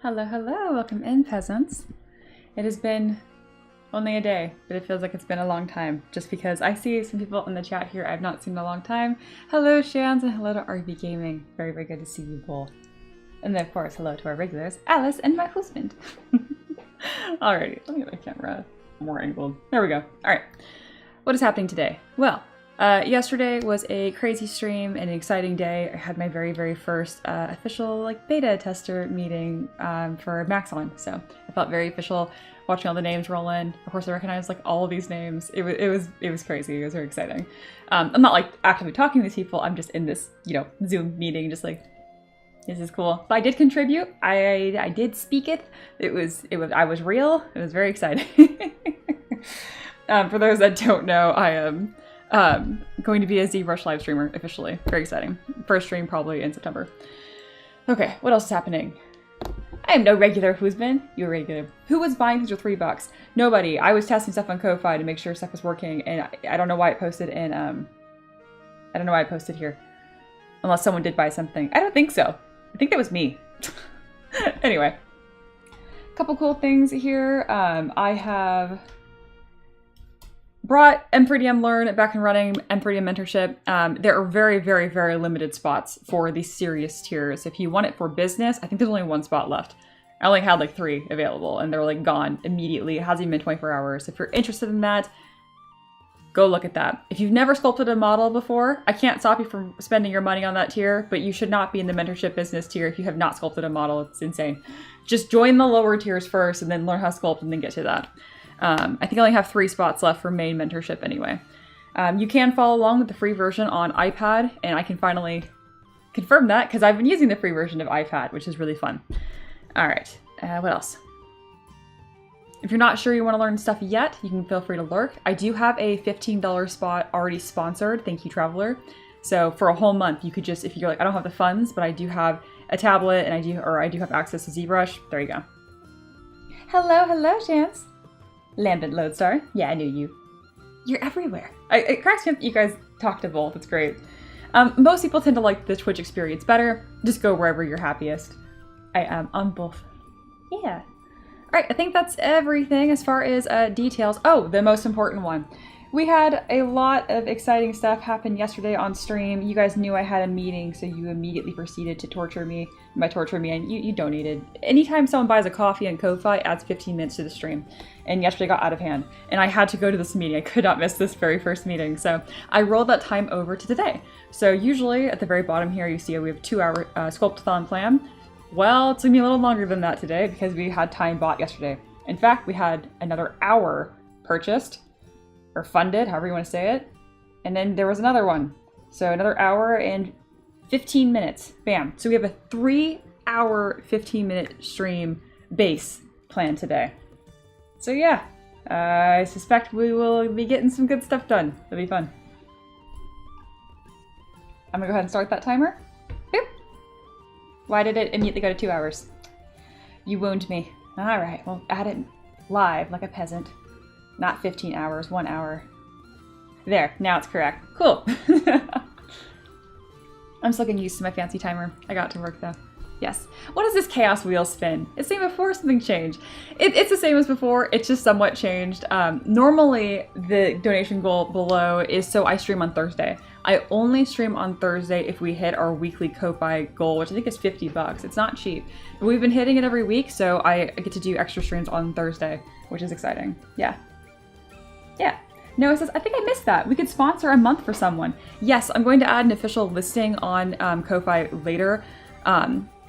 Hello, hello, welcome in, peasants. It has been only a day, but it feels like it's been a long time, just because I see some people in the chat here I've not seen in a long time. Hello, Shans, and hello to RV Gaming. Very, very good to see you both. And then, of course, hello to our regulars, Alice and my husband. Alrighty, let me get my camera more angled. There we go. Alright, what is happening today? Well, yesterday was a crazy stream and an exciting day. I had my very, very first official beta tester meeting for Maxon, so I felt very official watching all the names roll in. Of course, I recognized all of these names. It was crazy. It was very exciting. I'm not actively talking to these people. I'm just in this Zoom meeting, just this is cool. But I did contribute. I did speak it. I was real. It was very exciting. For those that don't know, I am going to be a ZBrush live streamer officially. Very exciting. First stream probably in September. Okay, what else is happening? I am no regular who's been. You're regular. Who was buying things for $3? Nobody. I was testing stuff on Ko-Fi to make sure stuff was working, and I don't know why it posted in I don't know why I posted here. Unless someone did buy something. I don't think so. I think that was me. Anyway. A couple cool things here. I have brought M3DM Learn back and running, M3DM Mentorship. There are very, very, very limited spots for the serious tiers. If you want it for business, I think there's only one spot left. I only had 3 available and they're gone immediately. It hasn't even been 24 hours. If you're interested in that, go look at that. If you've never sculpted a model before, I can't stop you from spending your money on that tier, but you should not be in the mentorship business tier if you have not sculpted a model. It's insane. Just join the lower tiers first and then learn how to sculpt and then get to that. I think I only have 3 spots left for main mentorship anyway. You can follow along with the free version on iPad, and I can finally confirm that because I've been using the free version of iPad, which is really fun. All right, what else? If you're not sure you want to learn stuff yet, you can feel free to lurk. I do have a $15 spot already sponsored. Thank you, Traveler. So for a whole month, you could just, if you're I don't have the funds, but I do have a tablet and I do have access to ZBrush. There you go. Hello, Chance. Lambent Lodestar. Yeah, I knew you. You're everywhere. It cracks me up that you guys talk to both. It's great. Most people tend to like the Twitch experience better. Just go wherever you're happiest. I am on both. Yeah. Alright, I think that's everything as far as details. Oh, the most important one. We had a lot of exciting stuff happen yesterday on stream. You guys knew I had a meeting, so you immediately proceeded to torture me. By torture me, and you donated. Anytime someone buys a coffee on Ko-Fi, adds 15 minutes to the stream. And yesterday got out of hand. And I had to go to this meeting. I could not miss this very first meeting. So I rolled that time over to today. So usually at the very bottom here, you see we have a 2-hour Sculptathon plan. Well, it's going to be a little longer than that today because we had time bought yesterday. In fact, we had another hour purchased or funded, however you want to say it. And then there was another one. So another hour and 15 minutes. Bam. So we have a 3-hour, 15-minute stream base planned today. So yeah, I suspect we will be getting some good stuff done. It'll be fun. I'm gonna go ahead and start that timer. Boop. Why did it immediately go to 2 hours? You wound me. Alright, well, add it live like a peasant. Not 15 hours, 1 hour. There, now it's correct. Cool. I'm still getting used to my fancy timer. I got it to work though. Yes. What does this chaos wheel spin? It's the same before, something changed. It's the same as before, it's just somewhat changed. Normally, the donation goal below is so I stream on Thursday. I only stream on Thursday if we hit our weekly Ko-Fi goal, which I think is $50. It's not cheap. But we've been hitting it every week, so I get to do extra streams on Thursday, which is exciting. Yeah. Yeah. Noah says, I think I missed that. We could sponsor a month for someone. Yes, I'm going to add an official listing on Ko-Fi later.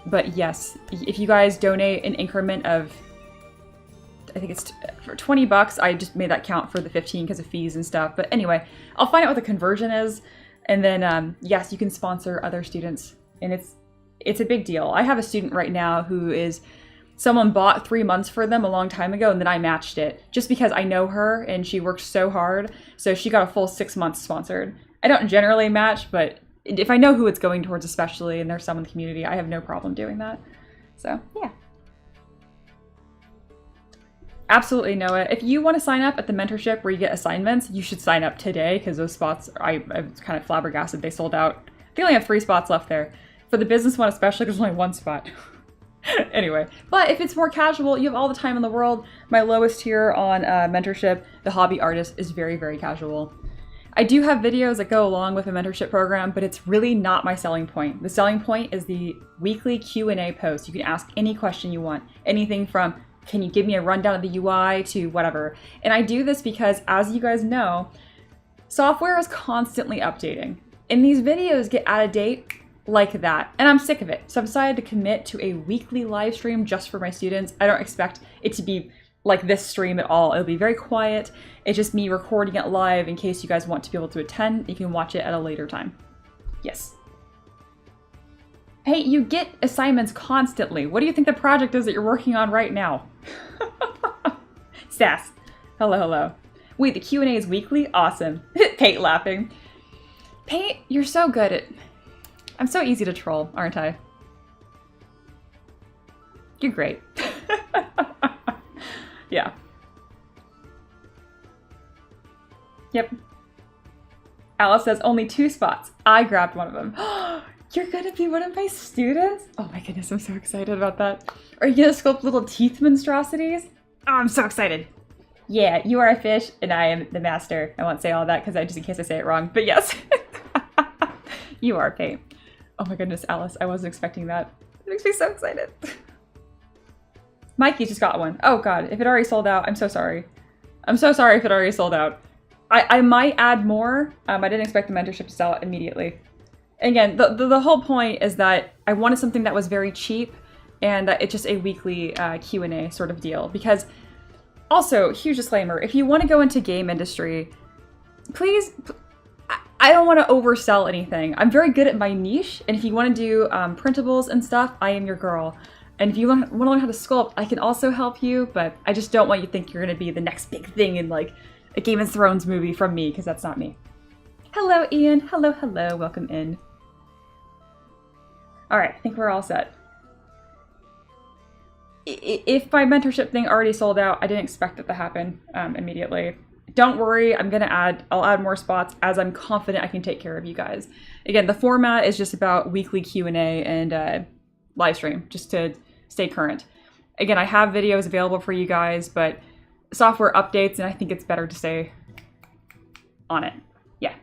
But yes, if you guys donate an increment of, I think it's for $20, I just made that count for the 15 because of fees and stuff. But anyway, I'll find out what the conversion is. And then, yes, you can sponsor other students. And it's a big deal. I have a student right now who is, someone bought 3 months for them a long time ago, and then I matched it just because I know her and she works so hard. So she got a full 6 months sponsored. I don't generally match, but if I know who it's going towards especially, and there's some in the community, I have no problem doing that. So, yeah. Absolutely, Noah. If you want to sign up at the mentorship where you get assignments, you should sign up today because those spots, I was kind of flabbergasted. They sold out. They only have 3 spots left there. For the business one especially, there's only 1 spot. Anyway, but if it's more casual, you have all the time in the world. My lowest tier on mentorship, the hobby artist, is very, very casual. I do have videos that go along with a mentorship program, but it's really not my selling point. The selling point is the weekly Q&A post. You can ask any question you want. Anything from, can you give me a rundown of the UI, to whatever. And I do this because, as you guys know, software is constantly updating. And these videos get out of date like that. And I'm sick of it. So I've decided to commit to a weekly live stream just for my students. I don't expect it to be like this stream at all. It'll be very quiet. It's just me recording it live in case you guys want to be able to attend. You can watch it at a later time. Yes. Hey, you get assignments constantly. What do you think the project is that you're working on right now? Sass. Hello, hello. Wait, the Q&A is weekly? Awesome. Pate laughing. Pate, you're so good at... I'm so easy to troll, aren't I? You're great. Yeah. Yep. Alice says only 2 spots. I grabbed one of them. You're gonna be one of my students? Oh my goodness, I'm so excited about that. Are you gonna sculpt little teeth monstrosities? Oh, I'm so excited. Yeah, you are a fish and I am the master. I won't say all that because just in case I say it wrong, but yes. You are, Kate. Oh my goodness, Alice, I wasn't expecting that. It makes me so excited. Mikey just got one. Oh god, if it already sold out, I'm so sorry. I'm so sorry if it already sold out. I might add more. I didn't expect the mentorship to sell out immediately. Again, the whole point is that I wanted something that was very cheap and that it's just a weekly Q&A sort of deal. Because also, huge disclaimer, if you want to go into game industry, please, I don't want to oversell anything. I'm very good at my niche, and if you want to do printables and stuff, I am your girl. And if you want to learn how to sculpt, I can also help you, but I just don't want you to think you're going to be the next big thing in like a Game of Thrones movie from me, because that's not me. Hello, Ian. Hello, hello. Welcome in. All right, I think we're all set. If my mentorship thing already sold out, I didn't expect it to happen immediately. Don't worry, I'll add more spots as I'm confident I can take care of you guys. Again, the format is just about weekly Q&A and live stream, just to stay current. Again, I have videos available for you guys, but software updates, and I think it's better to stay on it. Yeah.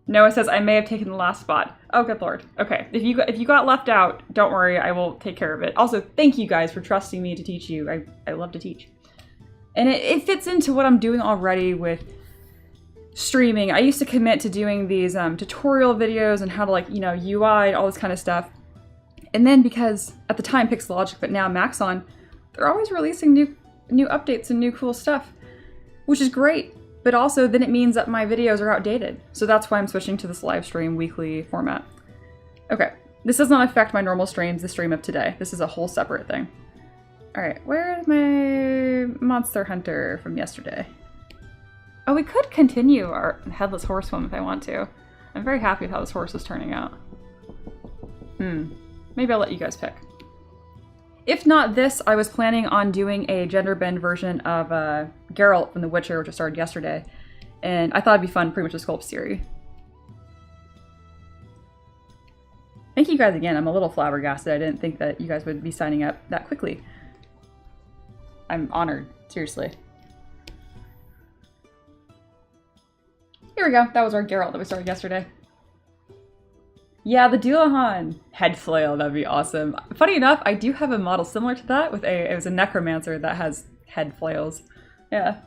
Noah says, I may have taken the last spot. Oh, good lord. Okay, if you got left out, don't worry, I will take care of it. Also, thank you guys for trusting me to teach you. I love to teach. And it fits into what I'm doing already with streaming. I used to commit to doing these tutorial videos and how to UI and all this kind of stuff. And then because at the time Pixelogic, but now Maxon, they're always releasing new updates and new cool stuff, which is great. But also then it means that my videos are outdated. So that's why I'm switching to this live stream weekly format. Okay, this does not affect my normal streams, the stream of today. This is a whole separate thing. All right, where's my Monster Hunter from yesterday? Oh, we could continue our Headless Horsewoman if I want to. I'm very happy with how this horse is turning out. Maybe I'll let you guys pick. If not this, I was planning on doing a gender bend version of Geralt from The Witcher, which I started yesterday. And I thought it'd be fun, pretty much a sculpt series. Thank you guys again. I'm a little flabbergasted. I didn't think that you guys would be signing up that quickly. I'm honored, seriously. Here we go. That was our Geralt that we started yesterday. Yeah, the Dullahan head flail, that'd be awesome. Funny enough, I do have a model similar to that with it was a necromancer that has head flails. Yeah.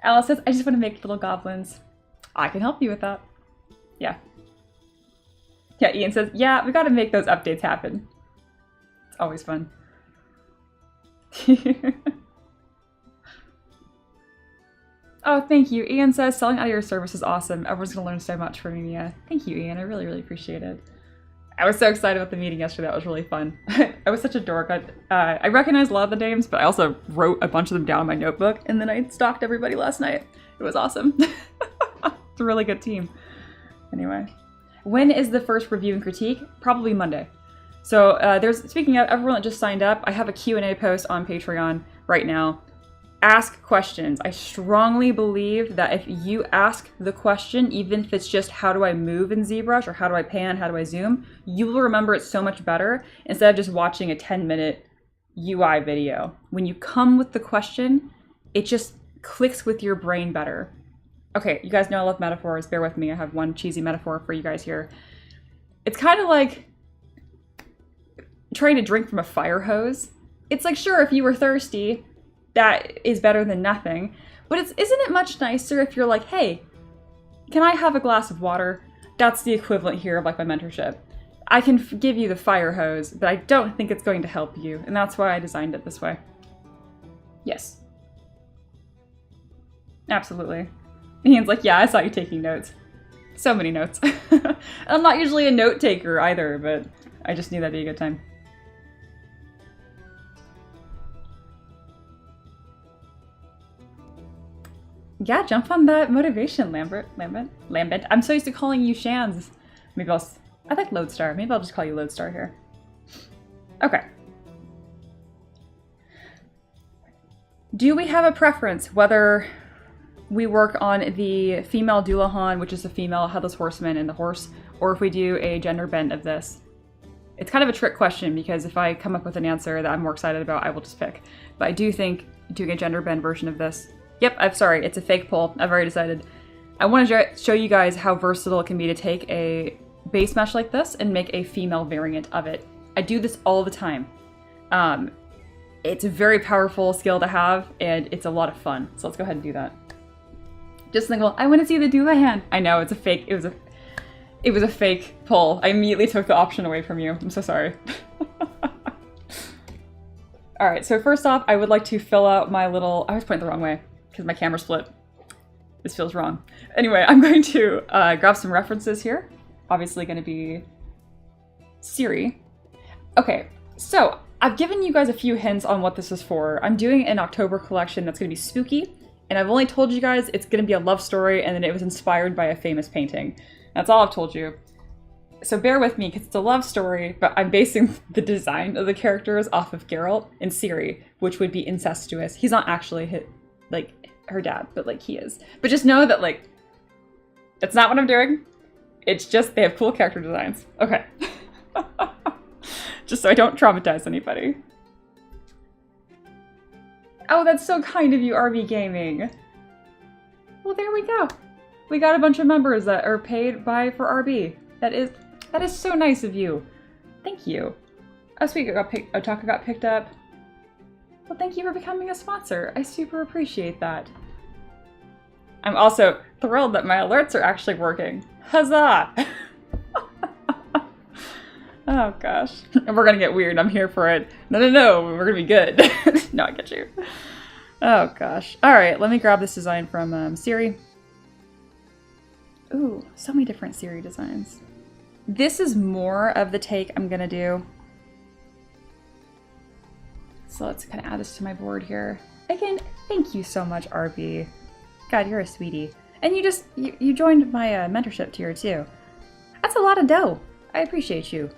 Alice says, I just want to make little goblins. I can help you with that. Yeah. Yeah, Ian says, yeah, we gotta make those updates happen. It's always fun. Oh, thank you. Ian says, selling out of your service is awesome. Everyone's gonna learn so much from you, Mia. Thank you, Ian. I really, really appreciate it. I was so excited about the meeting yesterday. That was really fun. I was such a dork. I recognized a lot of the names, but I also wrote a bunch of them down in my notebook, and then I stalked everybody last night. It was awesome. It's a really good team. Anyway. When is the first review and critique? Probably Monday. So speaking of everyone that just signed up, I have a Q&A post on Patreon right now. ask questions. I strongly believe that if you ask the question, even if it's just how do I move in ZBrush or how do I pan, how do I zoom, you will remember it so much better instead of just watching a 10-minute UI video. When you come with the question, it just clicks with your brain better. Okay, you guys know I love metaphors. Bear with me. I have one cheesy metaphor for you guys here. It's kind of like trying to drink from a fire hose. It's like, sure, if you were thirsty, that is better than nothing. But isn't it much nicer if you're like, hey, can I have a glass of water? That's the equivalent here of like my mentorship. I can give you the fire hose, but I don't think it's going to help you. And that's why I designed it this way. Yes. Absolutely. Ian's like, yeah, I saw you taking notes. So many notes. I'm not usually a note taker either, but I just knew that'd be a good time. Yeah, jump on that motivation, Lambert. I'm so used to calling you Shans. Maybe I like Lodestar. Maybe I'll just call you Lodestar here. Okay. Do we have a preference whether we work on the female Dullahan, which is the female Headless Horseman and the horse, or if we do a gender bend of this? It's kind of a trick question because if I come up with an answer that I'm more excited about, I will just pick. But I do think doing a gender bend version of this. Yep, I'm sorry, it's a fake poll. I've already decided. I want to show you guys how versatile it can be to take a base mesh like this and make a female variant of it. I do this all the time. It's a very powerful skill to have, and it's a lot of fun. So let's go ahead and do that. Just think, well, I want to see the Dullahan. I know, it's a fake, it was a fake poll. I immediately took the option away from you. I'm so sorry. All right, so first off, I would like to fill out my little, I was pointing the wrong way because my camera split. This feels wrong. Anyway, I'm going to grab some references here. Obviously going to be Siri. Okay, so I've given you guys a few hints on what this is for. I'm doing an October collection that's going to be spooky, and I've only told you guys it's going to be a love story and then it was inspired by a famous painting. That's all I've told you. So bear with me because it's a love story, but I'm basing the design of the characters off of Geralt and Ciri, which would be incestuous. He's not actually her dad, but like he is. But just know that like, that's not what I'm doing. It's just they have cool character designs. Okay. Just so I don't traumatize anybody. Oh, that's so kind of you, RV Gaming. Well, there we go. We got a bunch of members that are paid for RB. That is so nice of you. Thank you. Oh, sweet, Otaka got picked up. Well, thank you for becoming a sponsor. I super appreciate that. I'm also thrilled that my alerts are actually working. Huzzah! Oh gosh. And we're gonna get weird. I'm here for it. No, we're gonna be good. No, I get you. Oh gosh. Alright, let me grab this design from Siri. Ooh, so many different Siri designs. This is more of the take I'm gonna do. So let's kind of add this to my board here. Again, thank you so much, RB. God, you're a sweetie. And you joined my mentorship tier too. That's a lot of dough. I appreciate you.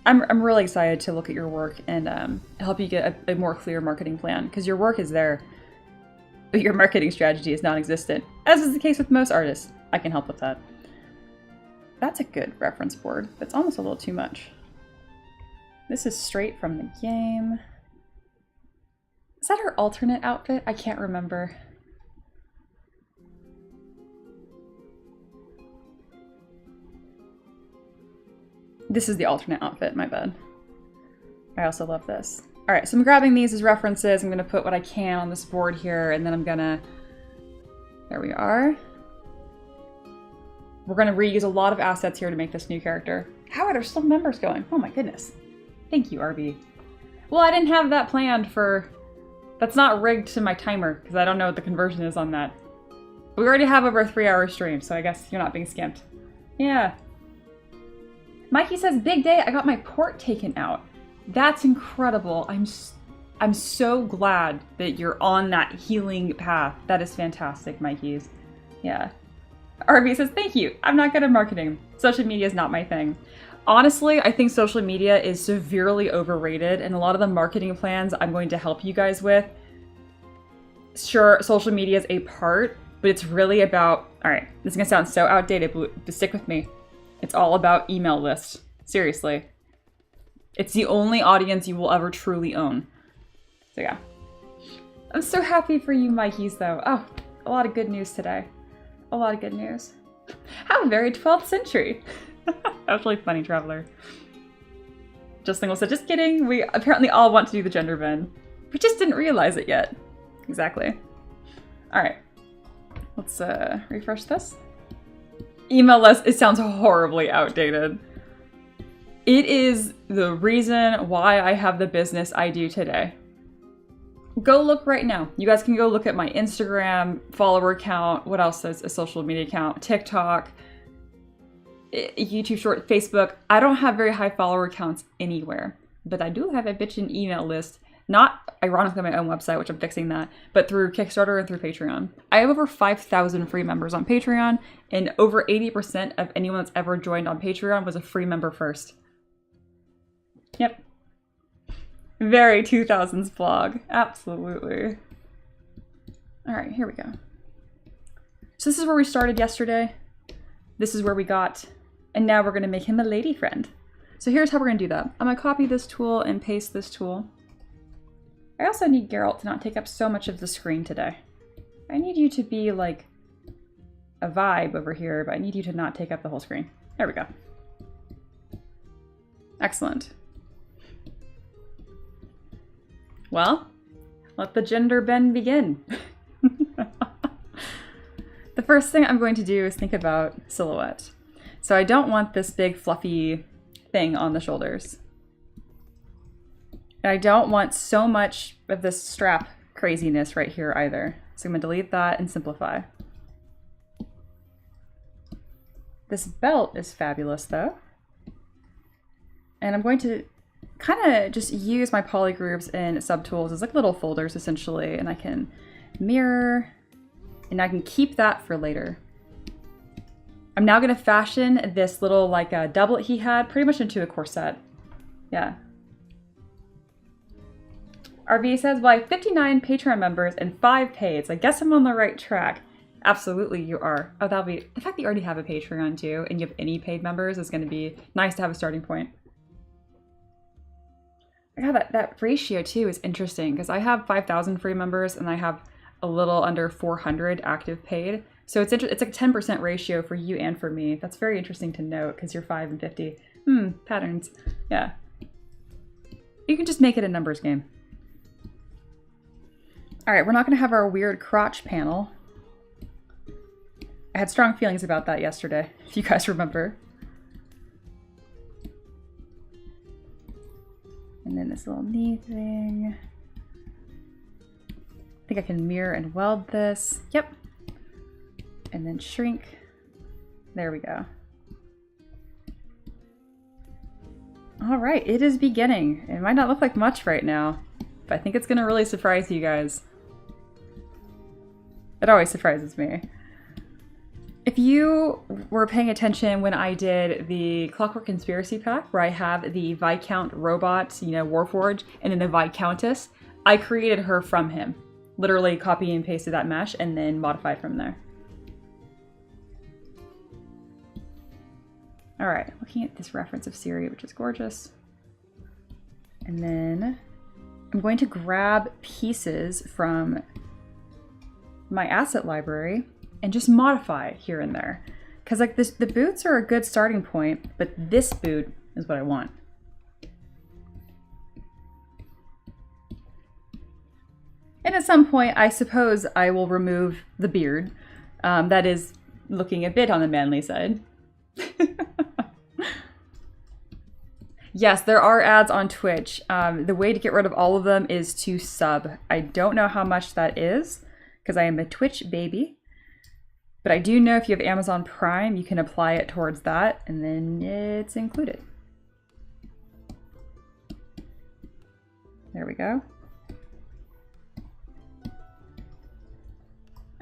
I'm really excited to look at your work and help you get a more clear marketing plan, because your work is there, but your marketing strategy is non-existent, as is the case with most artists. I can help with that. That's a good reference board. That's almost a little too much. This is straight from the game. Is that her alternate outfit? I can't remember. This is the alternate outfit, my bad. I also love this. All right, so I'm grabbing these as references. I'm gonna put what I can on this board here, and then I'm gonna, there we are. We're gonna reuse a lot of assets here to make this new character. How are there still members going? Oh my goodness. Thank you, RB. Well, I didn't have that planned for, that's not rigged to my timer, because I don't know what the conversion is on that. We already have over a 3-hour stream, so I guess you're not being skimped. Yeah. Mikey says, big day, I got my port taken out. That's incredible. I'm so glad that you're on that healing path. That is fantastic, Mikey's. Yeah. RB says, thank you. I'm not good at marketing. Social media is not my thing. Honestly, I think social media is severely overrated, and a lot of the marketing plans I'm going to help you guys with, sure, social media is a part, but it's really about, all right, this is gonna sound so outdated, but stick with me. It's all about email lists. Seriously. It's the only audience you will ever truly own. So yeah. I'm so happy for you, Mikeys, though. Oh, a lot of good news today. A lot of good news. How very 12th century. That was really funny, Traveler. Justin said, just kidding. We apparently all want to do the gender bend. We just didn't realize it yet. Exactly. All right. Let's refresh this. Email list. It sounds horribly outdated. It is the reason why I have the business I do today. Go look right now. You guys can go look at my Instagram follower count. What else is a social media account? TikTok, YouTube Short, Facebook. I don't have very high follower counts anywhere, but I do have a bitchin' email list. Not ironically on my own website, which I'm fixing that, but through Kickstarter and through Patreon. I have over 5,000 free members on Patreon, and over 80% of anyone that's ever joined on Patreon was a free member first. Yep. Very 2000s vlog. Absolutely. All right, here we go. So this is where we started yesterday. This is where we got, and now we're gonna make him a lady friend. So here's how we're gonna do that. I'm gonna copy this tool and paste this tool. I also need Geralt to not take up so much of the screen today. I need you to be like a vibe over here, but I need you to not take up the whole screen. There we go. Excellent. Well, let the gender bend begin. The first thing I'm going to do is think about silhouette. So I don't want this big fluffy thing on the shoulders. And I don't want so much of this strap craziness right here either. So I'm going to delete that and simplify. This belt is fabulous though. And I'm going to kind of just use my polygroups and subtools as like little folders essentially, and I can mirror and I can keep that for later. I'm now going to fashion this little like a doublet he had pretty much into a corset. Yeah. RV says, well, I have 59 Patreon members and 5 paids. I guess I'm on the right track. Absolutely, you are. Oh, that'll be, the fact that you already have a Patreon too and you have any paid members is going to be nice to have a starting point. Yeah, that ratio too is interesting because I have 5,000 free members and I have a little under 400 active paid. So it's like a 10% ratio for you and for me. That's very interesting to note because you're 5 and 50. Patterns. Yeah. You can just make it a numbers game. All right, we're not going to have our weird crotch panel. I had strong feelings about that yesterday, if you guys remember. And then this little knee thing. I think I can mirror and weld this. Yep. And then shrink. There we go. All right, it is beginning. It might not look like much right now, but I think it's gonna really surprise you guys. It always surprises me. If you were paying attention when I did the Clockwork Conspiracy pack, where I have the Viscount robot, you know, Warforged, and then the Viscountess, I created her from him. Literally copy and pasted that mesh and then modified from there. All right, looking at this reference of Siri, which is gorgeous. And then I'm going to grab pieces from my asset library and just modify here and there. Because like this, the boots are a good starting point, but this boot is what I want. And at some point, I suppose I will remove the beard. That is looking a bit on the manly side. Yes, there are ads on Twitch. The way to get rid of all of them is to sub. I don't know how much that is, because I am a Twitch baby. But I do know if you have Amazon Prime, you can apply it towards that, and then it's included. There we go.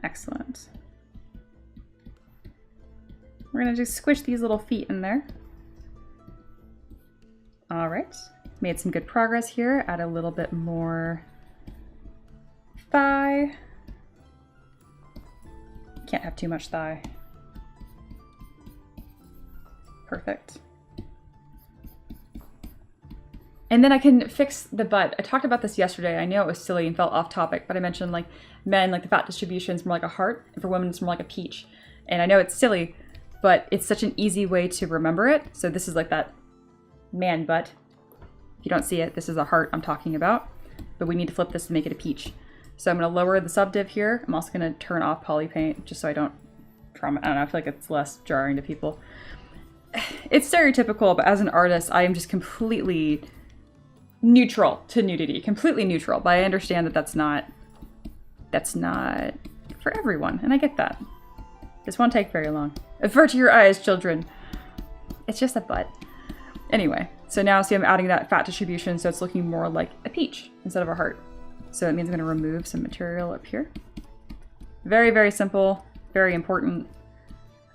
Excellent. We're gonna just squish these little feet in there. All right, made some good progress here. Add a little bit more thigh. Can't have too much thigh. Perfect. And then I can fix the butt. I talked about this yesterday. I know it was silly and felt off topic, but I mentioned like men, like the fat distribution is more like a heart, and for women it's more like a peach. And I know it's silly, but it's such an easy way to remember it. So this is like that man butt. If you don't see it, this is a heart I'm talking about, but we need to flip this to make it a peach. So I'm going to lower the subdiv here. I'm also going to turn off poly paint just so I don't trauma. I don't know, I feel like it's less jarring to people. It's stereotypical, but as an artist, I am just completely neutral to nudity, completely neutral. But I understand that that's not for everyone, and I get that. This won't take very long. Avert your eyes, children. It's just a butt. Anyway, so now see I'm adding that fat distribution, so it's looking more like a peach instead of a heart. So that means I'm going to remove some material up here. Very, very simple, very important.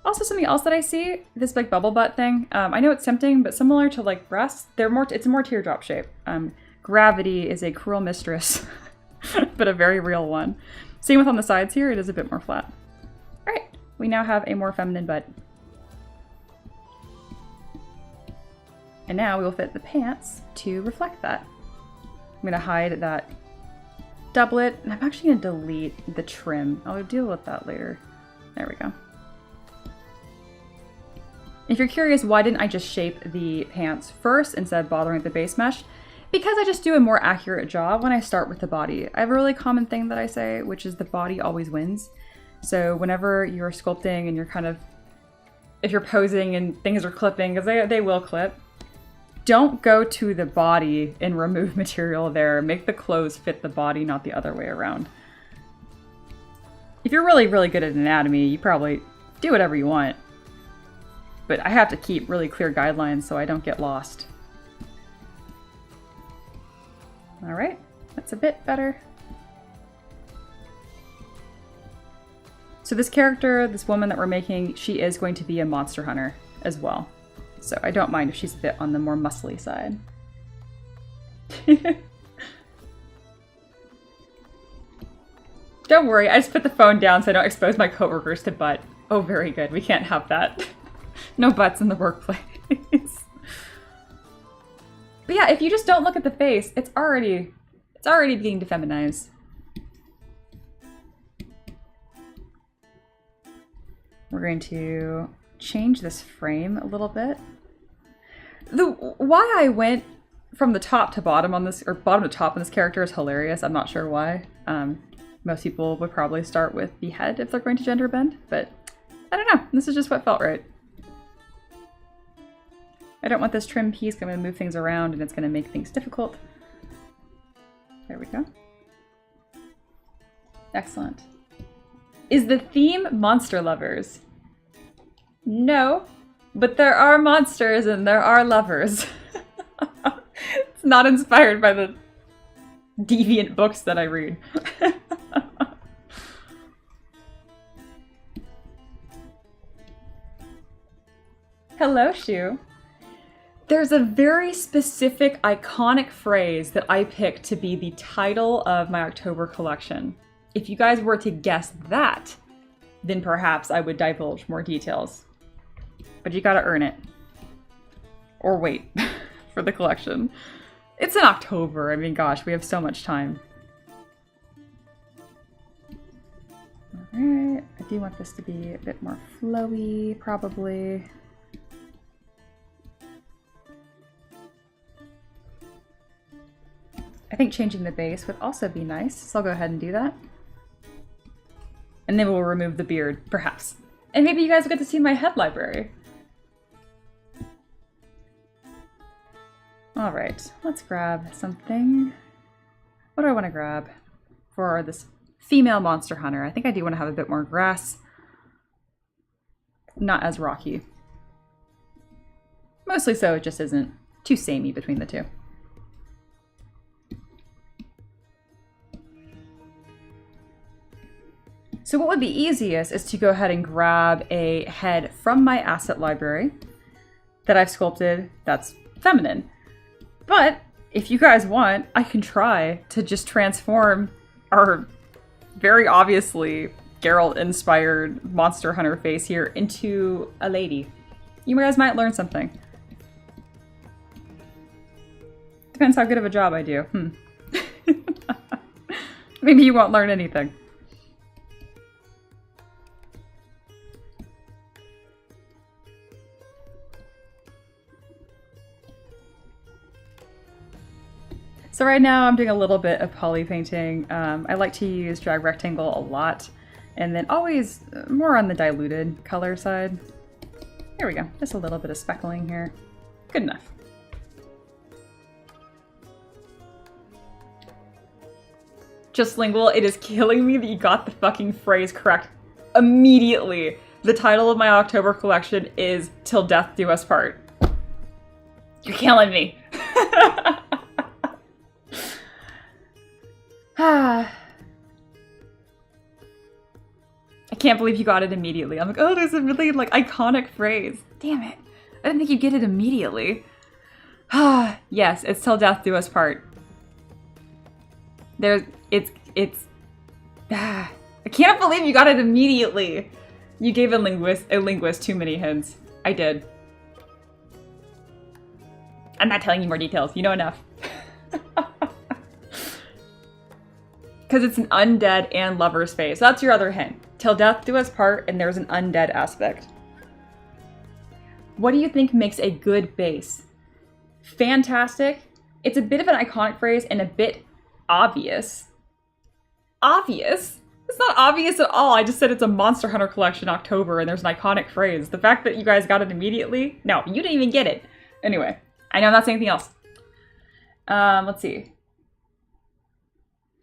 Also, something else that I see, this like bubble butt thing. I know it's tempting, but similar to like breasts, it's a more teardrop shape. Gravity is a cruel mistress, but a very real one. Same with on the sides here, it is a bit more flat. All right, we now have a more feminine butt. And now we will fit the pants to reflect that. I'm gonna hide that doublet, and I'm actually gonna delete the trim. I'll deal with that later. There we go. If you're curious, why didn't I just shape the pants first instead of bothering with the base mesh? Because I just do a more accurate job when I start with the body. I have a really common thing that I say, which is the body always wins. So whenever you're sculpting and you're kind of, if you're posing and things are clipping, because they will clip, don't go to the body and remove material there. Make the clothes fit the body, not the other way around. If you're really, really good at anatomy, you probably do whatever you want. But I have to keep really clear guidelines so I don't get lost. All right, that's a bit better. So this character, this woman that we're making, she is going to be a monster hunter as well. So I don't mind if she's a bit on the more muscly side. Don't worry, I just put the phone down so I don't expose my coworkers to butt. Oh, very good. We can't have that. No butts in the workplace. But yeah, if you just don't look at the face, it's already beginning to feminize. We're going to change this frame a little bit. Why I went from the top to bottom on this, or bottom to top on this character is hilarious. I'm not sure why. Most people would probably start with the head if they're going to gender bend, but I don't know. This is just what felt right. I don't want this trim piece. I'm going to move things around and it's going to make things difficult. There we go. Excellent. Is the theme monster lovers? No, but there are monsters and there are lovers. It's not inspired by the deviant books that I read. Hello, Shu. There's a very specific, iconic phrase that I picked to be the title of my October collection. If you guys were to guess that, then perhaps I would divulge more details. But you gotta earn it. Or wait for the collection. It's in October. I mean, gosh, we have so much time. Alright, I do want this to be a bit more flowy, probably. I think changing the base would also be nice, so I'll go ahead and do that. And then we'll remove the beard, perhaps. And maybe you guys will get to see my head library. All right, let's grab something. What do I want to grab for this female monster hunter? I think I do want to have a bit more grass. Not as rocky. Mostly so it just isn't too samey between the two. So what would be easiest is to go ahead and grab a head from my asset library that I've sculpted that's feminine. But if you guys want, I can try to just transform our very obviously Geralt-inspired Monster Hunter face here into a lady. You guys might learn something. Depends how good of a job I do. Maybe you won't learn anything. So right now I'm doing a little bit of poly painting. I like to use drag rectangle a lot, and then always more on the diluted color side. There we go, just a little bit of speckling here. Good enough. Just lingual, it is killing me that you got the fucking phrase correct immediately. The title of my October collection is Till Death Do Us Part. You're killing me. I can't believe you got it immediately. I'm like, oh, there's a really like iconic phrase. Damn it. I didn't think you'd get it immediately. Yes, it's Till Death Do Us Part. I can't believe you got it immediately. You gave a linguist too many hints. I did. I'm not telling you more details. You know enough. Because it's an undead and lover's face. That's your other hint. Till death do us part, and there's an undead aspect. What do you think makes a good base? Fantastic. It's a bit of an iconic phrase and a bit obvious. Obvious? It's not obvious at all. I just said it's a Monster Hunter collection October and there's an iconic phrase. The fact that you guys got it immediately? No, you didn't even get it. Anyway, I know I'm not saying anything else. Let's see.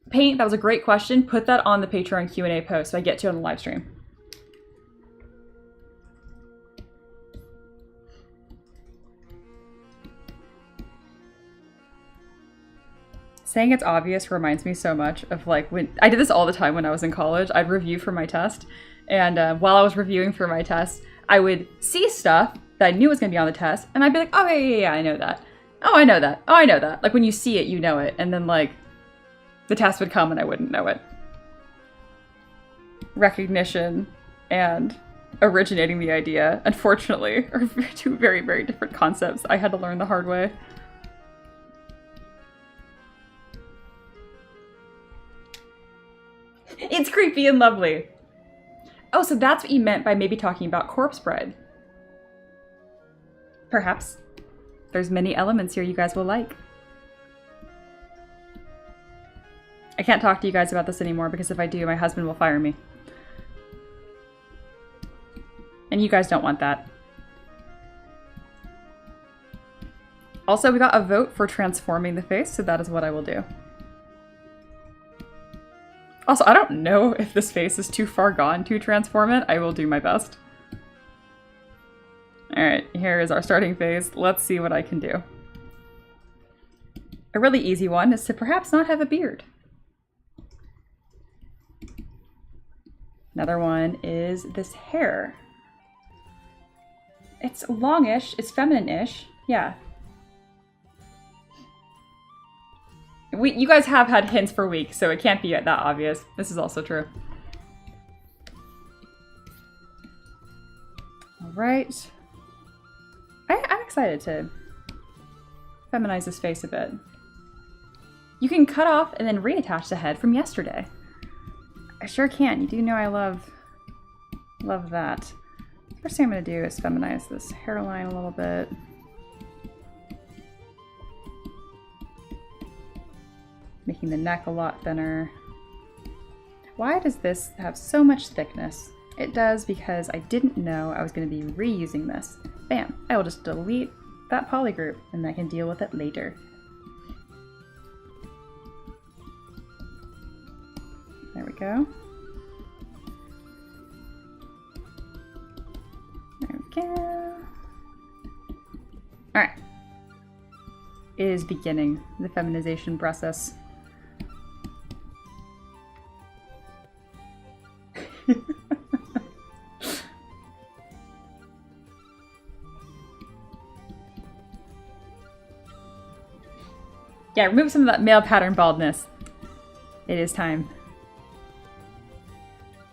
Paint, that was a great question. Put that on the Patreon Q&A post so I get to it on the live stream. Saying it's obvious reminds me so much of like when I did this all the time when I was in college. I'd review for my test, and while I was reviewing for my test, I would see stuff that I knew was going to be on the test, and I'd be like, oh yeah, I know that. Oh, I know that. Oh, I know that. Like when you see it, you know it, and then like the test would come and I wouldn't know it. Recognition and originating the idea, unfortunately, are two very, very different concepts I had to learn the hard way. It's creepy and lovely. Oh, so that's what you meant by maybe talking about corpse bread. Perhaps. There's many elements here you guys will like. I can't talk to you guys about this anymore because if I do, my husband will fire me. And you guys don't want that. Also, we got a vote for transforming the face, so that is what I will do. Also, I don't know if this face is too far gone to transform it. I will do my best. Alright, here is our starting phase. Let's see what I can do. A really easy one is to perhaps not have a beard. Another one is this hair. It's longish, it's feminine-ish, yeah. You guys have had hints for weeks, so it can't be that obvious. This is also true. All right. I'm excited to feminize this face a bit. You can cut off and then reattach the head from yesterday. I sure can. You do know I love that. First thing I'm going to do is feminize this hairline a little bit. Making the neck a lot thinner. Why does this have so much thickness? It does because I didn't know I was going to be reusing this. Bam! I will just delete that poly group and I can deal with it later. There we go. There we go. Alright. It is beginning the feminization process. Yeah, remove some of that male pattern baldness. It is time.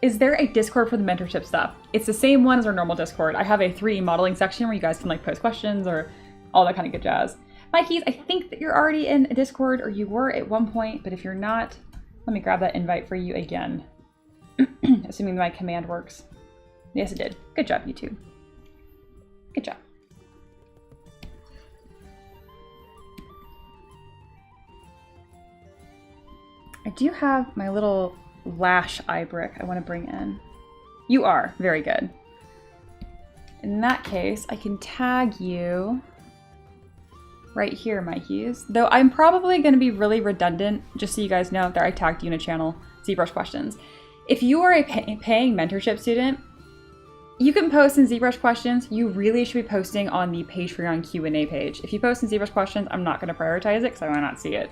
Is there a Discord for the mentorship stuff? It's the same one as our normal Discord. I have a 3D modeling section where you guys can like post questions or all that kind of good jazz. Mikey's, I think that you're already in a Discord, or you were at one point, but if you're not, let me grab that invite for you again. Assuming my command works. Yes, it did. Good job, YouTube. Good job. I do have my little lash eye brick I want to bring in. You are. Very good. In that case, I can tag you right here, Mikey's. Though I'm probably going to be really redundant, just so you guys know that I tagged you in a channel, ZBrush questions. If you are a paying mentorship student, you can post in ZBrush questions. You really should be posting on the Patreon Q&A page. If you post in ZBrush questions, I'm not going to prioritize it because I might not see it.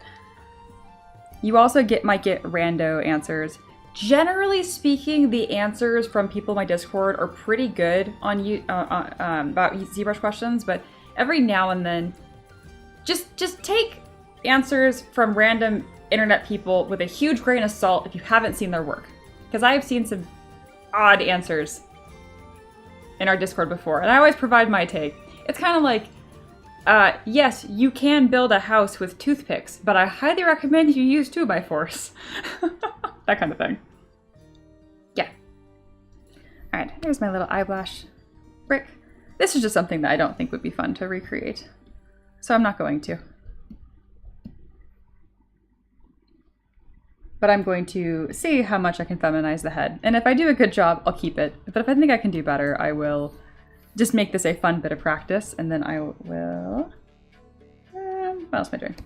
You also might get rando answers. Generally speaking, the answers from people in my Discord are pretty good on about ZBrush questions, but every now and then, just take answers from random internet people with a huge grain of salt if you haven't seen their work. Because I have seen some odd answers in our Discord before, and I always provide my take. It's kind of like, yes, you can build a house with toothpicks, but I highly recommend you use 2x4s. That kind of thing. Yeah. Alright, here's my little eyelash brick. This is just something that I don't think would be fun to recreate, so I'm not going to. But I'm going to see how much I can feminize the head. And if I do a good job, I'll keep it. But if I think I can do better, I will just make this a fun bit of practice, and then I will... what else am I doing?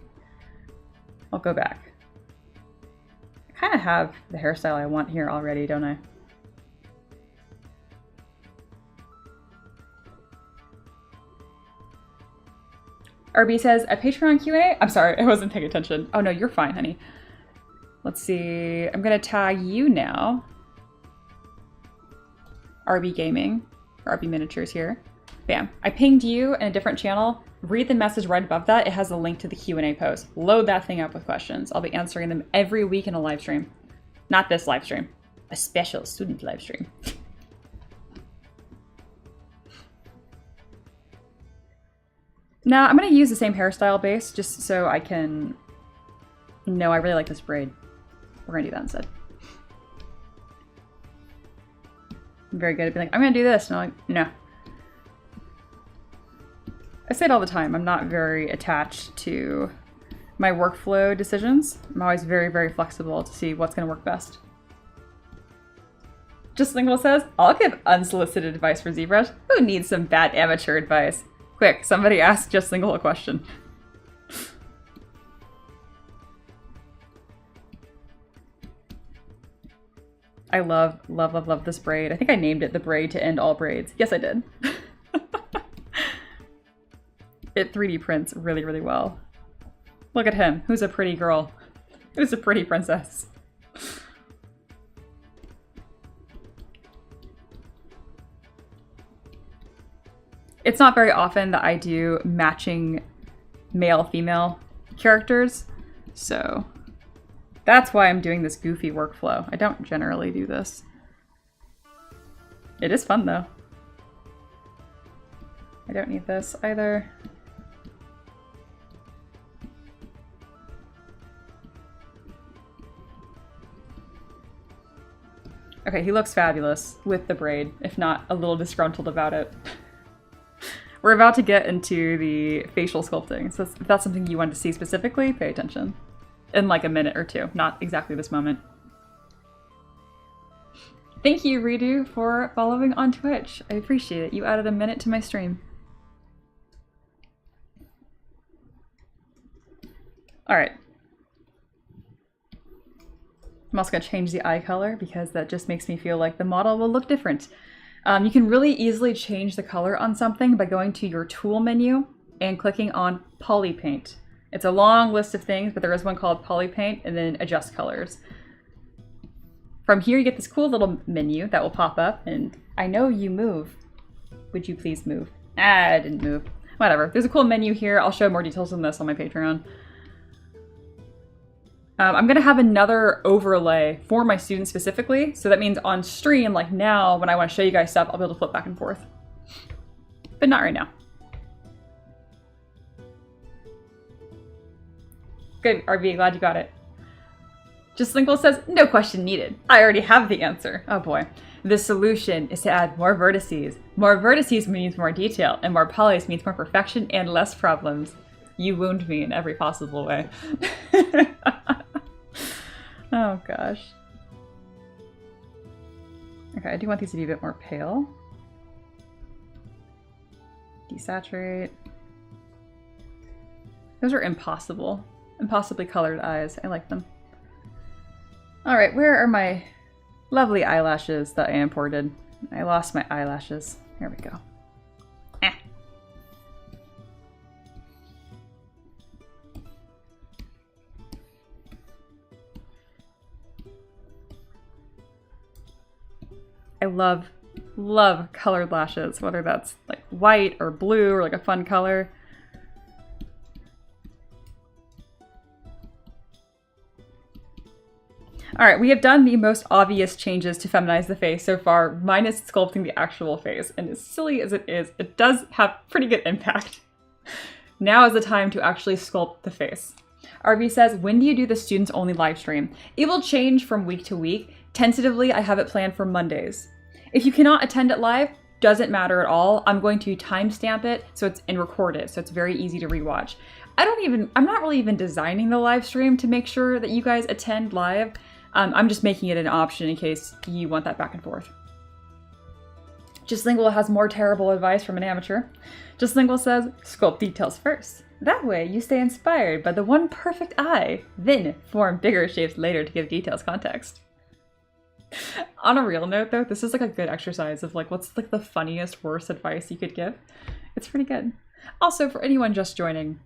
I'll go back. I kind of have the hairstyle I want here already, don't I? RB says, a Patreon Q&A? I'm sorry, I wasn't paying attention. Oh no, you're fine, honey. Let's see, I'm gonna tag you now. RB Gaming, or RB Miniatures here. Bam, I pinged you in a different channel. Read the message right above that. It has a link to the Q&A post. Load that thing up with questions. I'll be answering them every week in a live stream. Not this live stream, a special student live stream. Now, I'm gonna use the same hairstyle base just so I can... No, I really like this braid. We're gonna do that instead. I'm very good at being like, I'm gonna do this. And I'm like, no. I say it all the time. I'm not very attached to my workflow decisions. I'm always very, very flexible to see what's gonna work best. Just Lingual says, I'll give unsolicited advice for ZBrush. Who needs some bad amateur advice? Quick, somebody ask Just Lingual a question. I love, love, love, love this braid. I think I named it the braid to end all braids. Yes, I did. It 3D prints really, really well. Look at him. Who's a pretty girl? Who's a pretty princess? It's not very often that I do matching male-female characters, so that's why I'm doing this goofy workflow. I don't generally do this. It is fun, though. I don't need this either. Okay, he looks fabulous with the braid, if not a little disgruntled about it. We're about to get into the facial sculpting, so if that's something you want to see specifically, pay attention. In like a minute or two, not exactly this moment. Thank you, Redo, for following on Twitch. I appreciate it. You added a minute to my stream. Alright. I'm also going to change the eye color because that just makes me feel like the model will look different. You can really easily change the color on something by going to your tool menu and clicking on Poly Paint. It's a long list of things, but there is one called Poly Paint and then Adjust Colors. From here you get this cool little menu that will pop up, and I know you move. Would you please move? Ah, I didn't move. Whatever. There's a cool menu here. I'll show more details on this on my Patreon. I'm going to have another overlay for my students specifically. So that means on stream, like now, when I want to show you guys stuff, I'll be able to flip back and forth. But not right now. Good, RV, glad you got it. Just Linkle says, no question needed. I already have the answer. Oh boy. The solution is to add more vertices. More vertices means more detail, and more polys means more perfection and less problems. You wound me in every possible way. Oh gosh. Okay, I do want these to be a bit more pale. Desaturate. Those are impossibly colored eyes. I like them. Alright, where are my lovely eyelashes that I imported? I lost my eyelashes. There we go. I love colored lashes, whether that's like white or blue or like a fun color. Alright, we have done the most obvious changes to feminize the face so far, minus sculpting the actual face. And as silly as it is, it does have pretty good impact. Now is the time to actually sculpt the face. RV says, when do you do the students only live stream? It will change from week to week. Tentatively, I have it planned for Mondays. If you cannot attend it live, doesn't matter at all. I'm going to timestamp it so it's and record it, so it's very easy to rewatch. I'm not really even designing the live stream to make sure that you guys attend live. I'm just making it an option in case you want that back and forth. Just Lingual has more terrible advice from an amateur. Just Lingual says, sculpt details first. That way you stay inspired by the one perfect eye, then form bigger shapes later to give details context. On a real note though, this is like a good exercise of like what's like the funniest, worst advice you could give. It's pretty good. Also, for anyone just joining,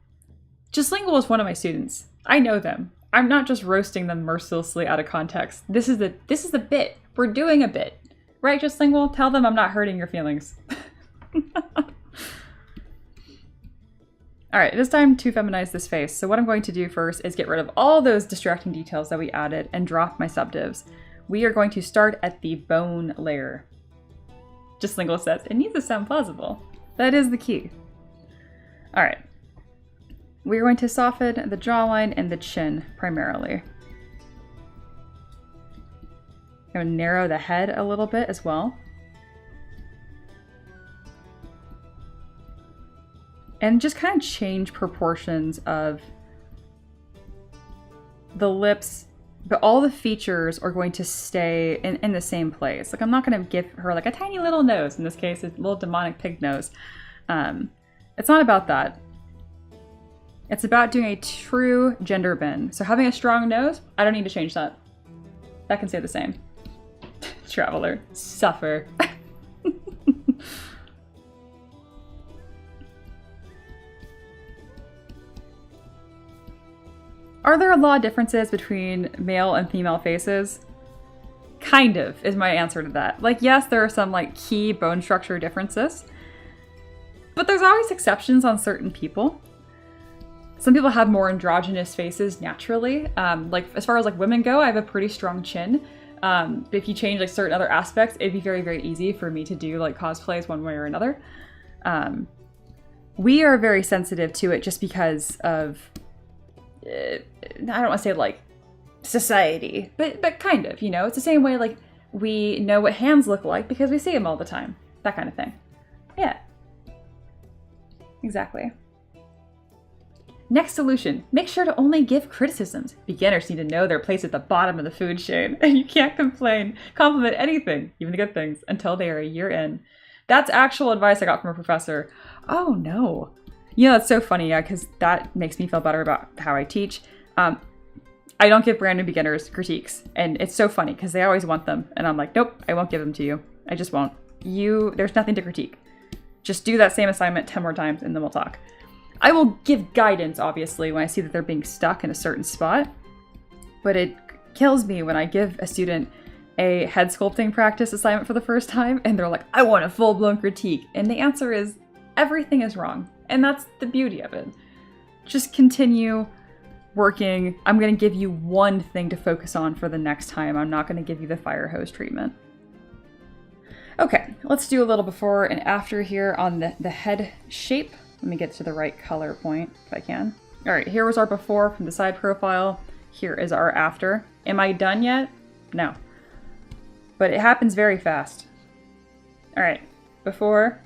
Just Lingual is one of my students. I know them. I'm not just roasting them mercilessly out of context. This is the bit. We're doing a bit. Right, Just Lingual? Tell them I'm not hurting your feelings. Alright, it is time to feminize this face. So what I'm going to do first is get rid of all those distracting details that we added and drop my subdivs. We are going to start at the bone layer. Just Lingual says, it needs to sound plausible. That is the key. Alright. We're going to soften the jawline and the chin primarily. I'm going to narrow the head a little bit as well. And just kind of change proportions of the lips, but all the features are going to stay in the same place. Like I'm not going to give her like a tiny little nose, in this case, a little demonic pig nose. It's not about that. It's about doing a true gender bend. So having a strong nose, I don't need to change that. That can stay the same. Traveler, suffer. Are there a lot of differences between male and female faces? Kind of, is my answer to that. Like, yes, there are some like key bone structure differences, but there's always exceptions on certain people. Some people have more androgynous faces naturally. Like as far as like women go, I have a pretty strong chin. But if you change like certain other aspects, it'd be very, very easy for me to do like cosplays one way or another. We are very sensitive to it just because of I don't want to say like society, but kind of, you know, it's the same way like we know what hands look like because we see them all the time, that kind of thing. Yeah, exactly. Next solution, make sure to only give criticisms. Beginners need to know their place at the bottom of the food chain, and you can't compliment anything, even the good things, until they are a year in. That's actual advice I got from a professor. Oh no. You know, it's so funny, yeah, because that makes me feel better about how I teach. I don't give brand new beginners critiques, and it's so funny because they always want them, and I'm like, nope, I won't give them to you. I just won't. There's nothing to critique. Just do that same assignment 10 more times, and then we'll talk. I will give guidance, obviously, when I see that they're being stuck in a certain spot, but it kills me when I give a student a head sculpting practice assignment for the first time, and they're like, I want a full-blown critique, and the answer is, everything is wrong. And that's the beauty of it. Just continue working. I'm going to give you one thing to focus on for the next time. I'm not going to give you the fire hose treatment. Okay, let's do a little before and after here on the head shape. Let me get to the right color point if I can. All right, here was our before from the side profile. Here is our after. Am I done yet? No. But it happens very fast. All right, before,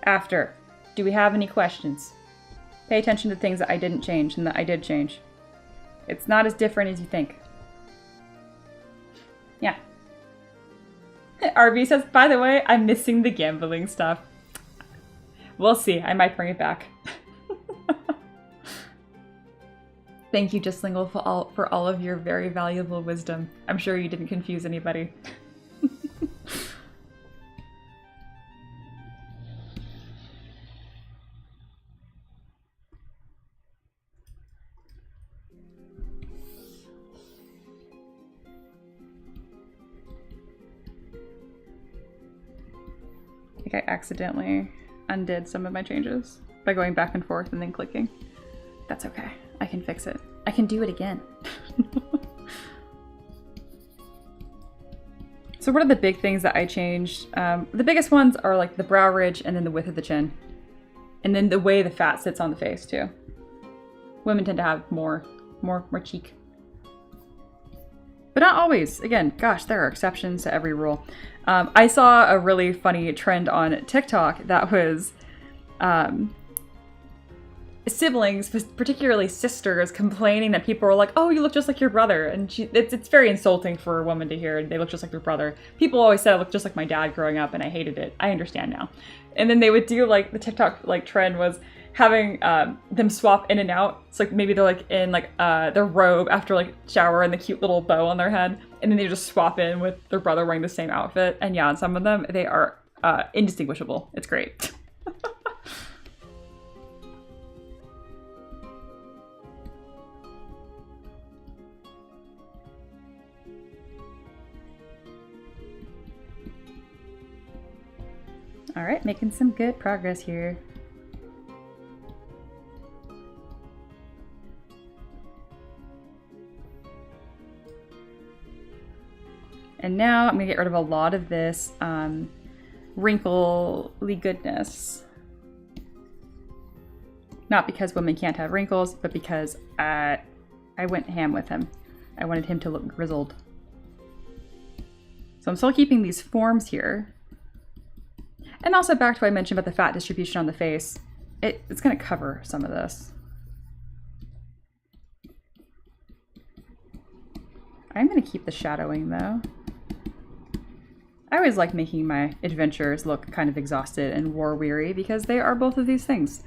after. Do we have any questions? Pay attention to things that I didn't change and that I did change. It's not as different as you think. Yeah. RB says, by the way, I'm missing the gambling stuff. We'll see. I might bring it back. Thank you, Justlingle, for all of your very valuable wisdom. I'm sure you didn't confuse anybody. I think I accidentally undid some of my changes by going back and forth and then clicking. That's okay. I can fix it. I can do it again. So what are the big things that I changed? The biggest ones are like the brow ridge and then the width of the chin. And then the way the fat sits on the face too. Women tend to have more cheek. But not always. Again, gosh, there are exceptions to every rule. I saw a really funny trend on TikTok that was siblings, particularly sisters, complaining that people were like, oh, you look just like your brother. And it's very insulting for a woman to hear they look just like their brother. People always said I looked just like my dad growing up and I hated it. I understand now. And then they would do like the TikTok like trend was having them swap in and out. So like maybe they're like in like their robe after like shower and the cute little bow on their head. And then they just swap in with their brother wearing the same outfit. And yeah, on some of them, they are indistinguishable. It's great. All right, making some good progress here. And now I'm gonna get rid of a lot of this wrinkly goodness. Not because women can't have wrinkles, but because I went ham with him. I wanted him to look grizzled. So I'm still keeping these forms here. And also back to what I mentioned about the fat distribution on the face. It's gonna cover some of this. I'm gonna keep the shadowing though. I always like making my adventures look kind of exhausted and war-weary because they are both of these things.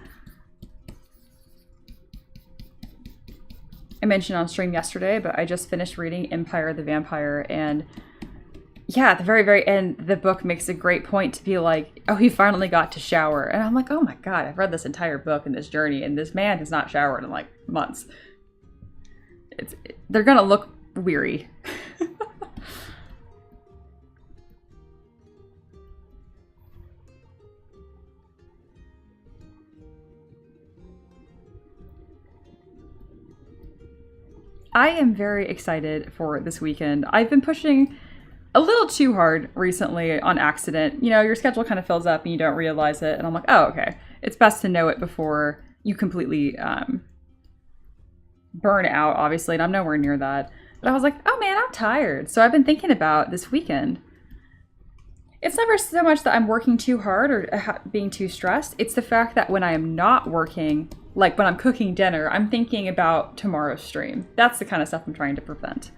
I mentioned on stream yesterday, but I just finished reading Empire the Vampire, and yeah, at the very, very end, the book makes a great point to be like, oh, he finally got to shower. And I'm like, oh my God, I've read this entire book and this journey, and this man has not showered in like months. They're gonna look weary. I am very excited for this weekend. I've been pushing a little too hard recently on accident. You know, your schedule kind of fills up and you don't realize it. And I'm like, oh, okay. It's best to know it before you completely burn out, obviously. And I'm nowhere near that. But I was like, oh man, I'm tired. So I've been thinking about this weekend. It's never so much that I'm working too hard or being too stressed. It's the fact that when I am not working, like when I'm cooking dinner, I'm thinking about tomorrow's stream. That's the kind of stuff I'm trying to prevent.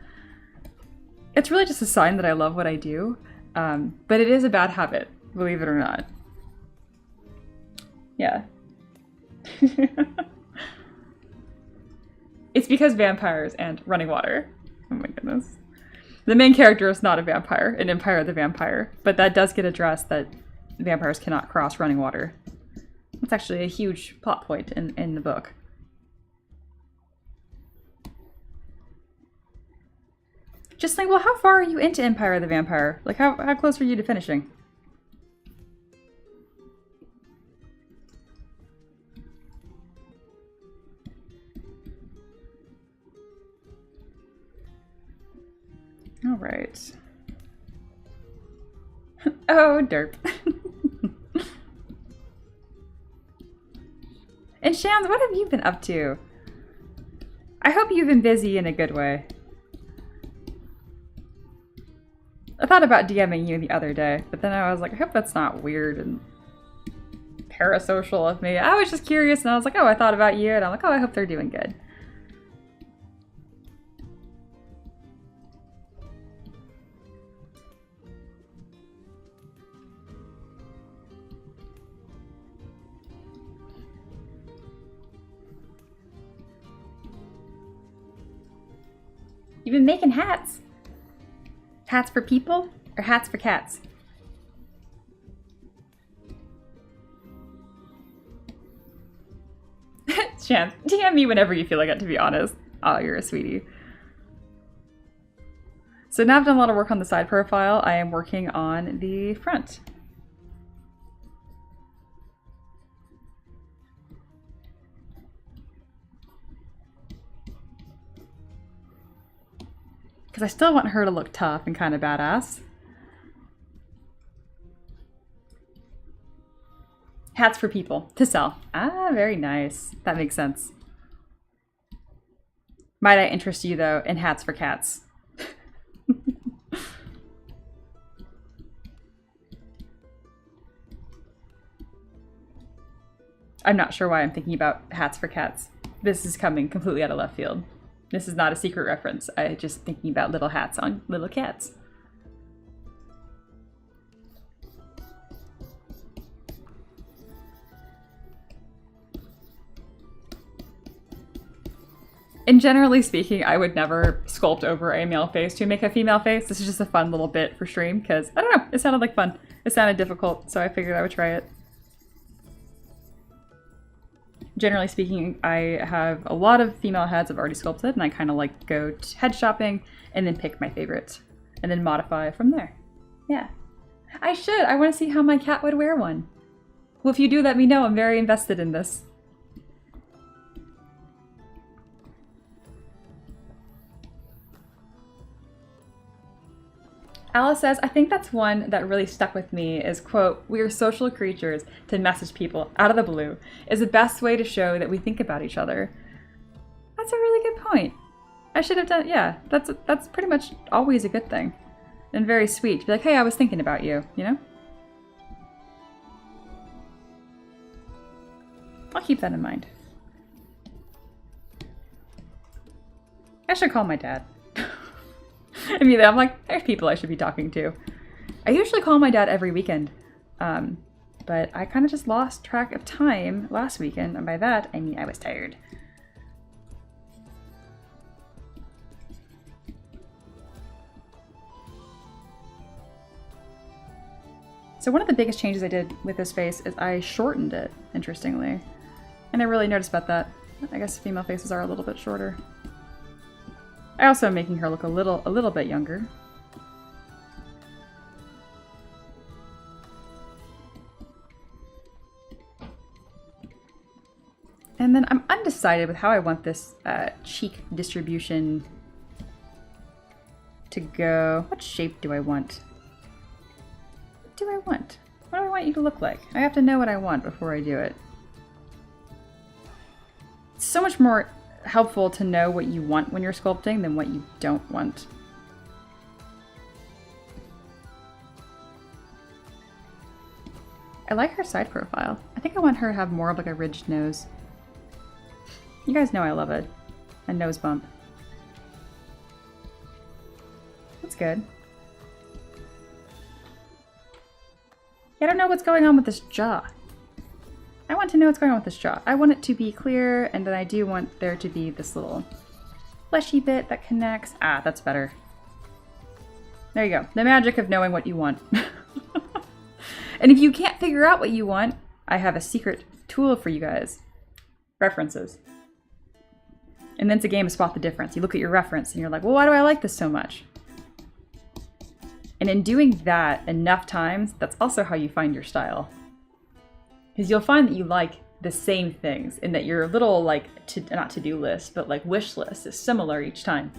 It's really just a sign that I love what I do, but it is a bad habit, believe it or not. Yeah. It's because vampires and running water. Oh my goodness. The main character is not a vampire in Empire the Vampire, but that does get addressed that vampires cannot cross running water. It's actually a huge plot point in the book. Just like, well, how far are you into Empire the Vampire? Like, how close are you to finishing? All right. Oh, derp. And Shams, what have you been up to? I hope you've been busy in a good way. I thought about DMing you the other day, but then I was like, I hope that's not weird and parasocial of me. I was just curious and I was like, oh, I thought about you, and I'm like, oh, I hope they're doing good. You've been making hats. Hats for people or hats for cats? Chance, DM me whenever you feel like it, to be honest. Oh, you're a sweetie. So now I've done a lot of work on the side profile. I am working on the front. Because I still want her to look tough and kind of badass. Hats for people to sell. Ah, very nice. That makes sense. Might I interest you, though, in hats for cats? I'm not sure why I'm thinking about hats for cats. This is coming completely out of left field. This is not a secret reference. I'm just thinking about little hats on little cats. And generally speaking, I would never sculpt over a male face to make a female face. This is just a fun little bit for stream because, I don't know, it sounded like fun. It sounded difficult, so I figured I would try it. Generally speaking, I have a lot of female heads I've already sculpted, and I kind of like go head shopping and then pick my favorites and then modify from there. Yeah. I should. I want to see how my cat would wear one. Well, if you do, let me know. I'm very invested in this. Alice says, I think that's one that really stuck with me is, quote, we are social creatures. To message people out of the blue is the best way to show that we think about each other. That's a really good point. I should have done, yeah, that's pretty much always a good thing. And very sweet. To be like, hey, I was thinking about you, you know? I'll keep that in mind. I should call my dad. I mean, I'm like, there's people I should be talking to. I usually call my dad every weekend, but I kind of just lost track of time last weekend, and by that, I mean I was tired. So one of the biggest changes I did with this face is I shortened it, interestingly. And I really noticed about that. I guess female faces are a little bit shorter. I also am making her look a little bit younger. And then I'm undecided with how I want this cheek distribution to go. What shape do I want? What do I want? What do I want you to look like? I have to know what I want before I do it. It's so much more helpful to know what you want when you're sculpting than what you don't want. I like her side profile. I think I want her to have more of like a ridged nose. You guys know I love it. A nose bump. That's good. I don't know what's going on with this jaw. I want to know what's going on with this jaw. I want it to be clear, and then I do want there to be this little fleshy bit that connects. Ah, that's better. There you go. The magic of knowing what you want. And if you can't figure out what you want, I have a secret tool for you guys. References. And then it's a game of spot the difference. You look at your reference and you're like, well, why do I like this so much? And in doing that enough times, that's also how you find your style. Because you'll find that you like the same things and that your little, like, not to-do list, but like wish list is similar each time.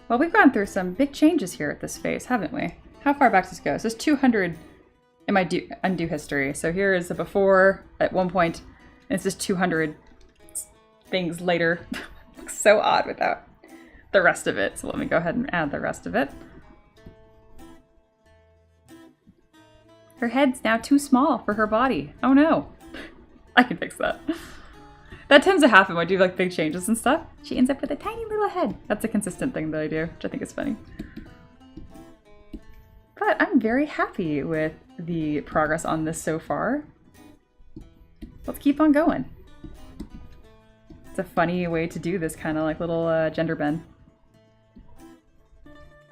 Well, we've gone through some big changes here at this phase, haven't we? How far back does this go? It says 200 in my undo history. So here is the before at one point, and it's just 200 things later. Looks so odd without the rest of it. So let me go ahead and add the rest of it. Her head's now too small for her body. Oh no. I can fix that. That tends to happen when I do like big changes and stuff. She ends up with a tiny little head. That's a consistent thing that I do, which I think is funny. But I'm very happy with the progress on this so far. Let's keep on going. It's a funny way to do this kind of like little gender bend.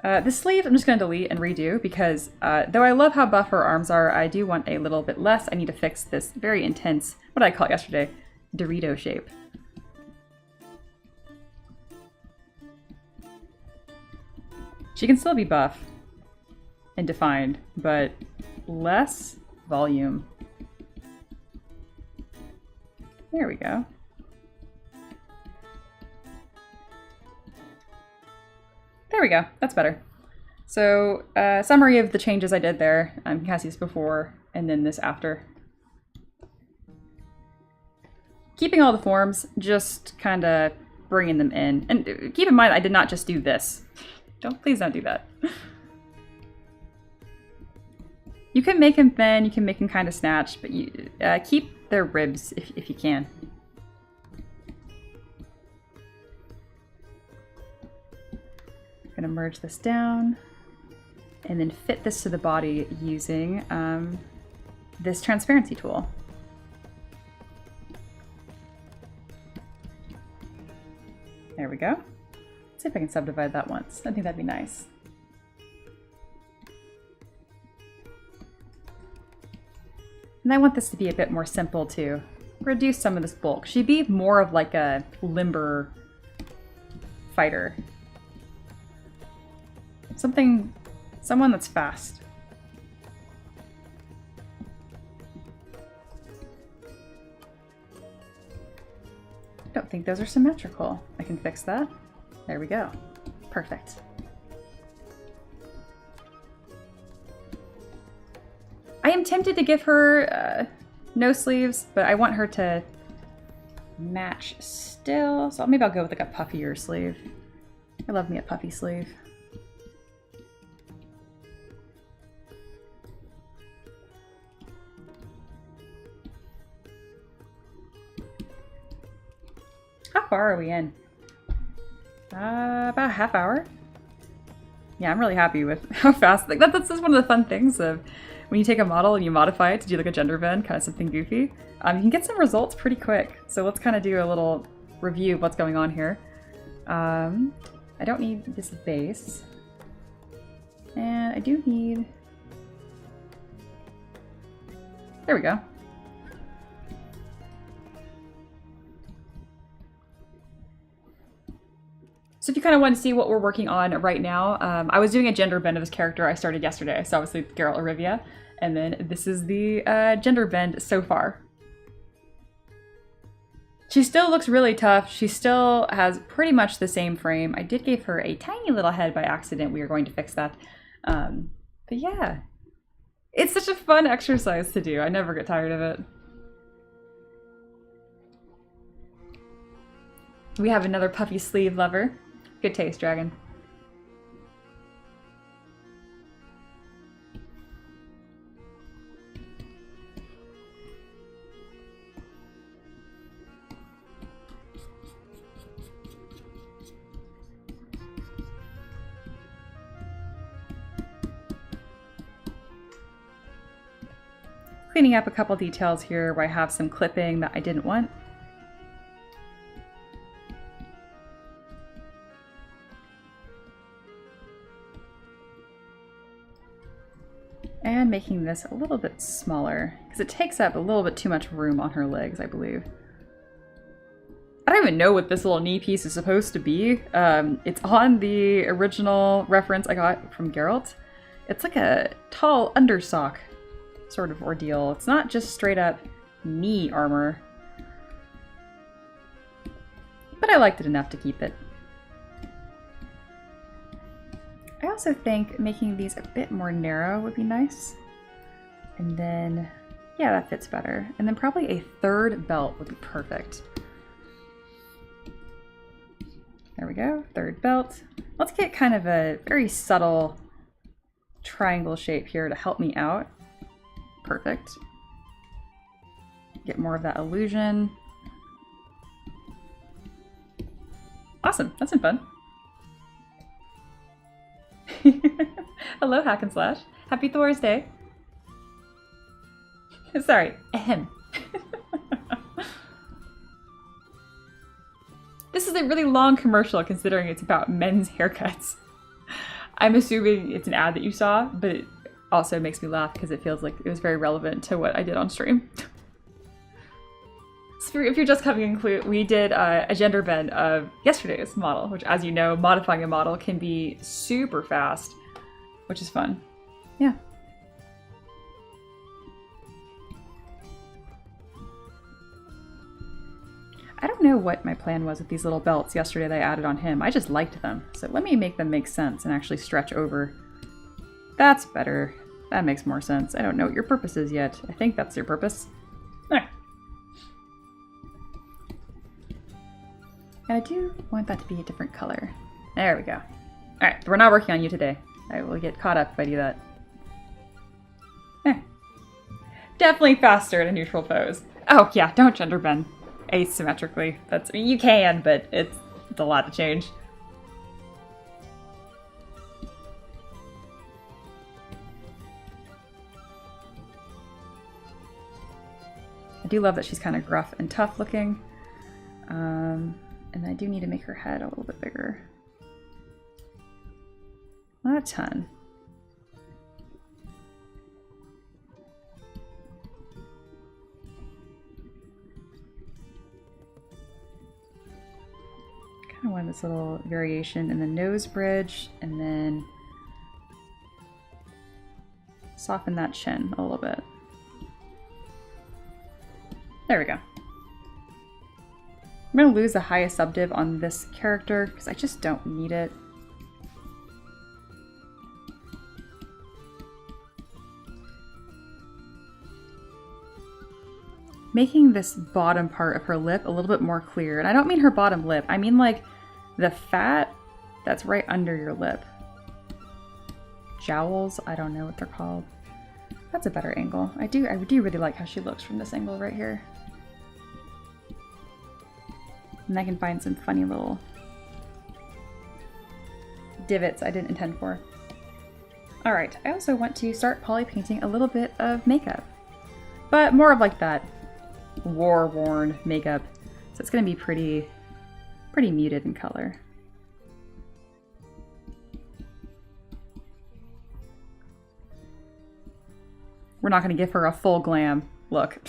This sleeve I'm just going to delete and redo because though I love how buff her arms are, I do want a little bit less. I need to fix this very intense, what did I call it yesterday? Dorito shape. She can still be buff and defined, but less volume. There we go. There we go, that's better. So, summary of the changes I did there. You can kind of see this before and then this after. Keeping all the forms, just kind of bringing them in. And keep in mind, I did not just do this. Please don't do that. You can make them thin, you can make them kind of snatched, but you keep their ribs if you can. I'm gonna merge this down and then fit this to the body using this transparency tool. There we go. Let's see if I can subdivide that once. I think that'd be nice. And I want this to be a bit more simple too. Reduce some of this bulk. She'd be more of like a limber fighter. Someone that's fast. I don't think those are symmetrical. I can fix that. There we go. Perfect. I am tempted to give her no sleeves, but I want her to match still. So maybe I'll go with like a puffier sleeve. I love me a puffy sleeve. How far are we in? About a half hour. Yeah, I'm really happy with how fast. Like that's just one of the fun things of when you take a model and you modify it to do like a gender bend, kind of something goofy. You can get some results pretty quick. So let's kind of do a little review of what's going on here. I don't need this base, and I do need. There we go. So if you kind of want to see what we're working on right now, I was doing a gender bend of this character I started yesterday, so obviously Geralt Arivia, and then this is the gender bend so far. She still looks really tough. She still has pretty much the same frame. I did give her a tiny little head by accident. We are going to fix that. But yeah, it's such a fun exercise to do. I never get tired of it. We have another puffy sleeve lover. Good taste, dragon. Cleaning up a couple details here where I have some clipping that I didn't want. And making this a little bit smaller, because it takes up a little bit too much room on her legs, I believe. I don't even know what this little knee piece is supposed to be. It's on the original reference I got from Geralt. It's like a tall undersock sort of ordeal. It's not just straight up knee armor. But I liked it enough to keep it. also think making these a bit more narrow would be nice. And then, yeah, that fits better. And then probably a third belt would be perfect. There we go, third belt. Let's get kind of a very subtle triangle shape here to help me out. Perfect. Get more of that illusion. Awesome, that's been fun. Hello, Hack and Slash. Happy Thursday. Sorry, ahem. This is a really long commercial considering it's about men's haircuts. I'm assuming it's an ad that you saw, but it also makes me laugh because it feels like it was very relevant to what I did on stream. So if you're just coming in, we did a gender bend of yesterday's model, which, as you know, modifying a model can be super fast, which is fun. Yeah. I don't know what my plan was with these little belts yesterday that I added on him. I just liked them. So let me make them make sense and actually stretch over. That's better. That makes more sense. I don't know what your purpose is yet. I think that's your purpose. There. And I do want that to be a different color. There we go. All right, we're not working on you today. I will get caught up if I do that. There. Definitely faster in a neutral pose. Oh yeah, don't gender bend asymmetrically. That's, I mean, you can, but it's a lot to change. I do love that she's kind of gruff and tough looking. And I do need to make her head a little bit bigger. Not a ton. Kind of want this little variation in the nose bridge, and then soften that chin a little bit. There we go. I'm going to lose the highest subdiv on this character because I just don't need it. Making this bottom part of her lip a little bit more clear. And I don't mean her bottom lip. I mean like the fat that's right under your lip. Jowls? I don't know what they're called. That's a better angle. I do really like how she looks from this angle right here. And I can find some funny little divots I didn't intend for. All right, I also want to start poly painting a little bit of makeup, but more of like that war-worn makeup. So it's gonna be pretty muted in color. We're not gonna give her a full glam look.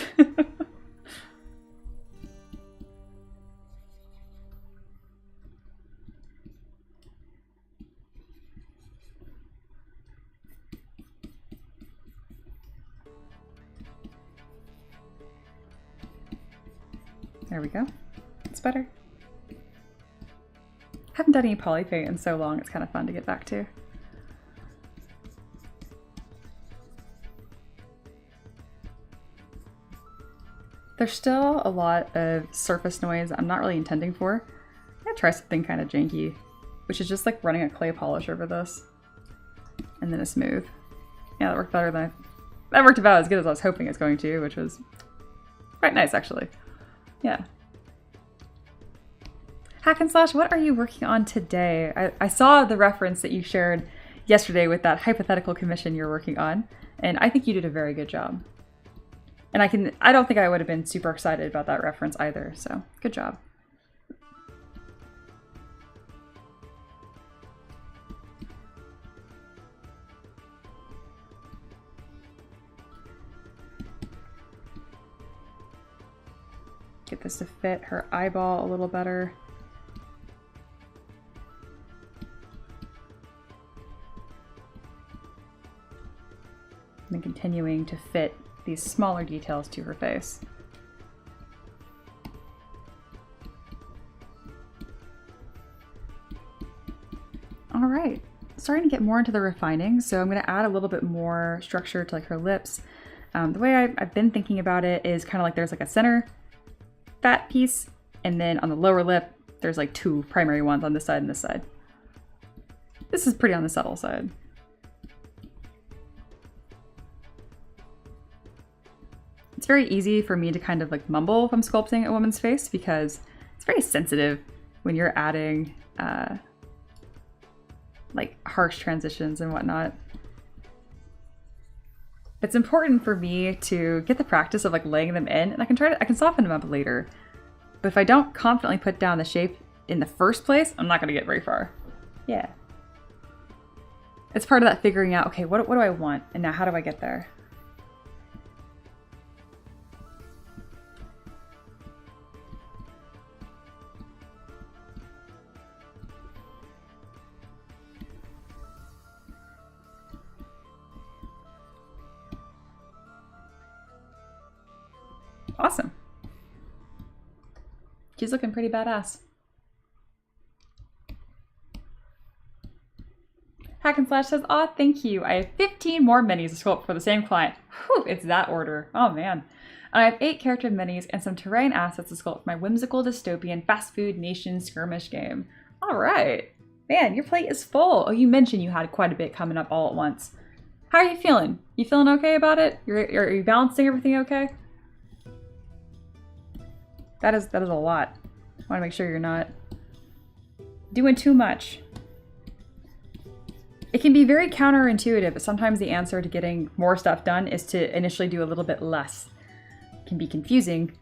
There we go. It's better. Haven't done any poly paint in so long, it's kind of fun to get back to. There's still a lot of surface noise I'm not really intending for. I'm gonna try something kind of janky, which is just like running a clay polish over this. And then a smooth. Yeah, that worked better than that worked about as good as I was hoping it's going to, which was quite nice actually. Yeah. Hack and Slash, what are you working on today? I saw the reference that you shared yesterday with that hypothetical commission you're working on, and I think you did a very good job. And I don't think I would have been super excited about that reference either, so good job. Get this to fit her eyeball a little better. And then continuing to fit these smaller details to her face. All right, starting to get more into the refining, so I'm going to add a little bit more structure to like her lips. The way I've been thinking about it is kind of like there's like a center fat piece, and then on the lower lip, there's like two primary ones on this side and this side. This is pretty on the subtle side. It's very easy for me to kind of like mumble if I'm sculpting a woman's face because it's very sensitive when you're adding like harsh transitions and whatnot. It's important for me to get the practice of like laying them in, and I can soften them up later. But if I don't confidently put down the shape in the first place, I'm not gonna get very far. Yeah. It's part of that figuring out, okay, what do I want? And now how do I get there? Awesome. She's looking pretty badass. Hack and Slash says, aw, thank you. I have 15 more minis to sculpt for the same client. Whew, it's that order. Oh man. And I have 8 character minis and some terrain assets to sculpt for my whimsical dystopian fast food nation skirmish game. All right. Man, your plate is full. Oh, you mentioned you had quite a bit coming up all at once. How are you feeling? You feeling okay about it? Are you balancing everything okay? That is a lot. I want to make sure you're not doing too much. It can be very counterintuitive, but sometimes the answer to getting more stuff done is to initially do a little bit less. It can be confusing,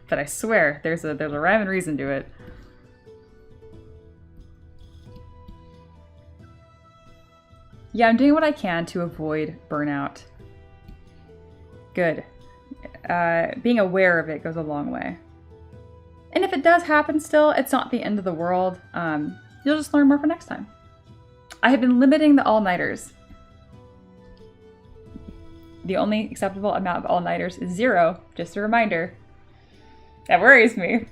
but I swear there's a rhyme and reason to it. Yeah, I'm doing what I can to avoid burnout. Good. Being aware of it goes a long way. And if it does happen still, it's not the end of the world. You'll just learn more for next time. I have been limiting the all-nighters. The only acceptable amount of all-nighters is 0, just a reminder. That worries me.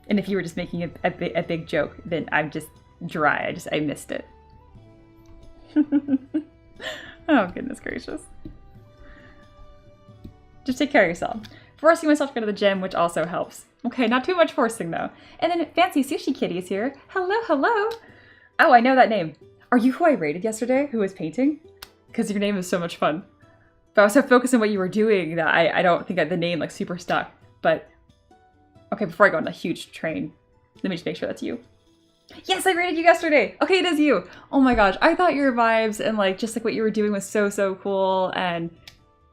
And if you were just making a big joke, then I'm just dry. I missed it. Oh, goodness gracious. Just take care of yourself. Forcing myself to go to the gym, which also helps. Okay, not too much forcing though. And then Fancy Sushi Kitty is here. Hello, hello. Oh, I know that name. Are you who I rated yesterday, who was painting? Because your name is so much fun. But I was so focused on what you were doing that I don't think the name like super stuck. But, okay, before I go on a huge train, let me just make sure that's you. Yes, I rated you yesterday. Okay, it is you. Oh my gosh, I thought your vibes and like just like what you were doing was so cool. And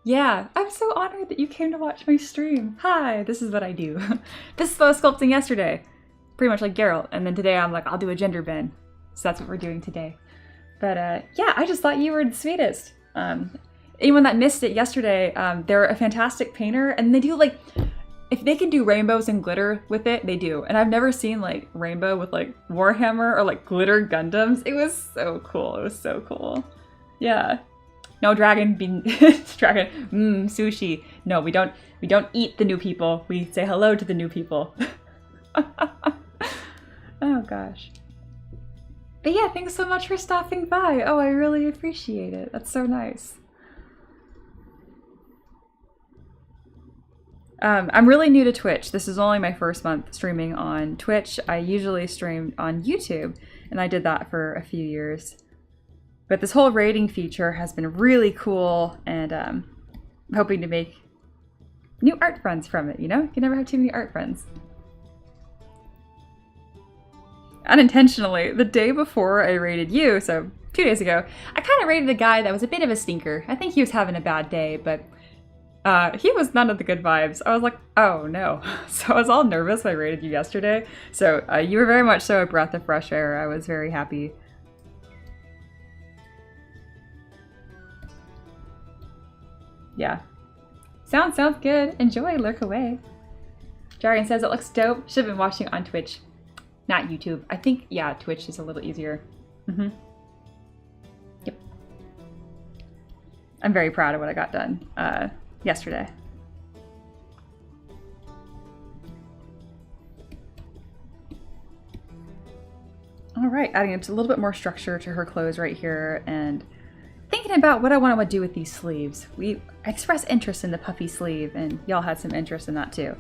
yeah, I'm so honored that you came to watch my stream. Hi, this is what I do. This is what I was sculpting yesterday. Pretty much like Geralt. And then today I'm like, I'll do a gender bend. So that's what we're doing today. But yeah, I just thought you were the sweetest. Anyone that missed it yesterday, they're a fantastic painter. And they do like, if they can do rainbows and glitter with it, they do. And I've never seen like rainbow with like Warhammer or like glitter Gundams. It was so cool. It was so cool. Yeah. No dragon bean dragon sushi. No, we don't eat the new people. We say hello to the new people. Oh gosh. But yeah, thanks so much for stopping by. Oh, I really appreciate it. That's so nice. I'm really new to Twitch. This is only my first month streaming on Twitch. I usually stream on YouTube, and I did that for a few years. But this whole rating feature has been really cool, and I'm hoping to make new art friends from it, you know? You can never have too many art friends. Unintentionally, the day before I rated you, so 2 days ago, I kind of rated a guy that was a bit of a stinker. I think he was having a bad day, but he was none of the good vibes. I was like, oh no. So I was all nervous when I rated you yesterday. So you were very much so a breath of fresh air. I was very happy. Yeah. Sounds good. Enjoy, lurk away. Jarian says it looks dope. Should have been watching on Twitch, not YouTube. I think, yeah, Twitch is a little easier. Yep. I'm very proud of what I got done yesterday. right, adding a little bit more structure to her clothes right here, and thinking about what I want to do with these sleeves. I expressed interest in the puffy sleeve, and y'all had some interest in that too.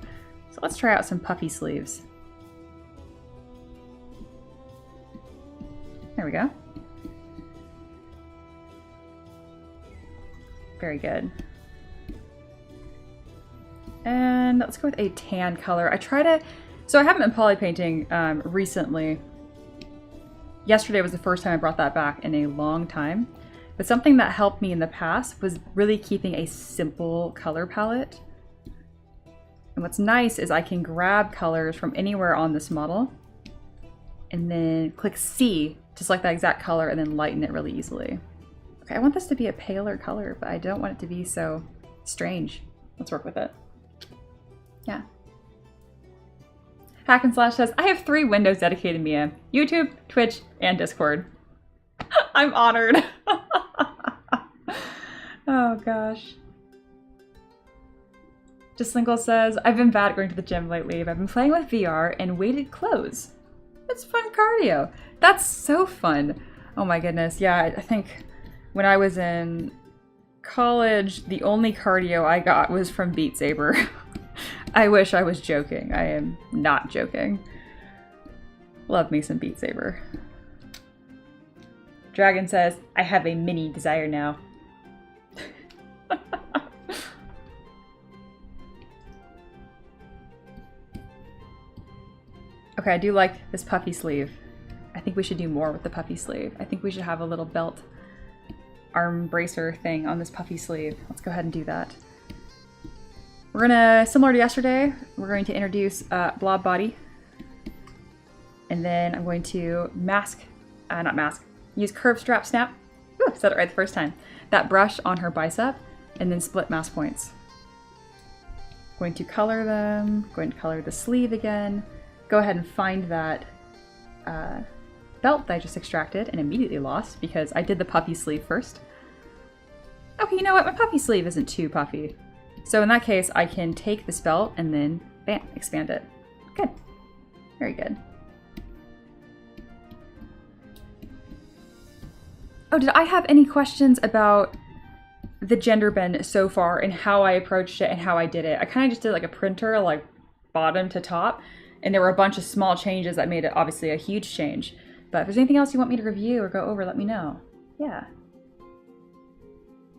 So let's try out some puffy sleeves. There we go. Very good. And let's go with a tan color. So I haven't been poly painting recently. Yesterday was the first time I brought that back in a long time. But something that helped me in the past was really keeping a simple color palette. And what's nice is I can grab colors from anywhere on this model and then click C to select that exact color and then lighten it really easily. Okay, I want this to be a paler color, but I don't want it to be so strange. Let's work with it. Yeah. Hack and Slash says, I have 3 windows dedicated to Mia. YouTube, Twitch, and Discord. I'm honored. Oh gosh. Jislinkle says, I've been bad at going to the gym lately, but I've been playing with VR and weighted clothes. It's fun cardio. That's so fun. Oh my goodness. Yeah, I think when I was in college, the only cardio I got was from Beat Saber. I wish I was joking. I am not joking. Love me some Beat Saber. Dragon says, I have a mini desire now. Okay, I do like this puffy sleeve. I think we should do more with the puffy sleeve. I think we should have a little belt arm bracer thing on this puffy sleeve. Let's go ahead and do that. We're gonna, similar to yesterday, we're going to introduce blob body. And then I'm going to use curve strap snap. Ooh, said it right the first time. That brush on her bicep, and then split mask points. Going to color them, going to color the sleeve again. Go ahead and find that belt that I just extracted and immediately lost because I did the puffy sleeve first. Okay, you know what? My puffy sleeve isn't too puffy. So in that case, I can take this belt and then, bam, expand it. Good. Very good. Oh, did I have any questions about the gender bend so far and how I approached it and how I did it? I kind of just did like a printer, like bottom to top, and there were a bunch of small changes that made it obviously a huge change. But if there's anything else you want me to review or go over, let me know. Yeah.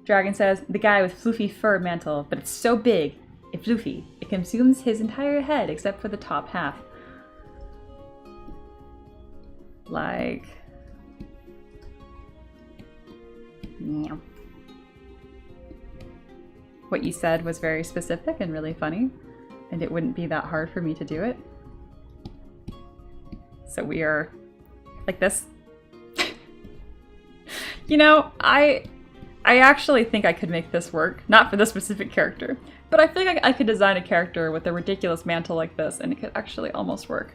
Dragon says, the guy with floofy fur mantle, but it's so big and floofy, it consumes his entire head except for the top half. Like... yeah. What you said was very specific and really funny, and it wouldn't be that hard for me to do it. So we are like this. You know, I actually think I could make this work. Not for this specific character, but I think I could design a character with a ridiculous mantle like this, and it could actually almost work.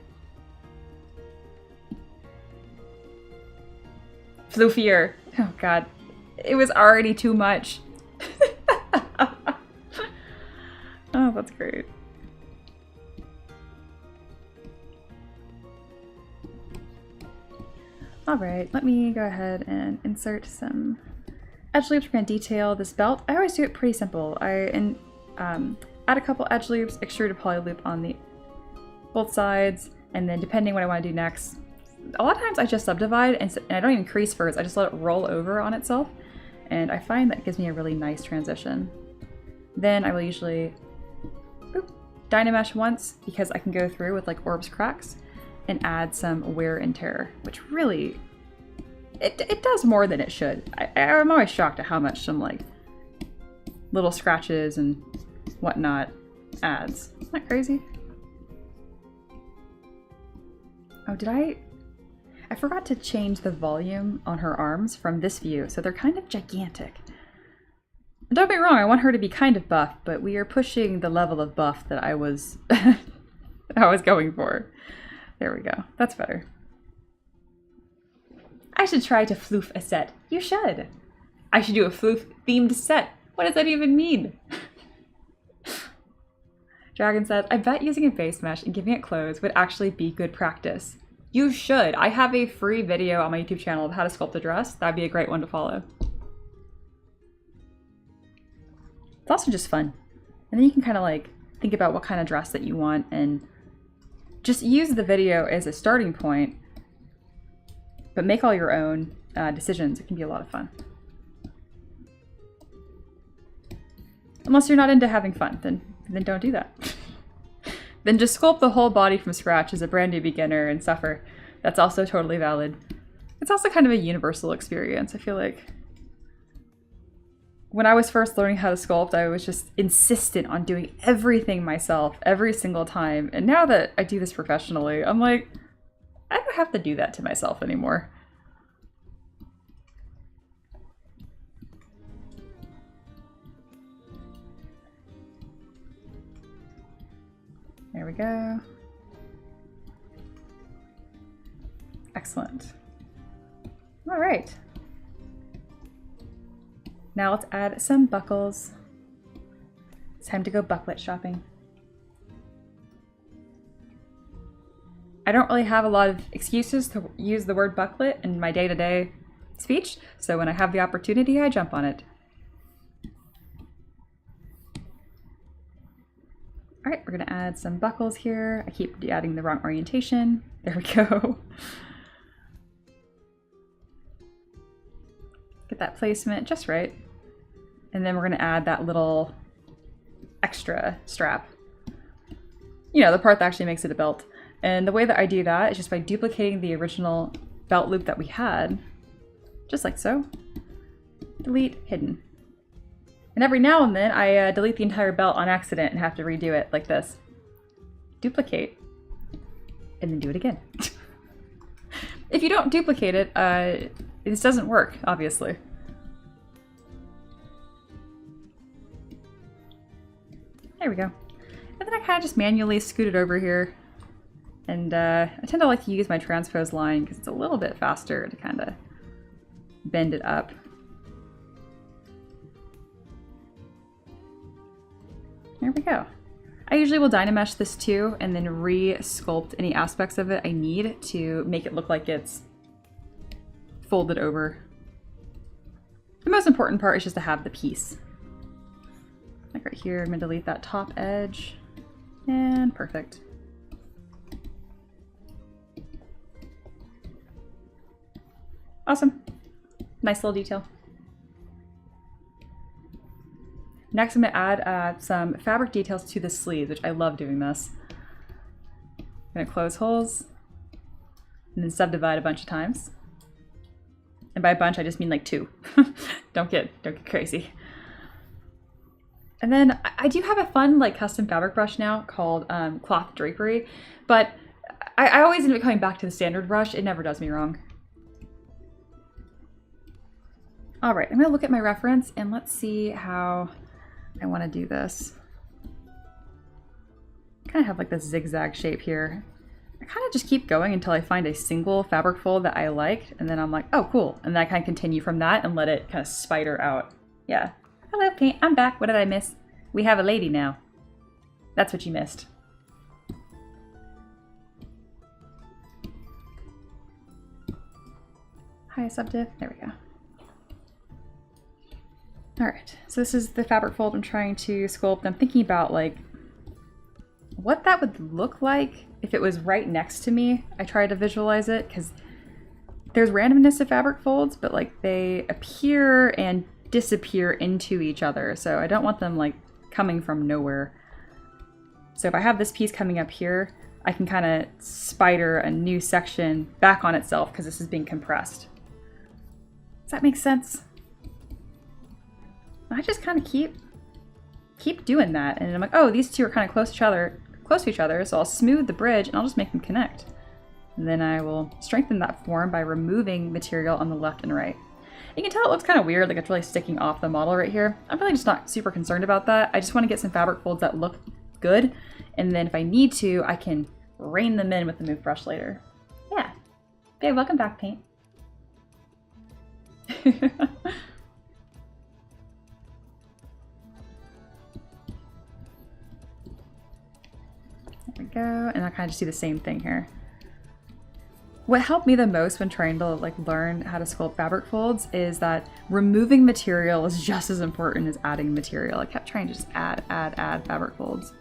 Floofier. Oh god. It was already too much. Oh, that's great. Alright, let me go ahead and insert some edge loops. We're going to detail this belt. I always do it pretty simple. I add a couple edge loops, extrude a poly loop on both sides, and then depending what I want to do next, a lot of times I just subdivide and I don't even crease first, I just let it roll over on itself, and I find that gives me a really nice transition. Then I will usually Dynamesh once, because I can go through with like orbs cracks and add some wear and tear, which really, it does more than it should. I'm always shocked at how much some like little scratches and whatnot adds. Isn't that crazy? Oh, I forgot to change the volume on her arms from this view, so they're kind of gigantic. Don't get me wrong, I want her to be kind of buff, but we are pushing the level of buff that I was going for. There we go. That's better. I should try to floof a set. You should. I should do a floof themed set. What does that even mean? Dragon says, I bet using a base mesh and giving it clothes would actually be good practice. You should. I have a free video on my YouTube channel of how to sculpt a dress. That'd be a great one to follow. It's also just fun. And then you can kind of like think about what kind of dress that you want and just use the video as a starting point, but make all your own decisions. It can be a lot of fun. Unless you're not into having fun, then don't do that. Then just sculpt the whole body from scratch as a brand new beginner and suffer. That's also totally valid. It's also kind of a universal experience, I feel like. When I was first learning how to sculpt, I was just insistent on doing everything myself every single time. And now that I do this professionally, I'm like, I don't have to do that to myself anymore. There we go. Excellent. All right. Now let's add some buckles. It's time to go bucklet shopping. I don't really have a lot of excuses to use the word bucklet in my day-to-day speech, so when I have the opportunity, I jump on it. All right, we're gonna add some buckles here. I keep adding the wrong orientation. There we go. Get that placement just right. And then we're gonna add that little extra strap. You know, the part that actually makes it a belt. And the way that I do that is just by duplicating the original belt loop that we had, just like so. Delete, hidden. And every now and then I delete the entire belt on accident and have to redo it like this. Duplicate, and then do it again. If you don't duplicate it, this doesn't work, obviously. There we go. And then I kind of just manually scoot it over here. And I tend to like to use my transpose line because it's a little bit faster to kind of bend it up. There we go. I usually will Dynamesh this too and then re-sculpt any aspects of it I need to make it look like it's folded over. The most important part is just to have the piece. Like right here, I'm gonna delete that top edge and perfect. Awesome. Nice little detail. Next, I'm going to add some fabric details to the sleeves, which I love doing this. I'm going to close holes and then subdivide a bunch of times. And by a bunch, I just mean like 2. Don't get crazy. And then I do have a fun like custom fabric brush now called Cloth Drapery, but I always end up coming back to the standard brush. It never does me wrong. All right, I'm going to look at my reference and let's see how I want to do this. I kind of have like this zigzag shape here. I kind of just keep going until I find a single fabric fold that I like, and then I'm like, oh, cool. And then I kind of continue from that and let it kind of spider out. Yeah. Hello, Paint. I'm back. What did I miss? We have a lady now. That's what you missed. Hi, subdiv. There we go. All right, so this is the fabric fold I'm trying to sculpt. I'm thinking about like what that would look like if it was right next to me. I try to visualize it because there's randomness of fabric folds, but like they appear and disappear into each other. So I don't want them like coming from nowhere. So if I have this piece coming up here, I can kind of spider a new section back on itself because this is being compressed. Does that make sense? I just kind of keep doing that, and I'm like, oh, these two are kind of close to each other, so I'll smooth the bridge and I'll just make them connect. And then I will strengthen that form by removing material on the left and right. You can tell it looks kind of weird, like it's really sticking off the model right here. I'm really just not super concerned about that. I just want to get some fabric folds that look good, and then if I need to, I can rein them in with the move brush later. Yeah. Okay, welcome back, Paint. There we go, and I kind of just do the same thing here. What helped me the most when trying to like learn how to sculpt fabric folds is that removing material is just as important as adding material. I kept trying to just add fabric folds.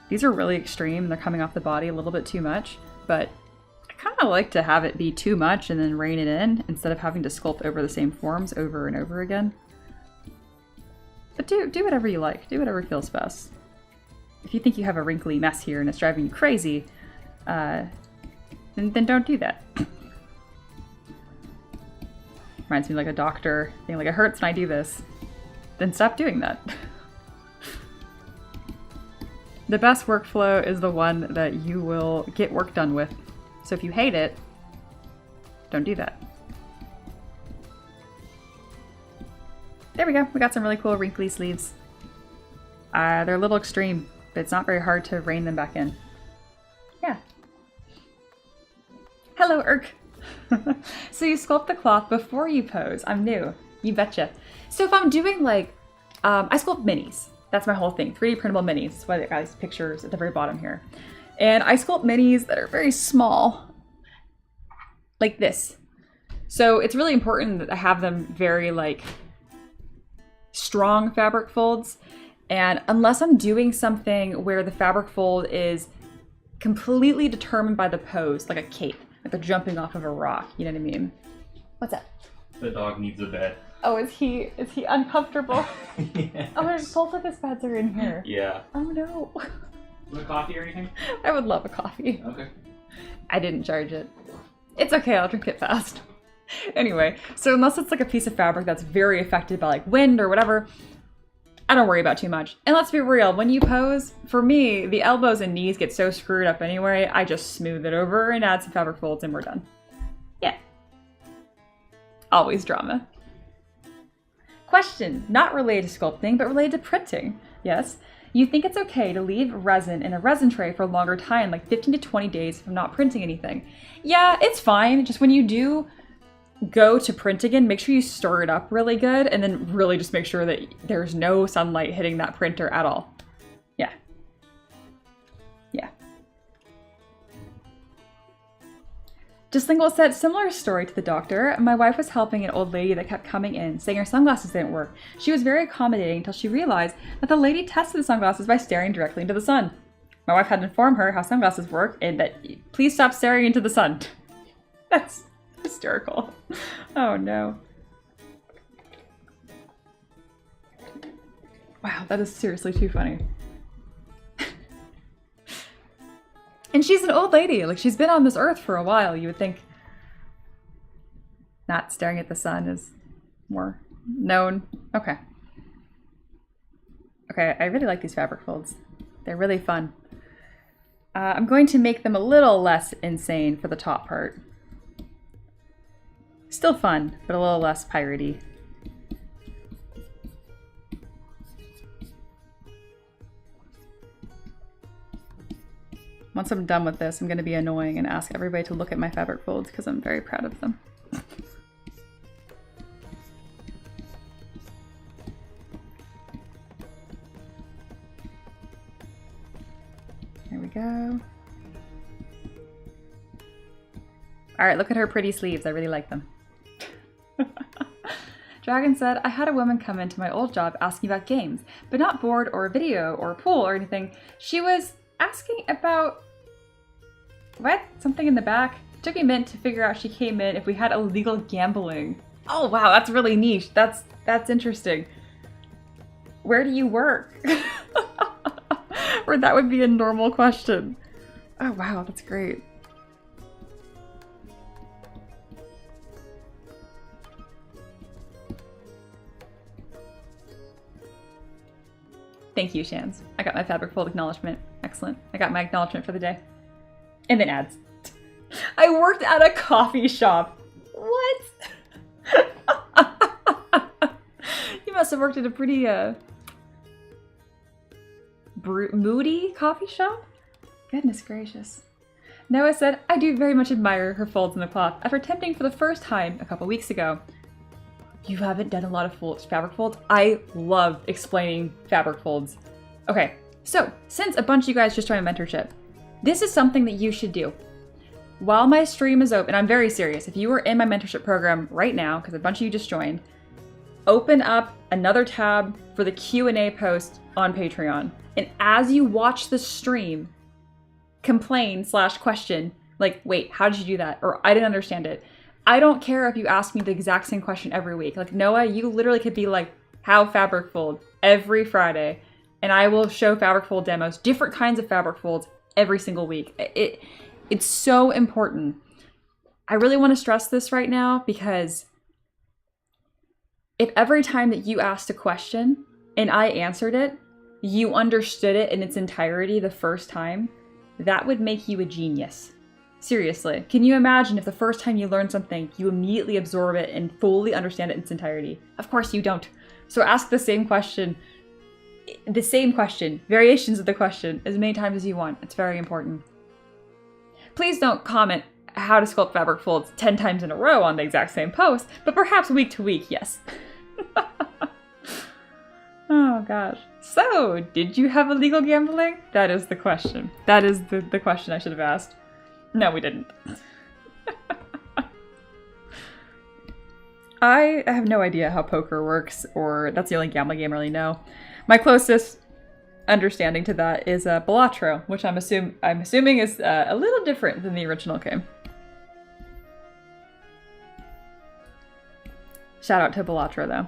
These are really extreme and they're coming off the body a little bit too much, but I kind of like to have it be too much and then rein it in instead of having to sculpt over the same forms over and over again. But do whatever you like. Do whatever feels best. If you think you have a wrinkly mess here and it's driving you crazy, then don't do that. Reminds me like a doctor being like, it hurts when I do this. Then stop doing that. The best workflow is the one that you will get work done with. So if you hate it, don't do that. There we go. We got some really cool wrinkly sleeves. They're a little extreme, but it's not very hard to rein them back in. Yeah. Hello, Irk. So you sculpt the cloth before you pose. I'm new. You betcha. So if I'm doing like, I sculpt minis. That's my whole thing. 3D printable minis. That's why I got these pictures at the very bottom here. And I sculpt minis that are very small, like this. So it's really important that I have them very like strong fabric folds. And unless I'm doing something where the fabric fold is completely determined by the pose, like a cape, like they're jumping off of a rock, you know what I mean? What's that? The dog needs a bed. Oh, is he uncomfortable? Yes. Oh, both of his beds are in here. Yeah. Oh no. Want a coffee or anything? I would love a coffee. Okay. I didn't charge it. It's okay, I'll drink it fast. Anyway, so unless it's like a piece of fabric that's very affected by like wind or whatever, I don't worry about too much. And let's be real, when you pose, for me, the elbows and knees get so screwed up anyway, I just smooth it over and add some fabric folds and we're done. Yeah. Always drama. Question, not related to sculpting, but related to printing. Yes, you think it's okay to leave resin in a resin tray for a longer time, like 15 to 20 days if I'm not printing anything. Yeah, it's fine. Just when you do go to print again, make sure you stir it up really good and then really just make sure that there's no sunlight hitting that printer at all. Yeah. Yeah. Just Lingual said, similar story to the doctor. My wife was helping an old lady that kept coming in, saying her sunglasses didn't work. She was very accommodating until she realized that the lady tested the sunglasses by staring directly into the sun. My wife had to inform her how sunglasses work and that please stop staring into the sun. That's hysterical. Oh no. Wow, that is seriously too funny. And she's an old lady, like she's been on this earth for a while. You would think not staring at the sun is more known. Okay. Okay, I really like these fabric folds. They're really fun. I'm going to make them a little less insane for the top part. Still fun, but a little less piratey. Once I'm done with this, I'm going to be annoying and ask everybody to look at my fabric folds because I'm very proud of them. There we go. All right, look at her pretty sleeves. I really like them. Dragon said, I had a woman come into my old job asking about games, but not board or video or pool or anything. She was asking about what? Something in the back. It took me a minute to figure out she came in if we had illegal gambling. Oh wow, that's really niche. That's interesting. Where do you work? Or that would be a normal question. Oh wow, that's great. Thank you, Shans. I got my fabric fold acknowledgement. Excellent. I got my acknowledgement for the day. And then ads. I worked at a coffee shop. What? You must have worked at a pretty moody coffee shop? Goodness gracious. Noah said, I do very much admire her folds in the cloth after attempting for the first time a couple weeks ago. You haven't done a lot of fabric folds? I love explaining fabric folds. Okay, so since a bunch of you guys just joined mentorship, this is something that you should do. While my stream is open, I'm very serious. If you are in my mentorship program right now, because a bunch of you just joined, open up another tab for the Q&A post on Patreon. And as you watch the stream, complain/question, like, wait, how did you do that? Or I didn't understand it. I don't care if you ask me the exact same question every week. Like, Noah, you literally could be like, how fabric fold every Friday. And I will show fabric fold demos, different kinds of fabric folds every single week. It's so important. I really want to stress this right now because if every time that you asked a question and I answered it, you understood it in its entirety the first time, that would make you a genius. Seriously. Can you imagine if the first time you learn something, you immediately absorb it and fully understand it in its entirety? Of course you don't. So ask the same question, variations of the question, as many times as you want. It's very important. Please don't comment how to sculpt fabric folds 10 times in a row on the exact same post, but perhaps week to week, yes. Oh gosh. So, did you have illegal gambling? That is the question. That is the question I should have asked. No, we didn't. I have no idea how poker works, or that's the only gambling game I really know. My closest understanding to that is Balatro, which I'm assuming is a little different than the original game. Shout out to Balatro, though.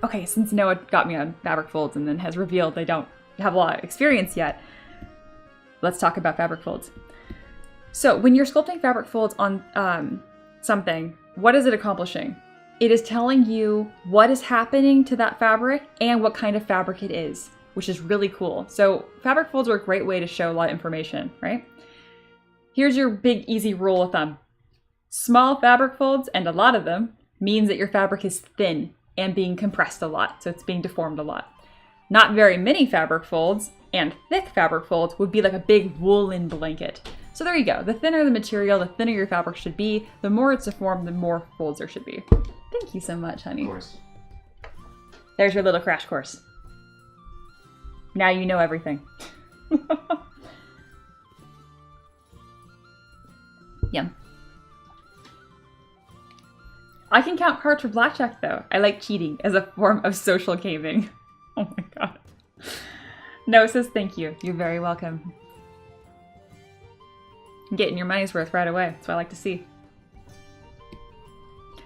Okay, since Noah got me on fabric folds and then has revealed they don't have a lot of experience yet, let's talk about fabric folds. So when you're sculpting fabric folds on something, what is it accomplishing? It is telling you what is happening to that fabric and what kind of fabric it is, which is really cool. So fabric folds are a great way to show a lot of information, right? Here's your big easy rule of thumb. Small fabric folds, and a lot of them, means that your fabric is thin and being compressed a lot, so it's being deformed a lot. Not very many fabric folds and thick fabric folds would be like a big woolen blanket. So there you go. The thinner the material, the thinner your fabric should be. The more it's deformed, the more folds there should be. Thank you so much, honey. Of course. There's your little crash course. Now you know everything. Yum. I can count cards for blackjack, though. I like cheating as a form of social gaming. Oh my god. No says thank you. You're very welcome. Getting your money's worth right away. That's what I like to see.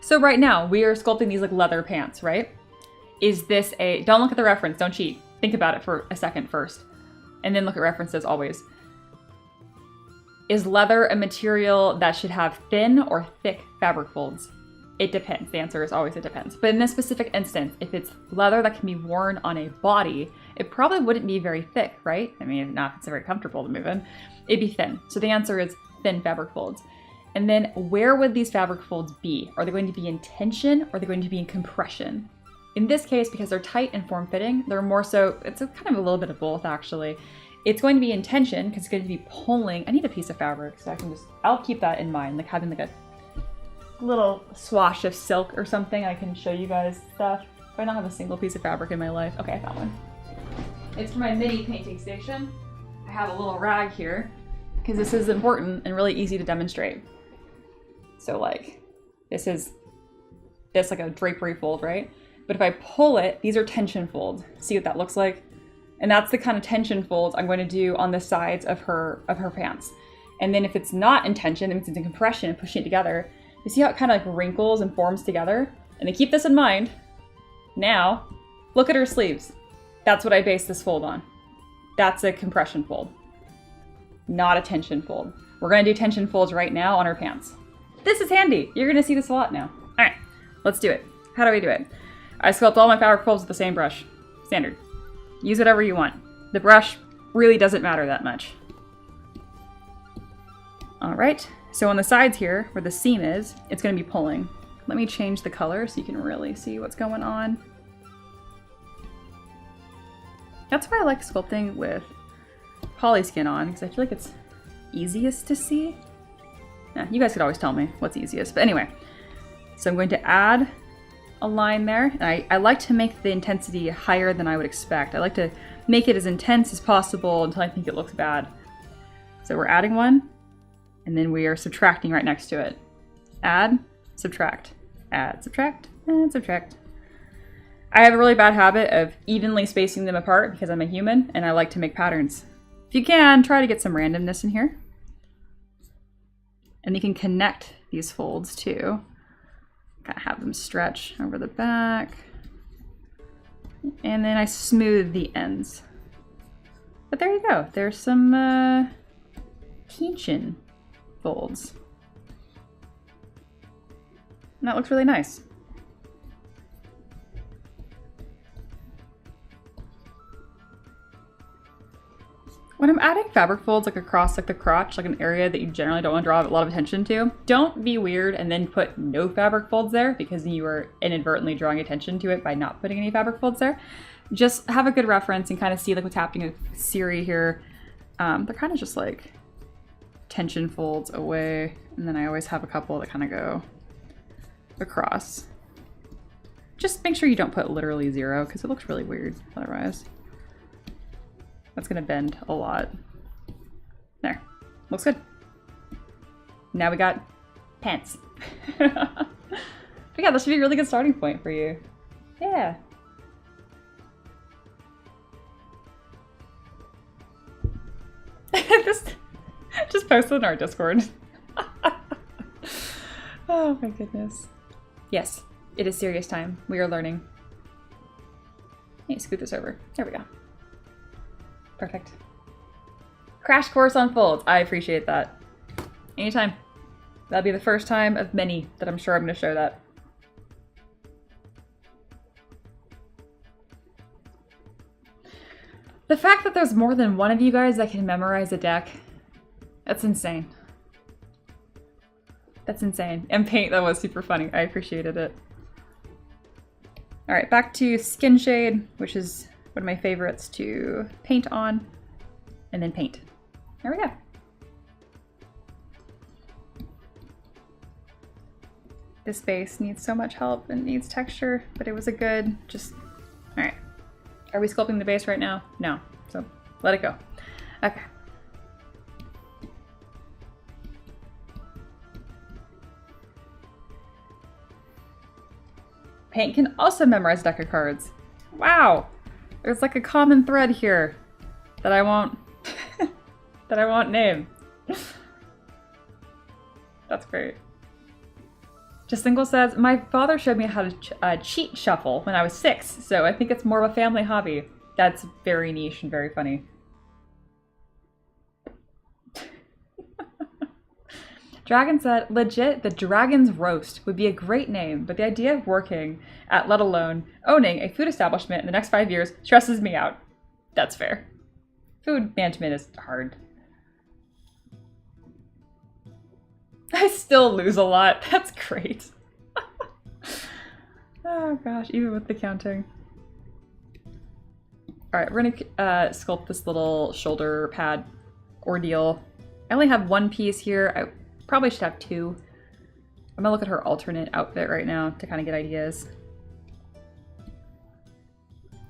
So right now, we are sculpting these like leather pants, right? Is this a... Don't look at the reference. Don't cheat. Think about it for a second first. And then look at references always. Is leather a material that should have thin or thick fabric folds? It depends. The answer is always it depends. But in this specific instance, if it's leather that can be worn on a body, it probably wouldn't be very thick, right? I mean, not if it's very comfortable to move in. It'd be thin. So the answer is thin fabric folds. And then where would these fabric folds be? Are they going to be in tension or are they going to be in compression? In this case, because they're tight and form-fitting, they're more so, it's a kind of a little bit of both actually. It's going to be in tension because it's going to be pulling. I need a piece of fabric so I can I'll keep that in mind, like having like a little swash of silk or something. I can show you guys stuff. If I don't have a single piece of fabric in my life. Okay, I found one. It's for my mini painting station. I have a little rag here because this is important and really easy to demonstrate. So like, this like a drapery fold, right? But if I pull it, these are tension folds. See what that looks like? And that's the kind of tension folds I'm going to do on the sides of her pants. And then if it's not in tension, it means it's in compression and pushing it together. You see how it kind of like wrinkles and forms together? And then keep this in mind. Now, look at her sleeves. That's what I base this fold on. That's a compression fold, not a tension fold. We're going to do tension folds right now on her pants. This is handy. You're going to see this a lot now. All right, let's do it. How do we do it? I sculpt all my fabric folds with the same brush. Standard. Use whatever you want. The brush really doesn't matter that much. All right, so on the sides here, where the seam is, it's going to be pulling. Let me change the color so you can really see what's going on. That's why I like sculpting with polyskin on, because I feel like it's easiest to see. Yeah, you guys could always tell me what's easiest. But anyway, so I'm going to add a line there. And I like to make the intensity higher than I would expect. I like to make it as intense as possible until I think it looks bad. So we're adding one, and then we are subtracting right next to it. Add, subtract, add, subtract, and subtract. I have a really bad habit of evenly spacing them apart because I'm a human and I like to make patterns. If you can, try to get some randomness in here. And you can connect these folds too. Kind of have them stretch over the back. And then I smooth the ends. But there you go. There's some tension folds. And that looks really nice. When I'm adding fabric folds like across like the crotch, like an area that you generally don't want to draw a lot of attention to, don't be weird and then put no fabric folds there because you are inadvertently drawing attention to it by not putting any fabric folds there. Just have a good reference and kind of see like what's happening with Siri here. They're kind of just like tension folds away, and then I always have a couple that kind of go across. Just make sure you don't put literally 0 because it looks really weird otherwise. That's gonna bend a lot. There, looks good. Now we got pants. But yeah, this should be a really good starting point for you. Yeah. Just post it in our Discord. Oh my goodness. Yes, it is serious time. We are learning. Let me scoot this over. There we go. Perfect. Crash course on folds. I appreciate that. Anytime. That'll be the first time of many that I'm sure I'm going to show that. The fact that there's more than one of you guys that can memorize a deck, that's insane. That's insane. And paint, that was super funny. I appreciated it. All right, back to Skin Shade, which is one of my favorites to paint on, and then paint. There we go. This base needs so much help and needs texture, but it was a good, just, all right. Are we sculpting the base right now? No, so let it go. Okay. Paint can also memorize a deck of cards. Wow. There's like a common thread here that I won't that I won't name. That's great. Just Single says, my father showed me how to cheat shuffle when I was 6, so I think it's more of a family hobby. That's very niche and very funny. Dragon said, legit, the Dragon's Roast would be a great name, but the idea of working at, let alone owning a food establishment in the next 5 years stresses me out. That's fair. Food management is hard. I still lose a lot. That's great. Oh gosh, even with the counting. All right, we're gonna sculpt this little shoulder pad ordeal. I only have one piece here. I probably should have 2. I'm gonna look at her alternate outfit right now to kind of get ideas.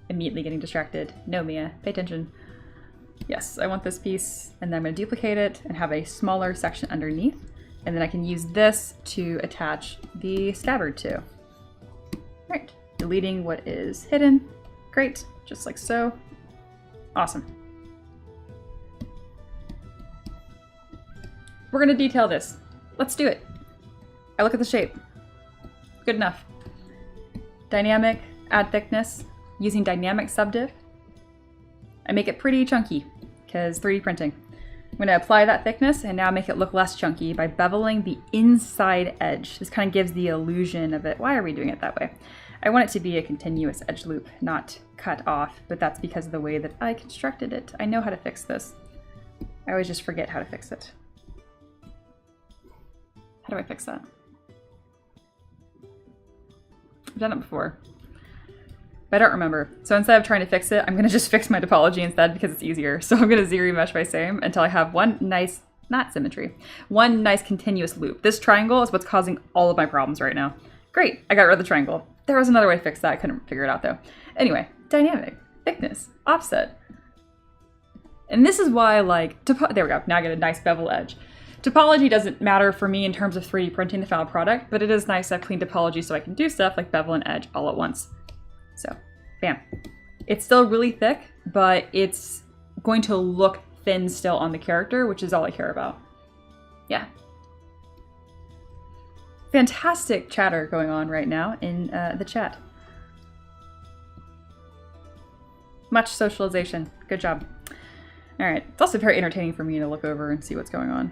Immediately getting distracted. No, Mia, pay attention. Yes, I want this piece, and then I'm gonna duplicate it and have a smaller section underneath. And then I can use this to attach the scabbard to. Right, deleting what is hidden. Great, just like so. Awesome. We're gonna detail this. Let's do it. I look at the shape. Good enough. Dynamic, add thickness, using dynamic subdiv. I make it pretty chunky, because 3D printing. I'm gonna apply that thickness and now make it look less chunky by beveling the inside edge. This kind of gives the illusion of it. Why are we doing it that way? I want it to be a continuous edge loop, not cut off, but that's because of the way that I constructed it. I know how to fix this. I always just forget how to fix it. How do I fix that? I've done it before, but I don't remember. So instead of trying to fix it, I'm gonna just fix my topology instead because it's easier. So I'm gonna zero mesh by same until I have one nice, not symmetry, one nice continuous loop. This triangle is what's causing all of my problems right now. Great, I got rid of the triangle. There was another way to fix that. I couldn't figure it out though. Anyway, dynamic, thickness, offset. And this is why like, there we go, now I get a nice bevel edge. Topology doesn't matter for me in terms of 3D printing the final product, but it is nice to have clean topology so I can do stuff like bevel and edge all at once. So, bam. It's still really thick, but it's going to look thin still on the character, which is all I care about. Yeah. Fantastic chatter going on right now in the chat. Much socialization. Good job. All right. It's also very entertaining for me to look over and see what's going on.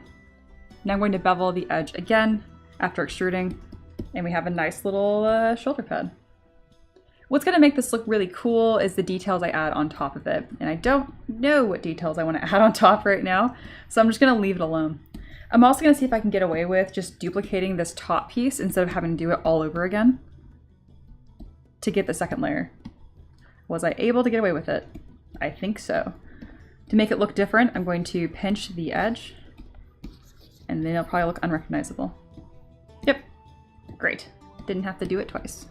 Now I'm going to bevel the edge again after extruding, and we have a nice little shoulder pad. What's going to make this look really cool is the details I add on top of it. And I don't know what details I want to add on top right now, so I'm just going to leave it alone. I'm also going to see if I can get away with just duplicating this top piece instead of having to do it all over again to get the second layer. Was I able to get away with it? I think so. To make it look different, I'm going to pinch the edge, and then it'll probably look unrecognizable. Yep, great. Didn't have to do it twice.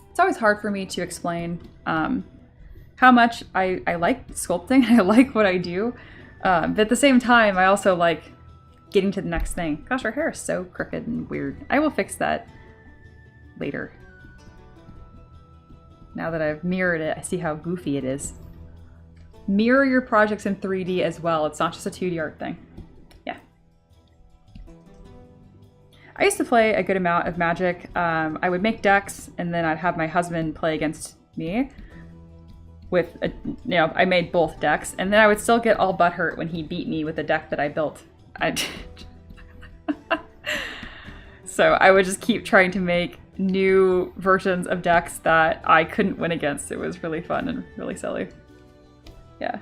It's always hard for me to explain how much I like sculpting. I like what I do, but at the same time, I also like getting to the next thing. Gosh, her hair is so crooked and weird. I will fix that later. Now that I've mirrored it, I see how goofy it is. Mirror your projects in 3D as well. It's not just a 2D art thing. Yeah. I used to play a good amount of Magic. I would make decks, and then I'd have my husband play against me with, I made both decks, and then I would still get all butthurt when he beat me with the deck that I built. So I would just keep trying to make new versions of decks that I couldn't win against. It was really fun and really silly. Yeah.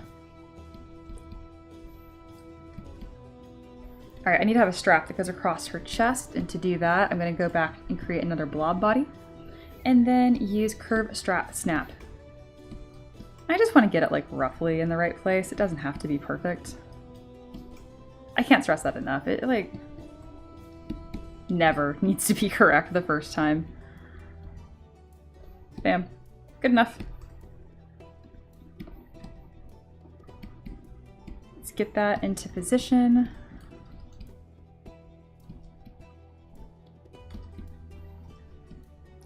All right, I need to have a strap that goes across her chest, and to do that, I'm going to go back and create another blob body, and then use curve strap snap. I just want to get it like roughly in the right place. It doesn't have to be perfect. I can't stress that enough. It like never needs to be correct the first time. Bam. Good enough. Let's get that into position.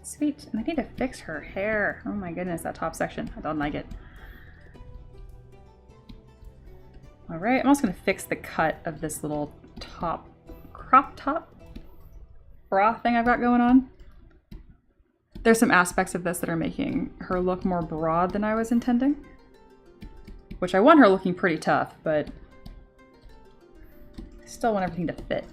Sweet. And I need to fix her hair. Oh my goodness, that top section. I don't like it. All right, I'm also going to fix the cut of this little top, crop top bra thing I've got going on. There's some aspects of this that are making her look more broad than I was intending, which I want her looking pretty tough, but I still want everything to fit.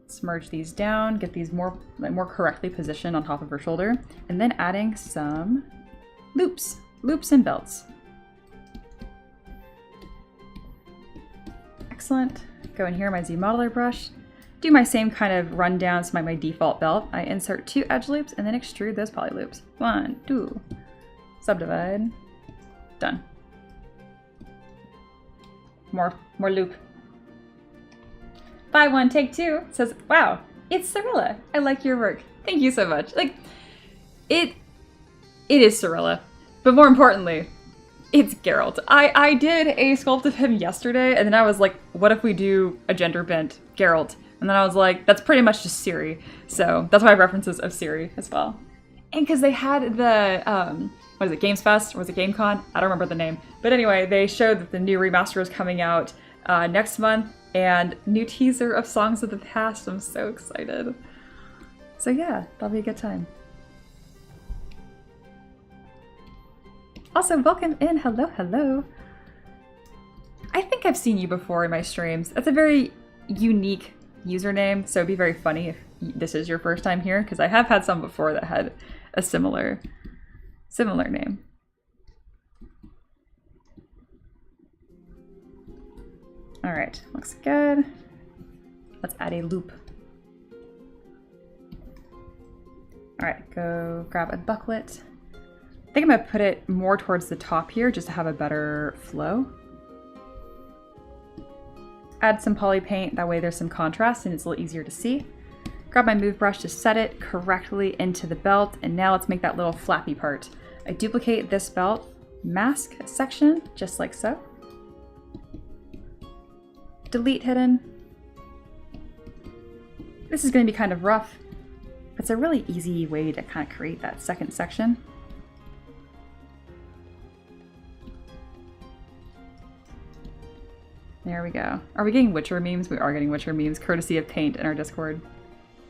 Smudge these down, get these more correctly positioned on top of her shoulder, and then adding some loops and belts. Excellent. Go in here, my ZModeler brush. Do my same kind of rundowns to my default belt. I insert 2 edge loops and then extrude those poly loops. 1, 2, subdivide. Done. More loop. 5, 1, take 2 says, wow, it's Cirilla. I like your work. Thank you so much. Like, it is Cirilla, but more importantly, it's Geralt. I did a sculpt of him yesterday, and then I was like, what if we do a gender bent Geralt? And then I was like, that's pretty much just Ciri. So that's why I have references of Ciri as well. And because they had the, what is it, Games Fest? Or was it GameCon? I don't remember the name. But anyway, they showed that the new remaster is coming out next month, and new teaser of Songs of the Past. I'm so excited. So yeah, that'll be a good time. Also, welcome in. Hello, hello. I think I've seen you before in my streams. That's a very unique username, so it'd be very funny if this is your first time here, because I have had some before that had a similar name. All right, looks good. Let's add a loop. All right, go grab a bucklet. I think I'm gonna put it more towards the top here just to have a better flow. Add some poly paint, that way there's some contrast and it's a little easier to see. Grab my move brush to set it correctly into the belt, and now let's make that little flappy part. I duplicate this belt, mask section, just like so. Delete hidden. This is going to be kind of rough. It's a really easy way to kind of create that second section. There we go. Are we getting Witcher memes? We are getting Witcher memes, courtesy of Paint in our Discord.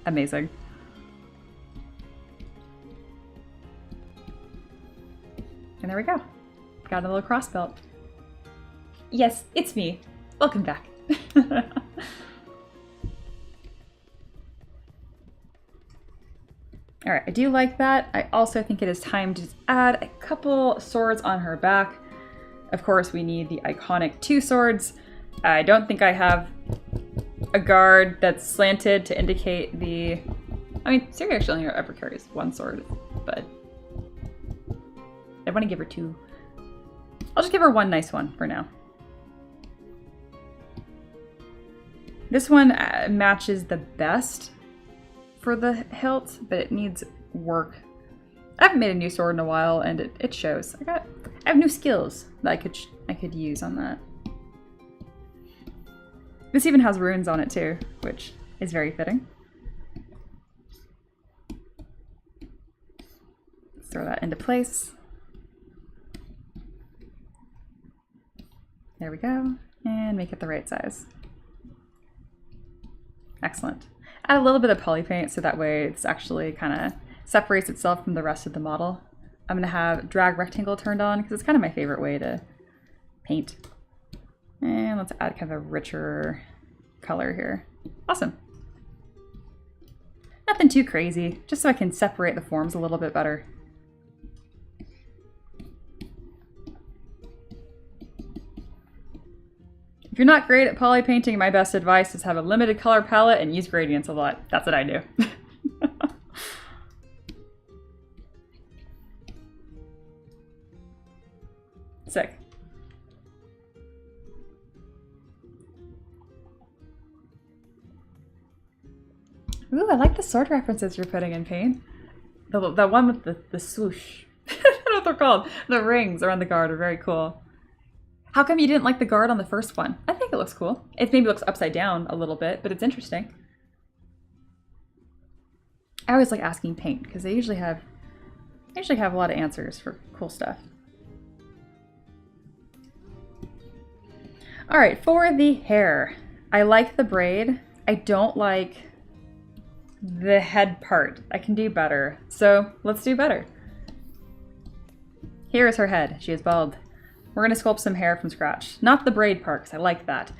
Amazing. And there we go. Got a little cross belt. Yes, it's me. Welcome back. Alright, I do like that. I also think it is time to just add a couple swords on her back. Of course, we need the iconic 2 swords. I don't think I have a guard that's slanted to indicate the... I mean, Siri actually only ever carries 1 sword, but I want to give her 2. I'll just give her 1 nice one for now. This one matches the best for the hilt, but it needs work. I haven't made a new sword in a while, and it shows. I have new skills that I could use on that. This even has runes on it too, which is very fitting. Let's throw that into place. There we go, and make it the right size. Excellent. Add a little bit of poly paint so that way it's actually kind of separates itself from the rest of the model. I'm going to have drag rectangle turned on because it's kind of my favorite way to paint. And let's add kind of a richer color here. Awesome. Nothing too crazy, just so I can separate the forms a little bit better. If you're not great at poly painting, my best advice is have a limited color palette and use gradients a lot. That's what I do. Sick. Ooh, I like the sword references you're putting in Paint. The one with the swoosh. I don't know what they're called. The rings around the guard are very cool. How come you didn't like the guard on the first one? I think it looks cool. It maybe looks upside down a little bit, but it's interesting. I always like asking Paint because they usually have a lot of answers for cool stuff. All right, for the hair, I like the braid. I don't like the head part. I can do better, so let's do better. Here is her head. She is bald. We're going to sculpt some hair from scratch. Not the braid part, because I like that.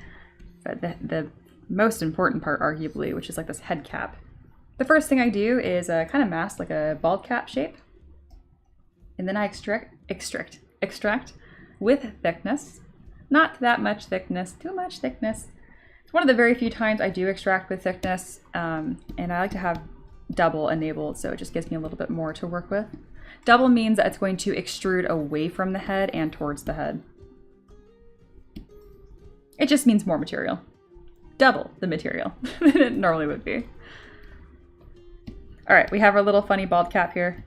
But the most important part, arguably, which is like this head cap. The first thing I do is kind of mask like a bald cap shape. And then I extract with thickness. Not that much thickness, too much thickness. It's one of the very few times I do extract with thickness, and I like to have double enabled, so it just gives me a little bit more to work with. Double means that it's going to extrude away from the head and towards the head. It just means more material. Double the material than it normally would be. All right, we have our little funny bald cap here.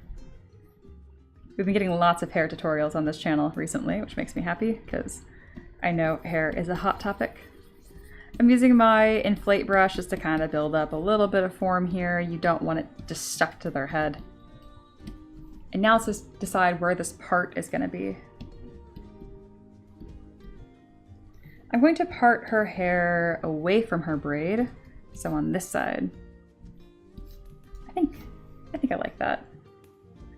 We've been getting lots of hair tutorials on this channel recently, which makes me happy because I know hair is a hot topic. I'm using my inflate brush just to kind of build up a little bit of form here. You don't want it just stuck to their head. And now let's just decide where this part is going to be. I'm going to part her hair away from her braid, so on this side. I think I like that.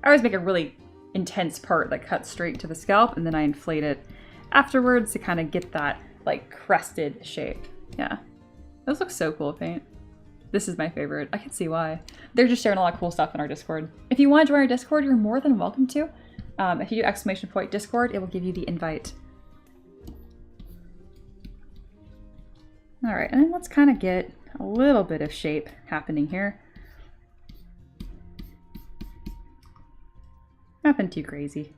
I always make a really intense part that cuts straight to the scalp, and then I inflate it afterwards to kind of get that like crested shape. Yeah, those look so cool, Paint. This is my favorite. I can see why. They're just sharing a lot of cool stuff in our Discord. If you want to join our Discord, you're more than welcome to. If you do ! Discord, it will give you the invite. All right, and then let's kind of get a little bit of shape happening here. Nothing too crazy.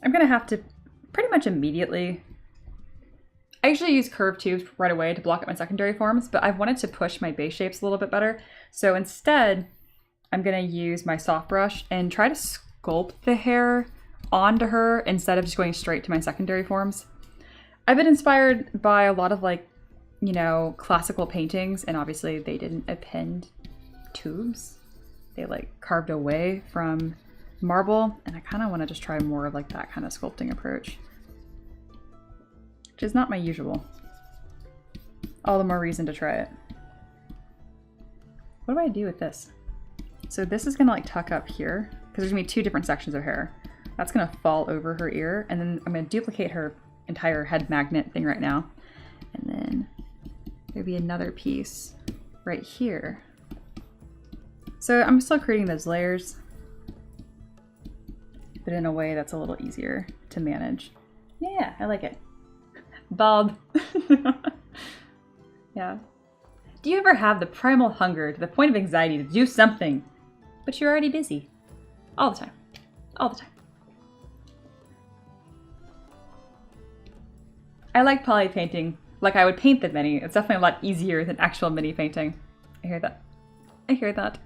I'm gonna have to pretty much immediately. I usually use curved tubes right away to block out my secondary forms, but I've wanted to push my base shapes a little bit better. So instead, I'm gonna use my soft brush and try to sculpt the hair onto her instead of just going straight to my secondary forms. I've been inspired by a lot of like, you know, classical paintings, and obviously they didn't append tubes. They like carved away from marble, and I kind of want to just try more of like that kind of sculpting approach, which is not my usual. All the more reason to try it. What do I do with this? So this is gonna like tuck up here because there's gonna be two different sections of hair. That's gonna fall over her ear, and then I'm gonna duplicate her entire head magnet thing right now. And then there'll be another piece right here. So I'm still creating those layers, but in a way that's a little easier to manage. Yeah, I like it. Bald. Yeah. Do you ever have the primal hunger to the point of anxiety to do something, but you're already busy? All the time. All the time. I like poly painting like I would paint the mini. It's definitely a lot easier than actual mini painting. I hear that. I hear that.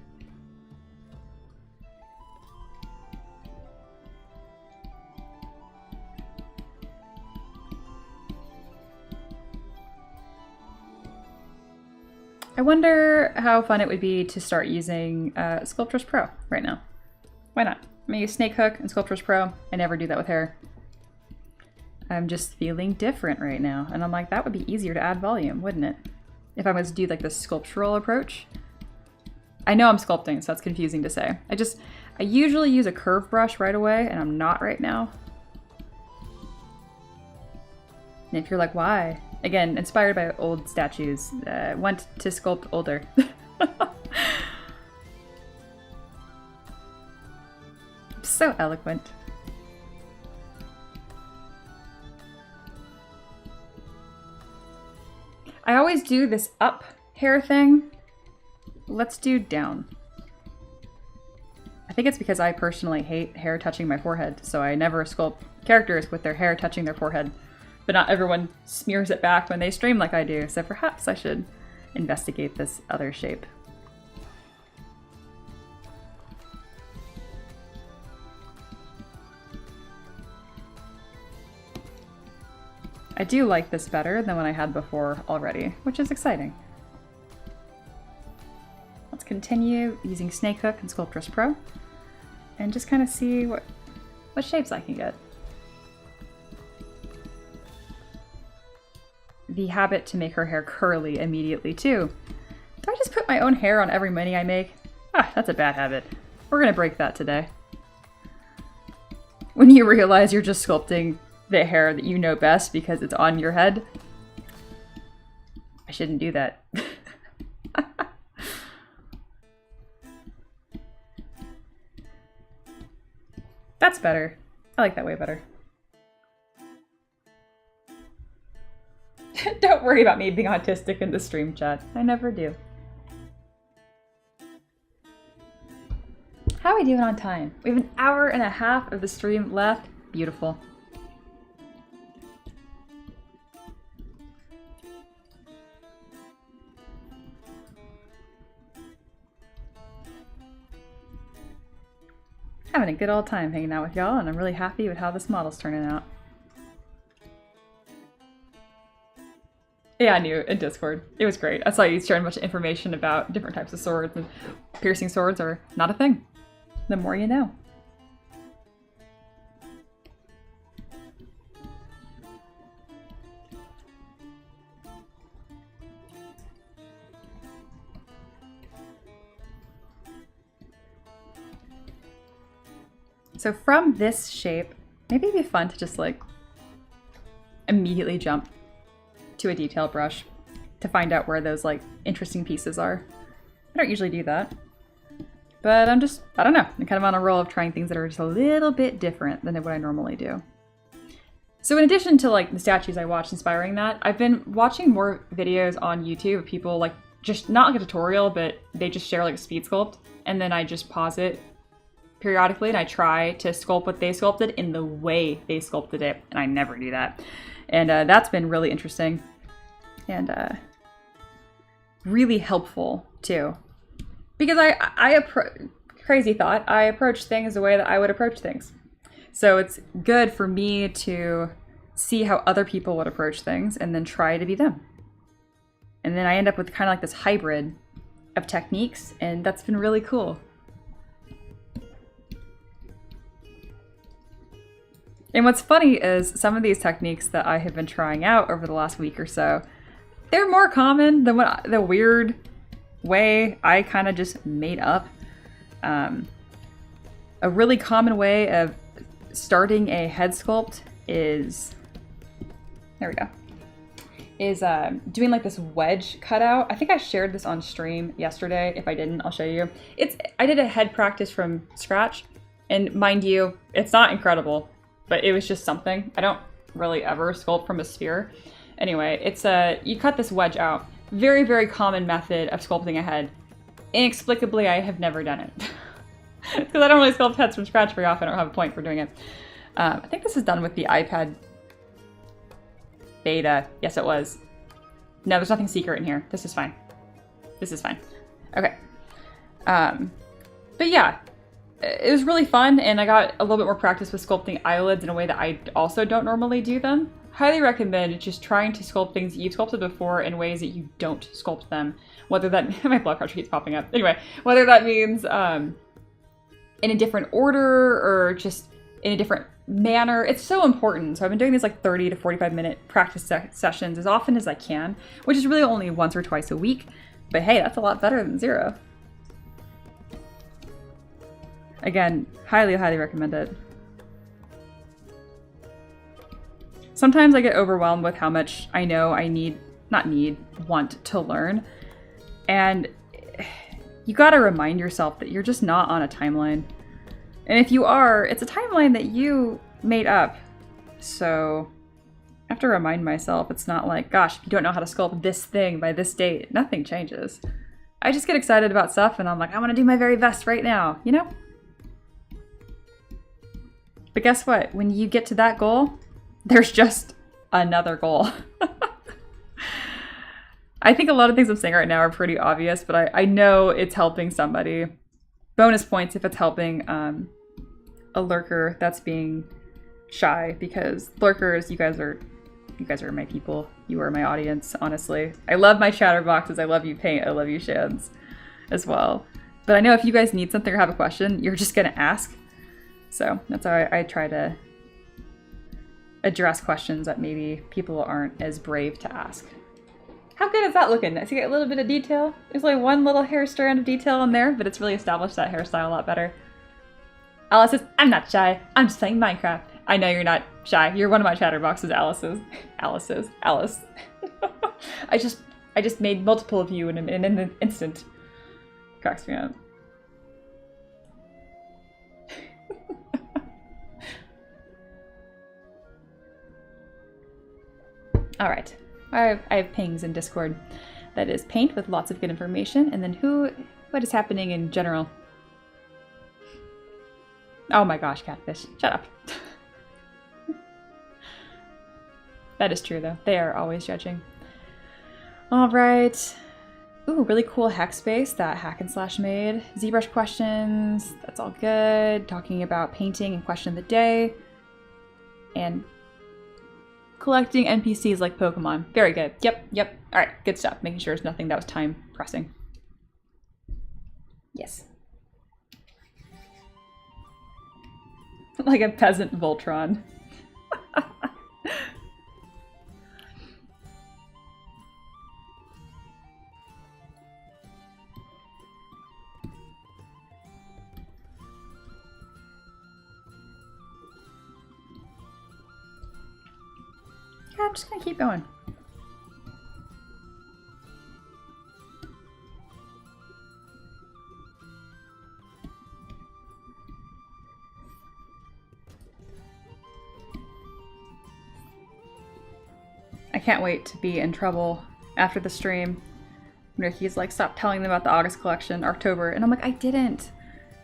I wonder how fun it would be to start using Sculptris Pro right now. Why not? I'm gonna use Snake Hook and Sculptris Pro. I never do that with hair. I'm just feeling different right now. And I'm like, that would be easier to add volume, wouldn't it? If I was to do like the sculptural approach. I know I'm sculpting, so that's confusing to say. I usually use a curve brush right away, and I'm not right now. And if you're like, why? Again, inspired by old statues. Want to sculpt older. So eloquent. I always do this up hair thing. Let's do down. I think it's because I personally hate hair touching my forehead, so I never sculpt characters with their hair touching their forehead. But not everyone smears it back when they stream like I do, so perhaps I should investigate this other shape. I do like this better than what I had before already, which is exciting. Let's continue using Snake Hook and Sculptris Pro and just kind of see what shapes I can get. The habit to make her hair curly immediately too. Do I just put my own hair on every mini I make? Ah, that's a bad habit. We're gonna break that today. When you realize you're just sculpting the hair that you know best because it's on your head. I shouldn't do that. That's better. I like that way better. Don't worry about me being autistic in the stream chat. I never do. How are we doing on time? We have an hour and a half of the stream left. Beautiful. Having a good old time hanging out with y'all, and I'm really happy with how this model's turning out. Yeah, I knew in Discord. It was great. I saw you sharing a bunch of information about different types of swords, and piercing swords are not a thing. The more you know. So from this shape, maybe it'd be fun to just like immediately jump to a detail brush to find out where those like interesting pieces are. I don't usually do that, but I don't know. I'm kind of on a roll of trying things that are just a little bit different than what I normally do. So in addition to like the statues I watched inspiring that, I've been watching more videos on YouTube of people like just not like a tutorial, but they just share like a speed sculpt, and then I just pause it periodically and I try to sculpt what they sculpted in the way they sculpted it, and I never do that. And that's been really interesting and really helpful too. Because crazy thought, I approach things the way that I would approach things. So it's good for me to see how other people would approach things and then try to be them. And then I end up with kind of like this hybrid of techniques, and that's been really cool. And what's funny is some of these techniques that I have been trying out over the last week or so, they're more common than what the weird way I kind of just made up. A really common way of starting a head sculpt is, there we go, is doing like this wedge cutout. I think I shared this on stream yesterday. If I didn't, I'll show you. I did a head practice from scratch, and mind you, it's not incredible, but it was just something. I don't really ever sculpt from a sphere. Anyway, it's you cut this wedge out. Very, very common method of sculpting a head. Inexplicably, I have never done it. Because I don't really sculpt heads from scratch very often. I don't have a point for doing it. I think this is done with the iPad beta. Yes, it was. No, there's nothing secret in here. This is fine. This is fine. Okay. But yeah, it was really fun, and I got a little bit more practice with sculpting eyelids in a way that I also don't normally do them. Highly recommend just trying to sculpt things that you've sculpted before in ways that you don't sculpt them. Whether that, my blood pressure keeps popping up. Anyway, whether that means in a different order or just in a different manner, it's so important. So I've been doing these like 30 to 45 minute practice sessions as often as I can, which is really only once or twice a week. But hey, that's a lot better than 0. Again, highly, highly recommend it. Sometimes I get overwhelmed with how much I know I want to learn. And you gotta remind yourself that you're just not on a timeline. And if you are, it's a timeline that you made up. So I have to remind myself, it's not like, gosh, if you don't know how to sculpt this thing by this date, nothing changes. I just get excited about stuff and I'm like, I want to do my very best right now, you know? But guess what? When you get to that goal, there's just another goal. I think a lot of things I'm saying right now are pretty obvious, but I know it's helping somebody. Bonus points if it's helping a lurker that's being shy, because lurkers, you guys are my people. You are my audience, honestly. I love my chatterboxes. I love you, Paint. I love you, Shans, as well. But I know if you guys need something or have a question, you're just gonna ask. So that's how I try to address questions that maybe people aren't as brave to ask. How good is that looking? I see a little bit of detail. There's like one little hair strand of detail in there, but it's really established that hairstyle a lot better. Alice says, I'm not shy. I'm just playing Minecraft. I know you're not shy. You're one of my chatterboxes, Alice. I just made multiple of you in an instant. Cracks me up. All right. I have pings in Discord. That is Paint with lots of good information, and then what is happening in general. Oh my gosh, Catfish. Shut up. That is true though. They are always judging. All right. Ooh, really cool hack space that Hack and Slash made. ZBrush questions. That's all good. Talking about painting and question of the day. And collecting NPCs like Pokemon. Very good. Yep. All right, good stuff. Making sure there's nothing that was time pressing. Yes. Like a peasant Voltron. Yeah, I'm just gonna keep going. I can't wait to be in trouble after the stream. Ricky's like, stop telling them about the August collection, October. And I'm like, I didn't.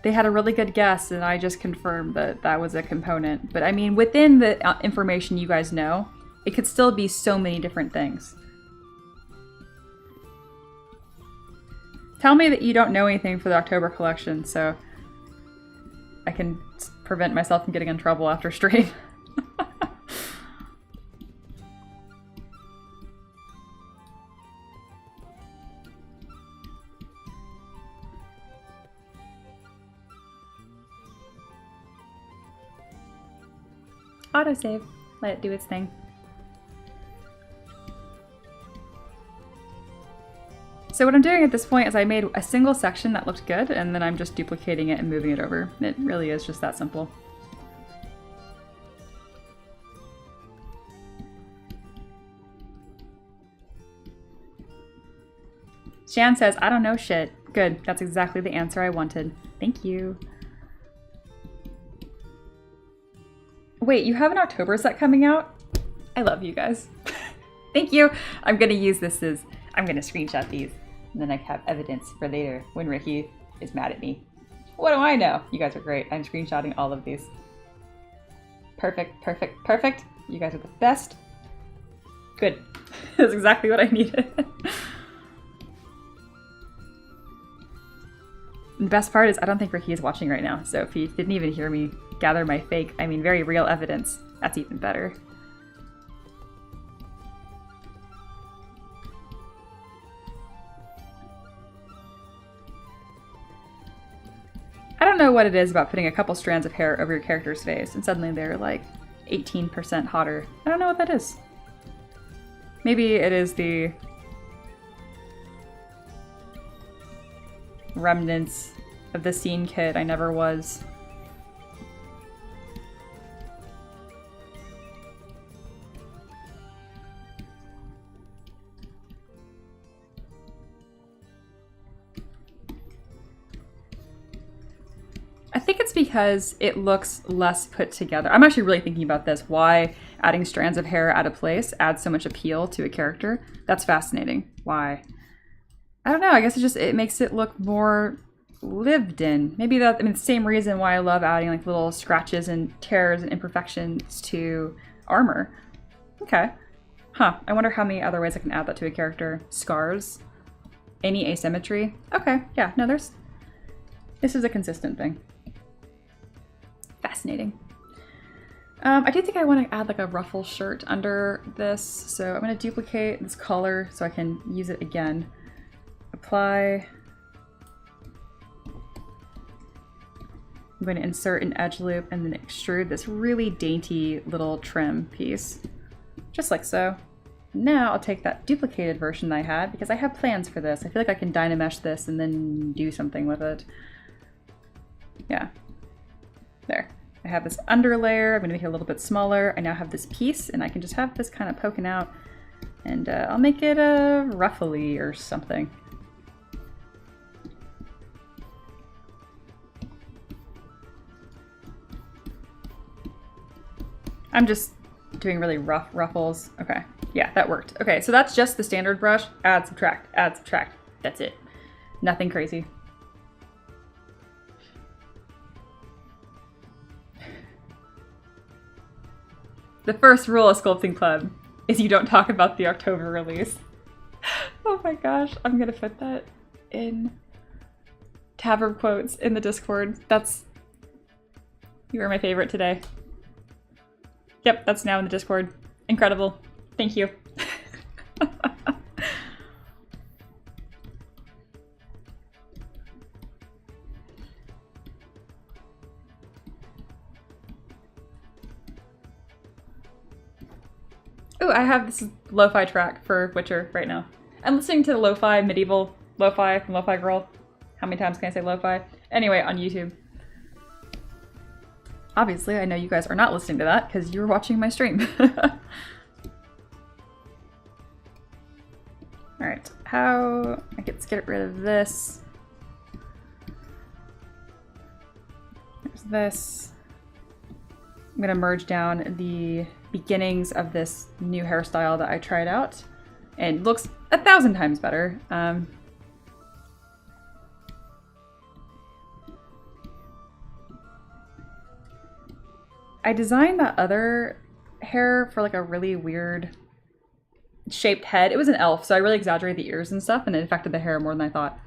They had a really good guess, and I just confirmed that that was a component. But I mean, within the information you guys know, it could still be so many different things. Tell me that you don't know anything for the October collection, so I can prevent myself from getting in trouble after stream. Autosave. Let it do its thing. So what I'm doing at this point is I made a single section that looked good, and then I'm just duplicating it and moving it over. It really is just that simple. Shan says, I don't know shit. Good, that's exactly the answer I wanted. Thank you. Wait, you have an October set coming out? I love you guys. Thank you. I'm gonna use this as, I'm gonna screenshot these, and then I have evidence for later when Ricky is mad at me. What do I know? You guys are great. I'm screenshotting all of these. Perfect, perfect, perfect. You guys are the best. Good. That's exactly what I needed. The best part is I don't think Ricky is watching right now, so if he didn't even hear me gather my fake, I mean very real evidence, that's even better. I don't know what it is about putting a couple strands of hair over your character's face and suddenly they're like 18% hotter. I don't know what that is. Maybe it is the remnants of the scene kid I never was. I think it's because it looks less put together. I'm actually really thinking about this. Why adding strands of hair out of place adds so much appeal to a character. That's fascinating. Why? I don't know. I guess it makes it look more lived in. Maybe that, I mean, the same reason why I love adding like little scratches and tears and imperfections to armor. Okay. Huh. I wonder how many other ways I can add that to a character. Scars. Any asymmetry. Okay. Yeah. No, this is a consistent thing. Fascinating. I do think I want to add like a ruffle shirt under this, so I'm going to duplicate this color so I can use it again. Apply. I'm going to insert an edge loop and then extrude this really dainty little trim piece, just like so. Now I'll take that duplicated version that I had because I have plans for this. I feel like I can Dynamesh this and then do something with it. Yeah. There. I have this underlayer. I'm going to make it a little bit smaller. I now have this piece, and I can just have this kind of poking out, and I'll make it a ruffly or something. I'm just doing really rough ruffles. Okay. Yeah, that worked. Okay, so that's just the standard brush. Add, subtract, add, subtract. That's it. Nothing crazy. The first rule of Sculpting Club is you don't talk about the October release. Oh my gosh, I'm gonna put that in tab quotes in the Discord. You were my favorite today. Yep, that's now in the Discord. Incredible. Thank you. Ooh, I have this lo-fi track for Witcher right now. I'm listening to the lo-fi, medieval lo-fi from Lo-Fi Girl. How many times can I say lo-fi? Anyway, on YouTube. Obviously, I know you guys are not listening to that because you're watching my stream. Alright, let's get rid of this. There's this. I'm gonna merge down the beginnings of this new hairstyle that I tried out. And it looks 1,000 times better. I designed that other hair for like a really weird shaped head. It was an elf, so I really exaggerated the ears and stuff, and it affected the hair more than I thought.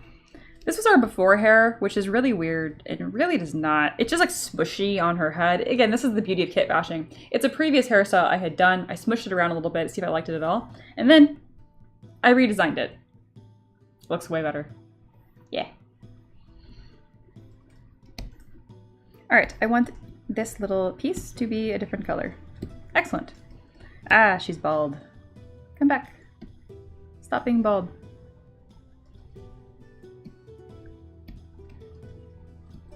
This was our before hair, which is really weird. It really does not. It's just like smushy on her head. Again, this is the beauty of kit bashing. It's a previous hairstyle I had done. I smushed it around a little bit to see if I liked it at all. And then I redesigned it. Looks way better. Yeah. All right, I want this little piece to be a different color. Excellent. Ah, she's bald. Come back. Stop being bald.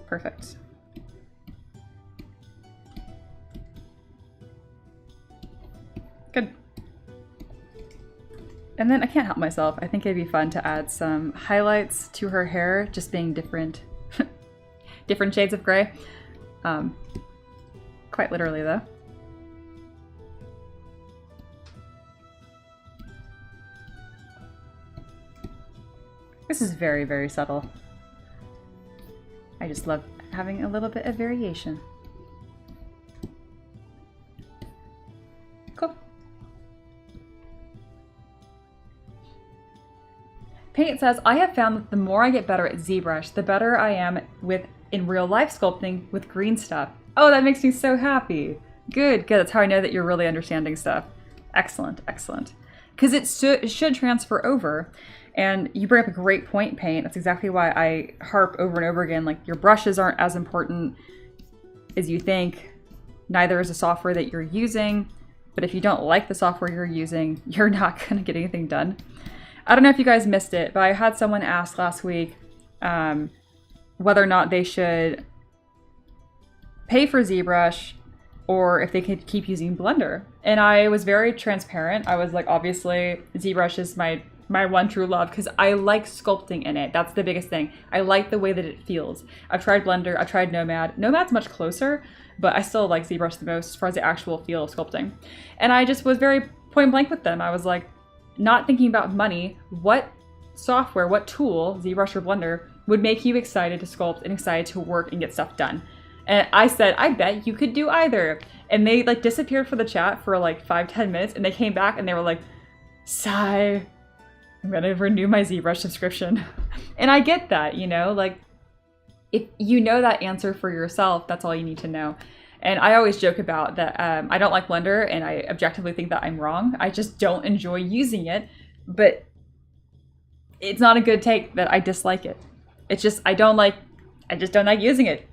Perfect. Good. And then I can't help myself. I think it'd be fun to add some highlights to her hair, just being different, different shades of gray. Quite literally though. This is very, very subtle. I just love having a little bit of variation. Cool. Paint says, I have found that the more I get better at ZBrush, the better I am in real life sculpting with green stuff. Oh, that makes me so happy. Good, good. That's how I know that you're really understanding stuff. Excellent, excellent. Because it should transfer over. And you bring up a great point, Paint. That's exactly why I harp over and over again. Like, your brushes aren't as important as you think. Neither is the software that you're using. But if you don't like the software you're using, you're not going to get anything done. I don't know if you guys missed it, but I had someone ask last week whether or not they should pay for ZBrush or if they could keep using Blender. And I was very transparent. I was like, obviously, ZBrush is my one true love because I like sculpting in it. That's the biggest thing. I like the way that it feels. I've tried Blender, I've tried Nomad. Nomad's much closer, but I still like ZBrush the most as far as the actual feel of sculpting. And I just was very point blank with them. I was like, not thinking about money, what software, what tool, ZBrush or Blender, would make you excited to sculpt and excited to work and get stuff done? And I said, I bet you could do either. And they like disappeared for the chat for like 5-10 minutes, and they came back and they were like, sigh. I'm gonna renew my ZBrush subscription. And I get that, you know, like if you know that answer for yourself, that's all you need to know. And I always joke about that I don't like Blender and I objectively think that I'm wrong. I just don't enjoy using it, but it's not a good take that I dislike it. It's just, I just don't like using it.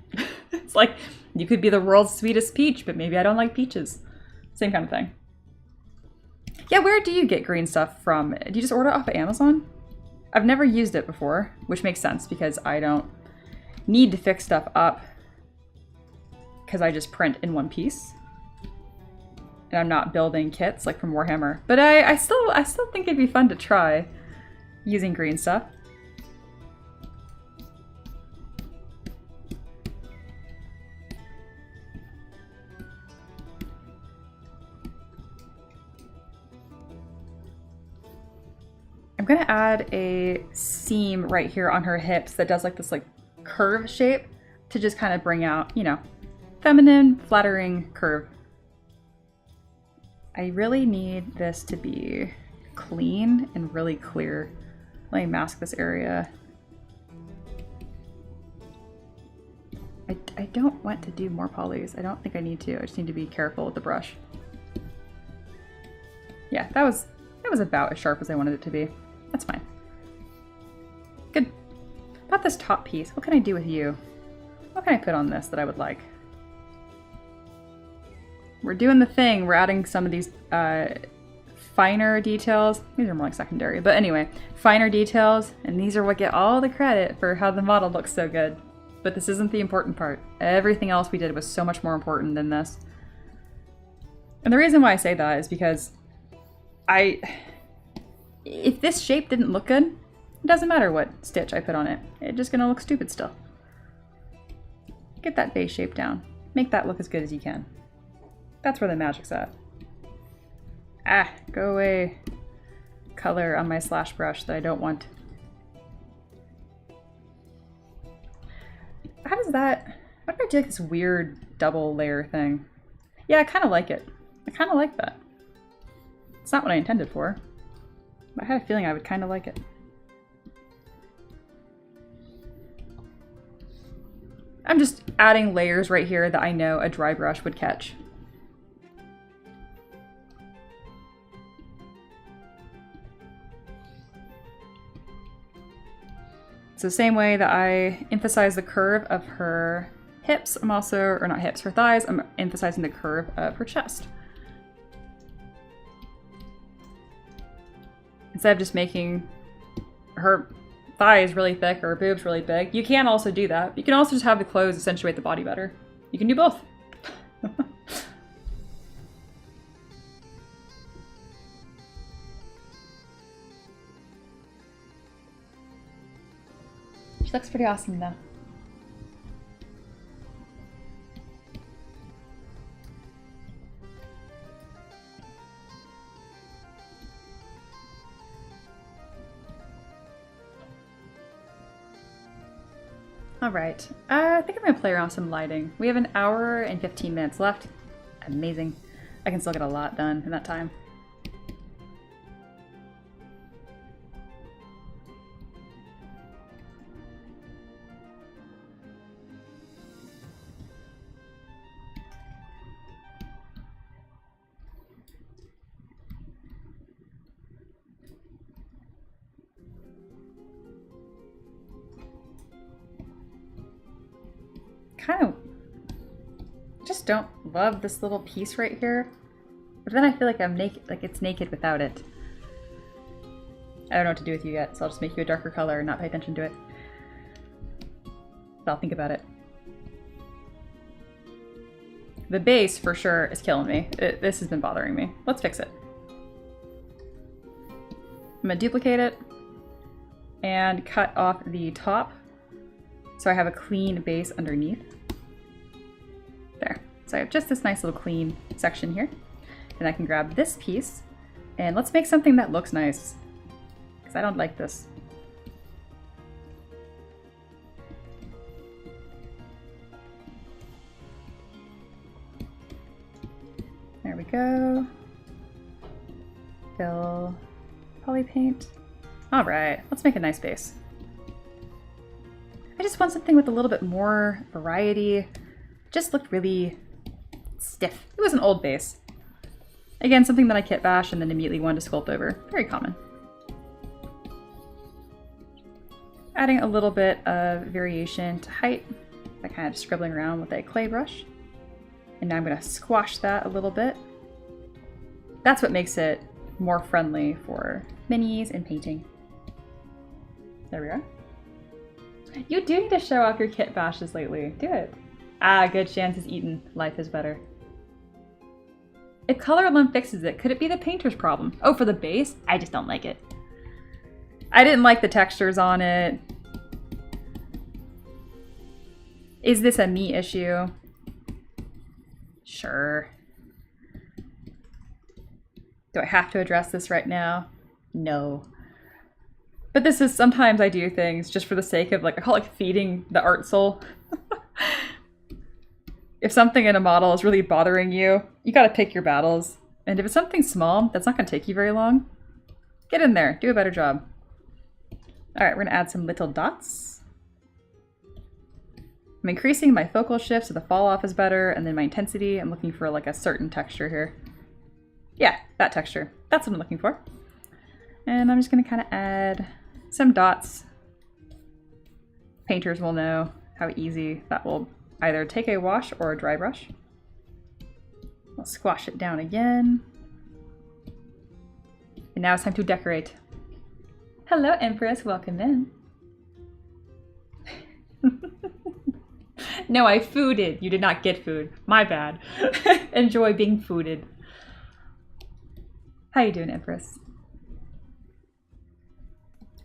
It's like, you could be the world's sweetest peach, but maybe I don't like peaches. Same kind of thing. Yeah, where do you get green stuff from? Do you just order it off of Amazon? I've never used it before, which makes sense because I don't need to fix stuff up because I just print in one piece. And I'm not building kits like from Warhammer. But I still think it'd be fun to try using green stuff. I'm gonna add a seam right here on her hips that does like this like curve shape to just kind of bring out, you know, feminine, flattering curve. I really need this to be clean and really clear. Let me mask this area. I don't want to do more polys. I don't think I need to. I just need to be careful with the brush. Yeah, that was about as sharp as I wanted it to be. That's fine. Good. About this top piece, what can I do with you? What can I put on this that I would like? We're doing the thing. We're adding some of these finer details. These are more like secondary, but anyway, finer details, and these are what get all the credit for how the model looks so good. But this isn't the important part. Everything else we did was so much more important than this. And the reason why I say that is because if this shape didn't look good, it doesn't matter what stitch I put on it. It's just gonna look stupid still. Get that base shape down. Make that look as good as you can. That's where the magic's at. Ah, go away. Color on my slash brush that I don't want. How does that... What if I do like this weird double layer thing? Yeah, I kind of like it. I kind of like that. It's not what I intended for, but I had a feeling I would kind of like it. I'm just adding layers right here that I know a dry brush would catch. It's the same way that I emphasize the curve of her hips. I'm also, or not hips, her thighs. I'm emphasizing the curve of her chest. Instead of just making her thighs really thick or her boobs really big. You can also do that. You can also just have the clothes accentuate the body better. You can do both. She looks pretty awesome though. All right, I think I'm gonna play around with some lighting. We have an hour and 15 minutes left. Amazing. I can still get a lot done in that time. Kind of just don't love this little piece right here, but then I feel like I'm naked, like it's naked without it. I don't know what to do with you yet, so I'll just make you a darker color and not pay attention to it. But I'll think about it. The base for sure is killing me. This has been bothering me. Let's fix it. I'm gonna duplicate it and cut off the top so I have a clean base underneath. There. So I have just this nice little clean section here. And I can grab this piece and let's make something that looks nice. Because I don't like this. There we go. Fill poly paint. All right, let's make a nice base. I just want something with a little bit more variety. It just looked really stiff. It was an old base. Again, something that I kit bash and then immediately wanted to sculpt over. Very common. Adding a little bit of variation to height by kind of scribbling around with a clay brush. And now I'm going to squash that a little bit. That's what makes it more friendly for minis and painting. There we are. You do need to show off your kit bashes lately. Do it. Ah, good. Chance is eaten. Life is better. If Color Limp fixes it, could it be the painter's problem? Oh, for the base? I just don't like it. I didn't like the textures on it. Is this a me issue? Sure. Do I have to address this right now? No. But this is, sometimes I do things just for the sake of, like, I call it like feeding the art soul. If something in a model is really bothering you, you gotta pick your battles. And if it's something small that's not gonna take you very long, get in there, do a better job. All right, we're gonna add some little dots. I'm increasing my focal shift so the fall off is better, and then my intensity, I'm looking for like a certain texture here. Yeah, that texture. That's what I'm looking for. And I'm just gonna kind of add some dots. Painters will know how easy that will either take a wash or a dry brush. I'll squash it down again. And now it's time to decorate. Hello, Empress, welcome in. No, I fooded. You did not get food. My bad. Enjoy being fooded. How you doing, Empress?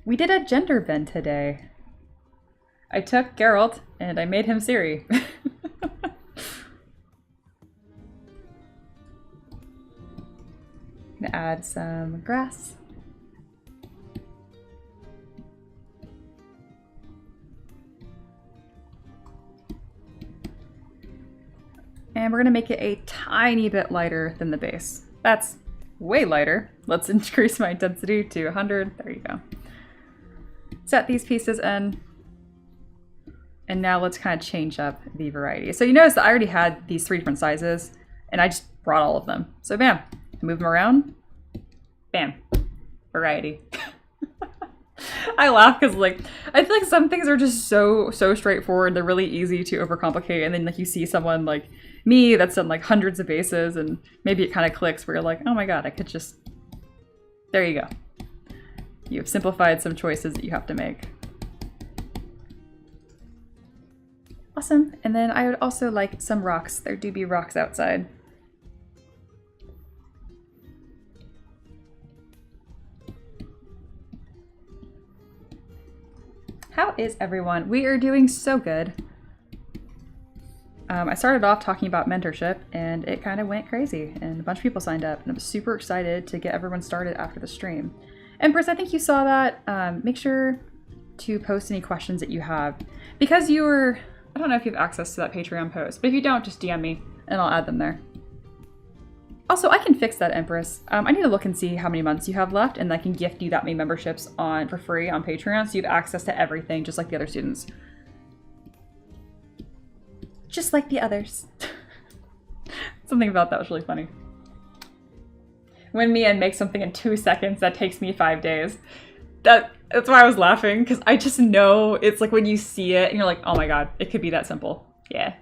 We did a gender bend today. I took Geralt and I made him Ciri. Gonna add some grass. And we're gonna make it a tiny bit lighter than the base. That's way lighter. Let's increase my intensity to 100. There you go. Set these pieces in. And now let's kind of change up the variety. So you notice that I already had these 3 different sizes and I just brought all of them. So bam, move them around. Bam, variety. I laugh because like, I feel like some things are just so straightforward. They're really easy to overcomplicate. And then like you see someone like me that's done like hundreds of bases and maybe it kind of clicks where you're like, oh my God, I could just, there you go. You've simplified some choices that you have to make. Awesome. And then I would also like some rocks. There do be rocks outside. How is everyone? We are doing so good. I started off talking about mentorship and it kind of went crazy and a bunch of people signed up and I'm super excited to get everyone started after the stream. Empress, I think you saw that. Make sure to post any questions that you have. Because you were, I don't know if you have access to that Patreon post, but if you don't, just DM me and I'll add them there. Also, I can fix that, Empress. I need to look and see how many months you have left and I can gift you that many memberships for free on Patreon so you have access to everything just like the other students. Just like the others. Something about that was really funny. When Mia makes something in 2 seconds, that takes me 5 days. That's why I was laughing, because I just know it's like when you see it and you're like, oh my God, it could be that simple. Yeah.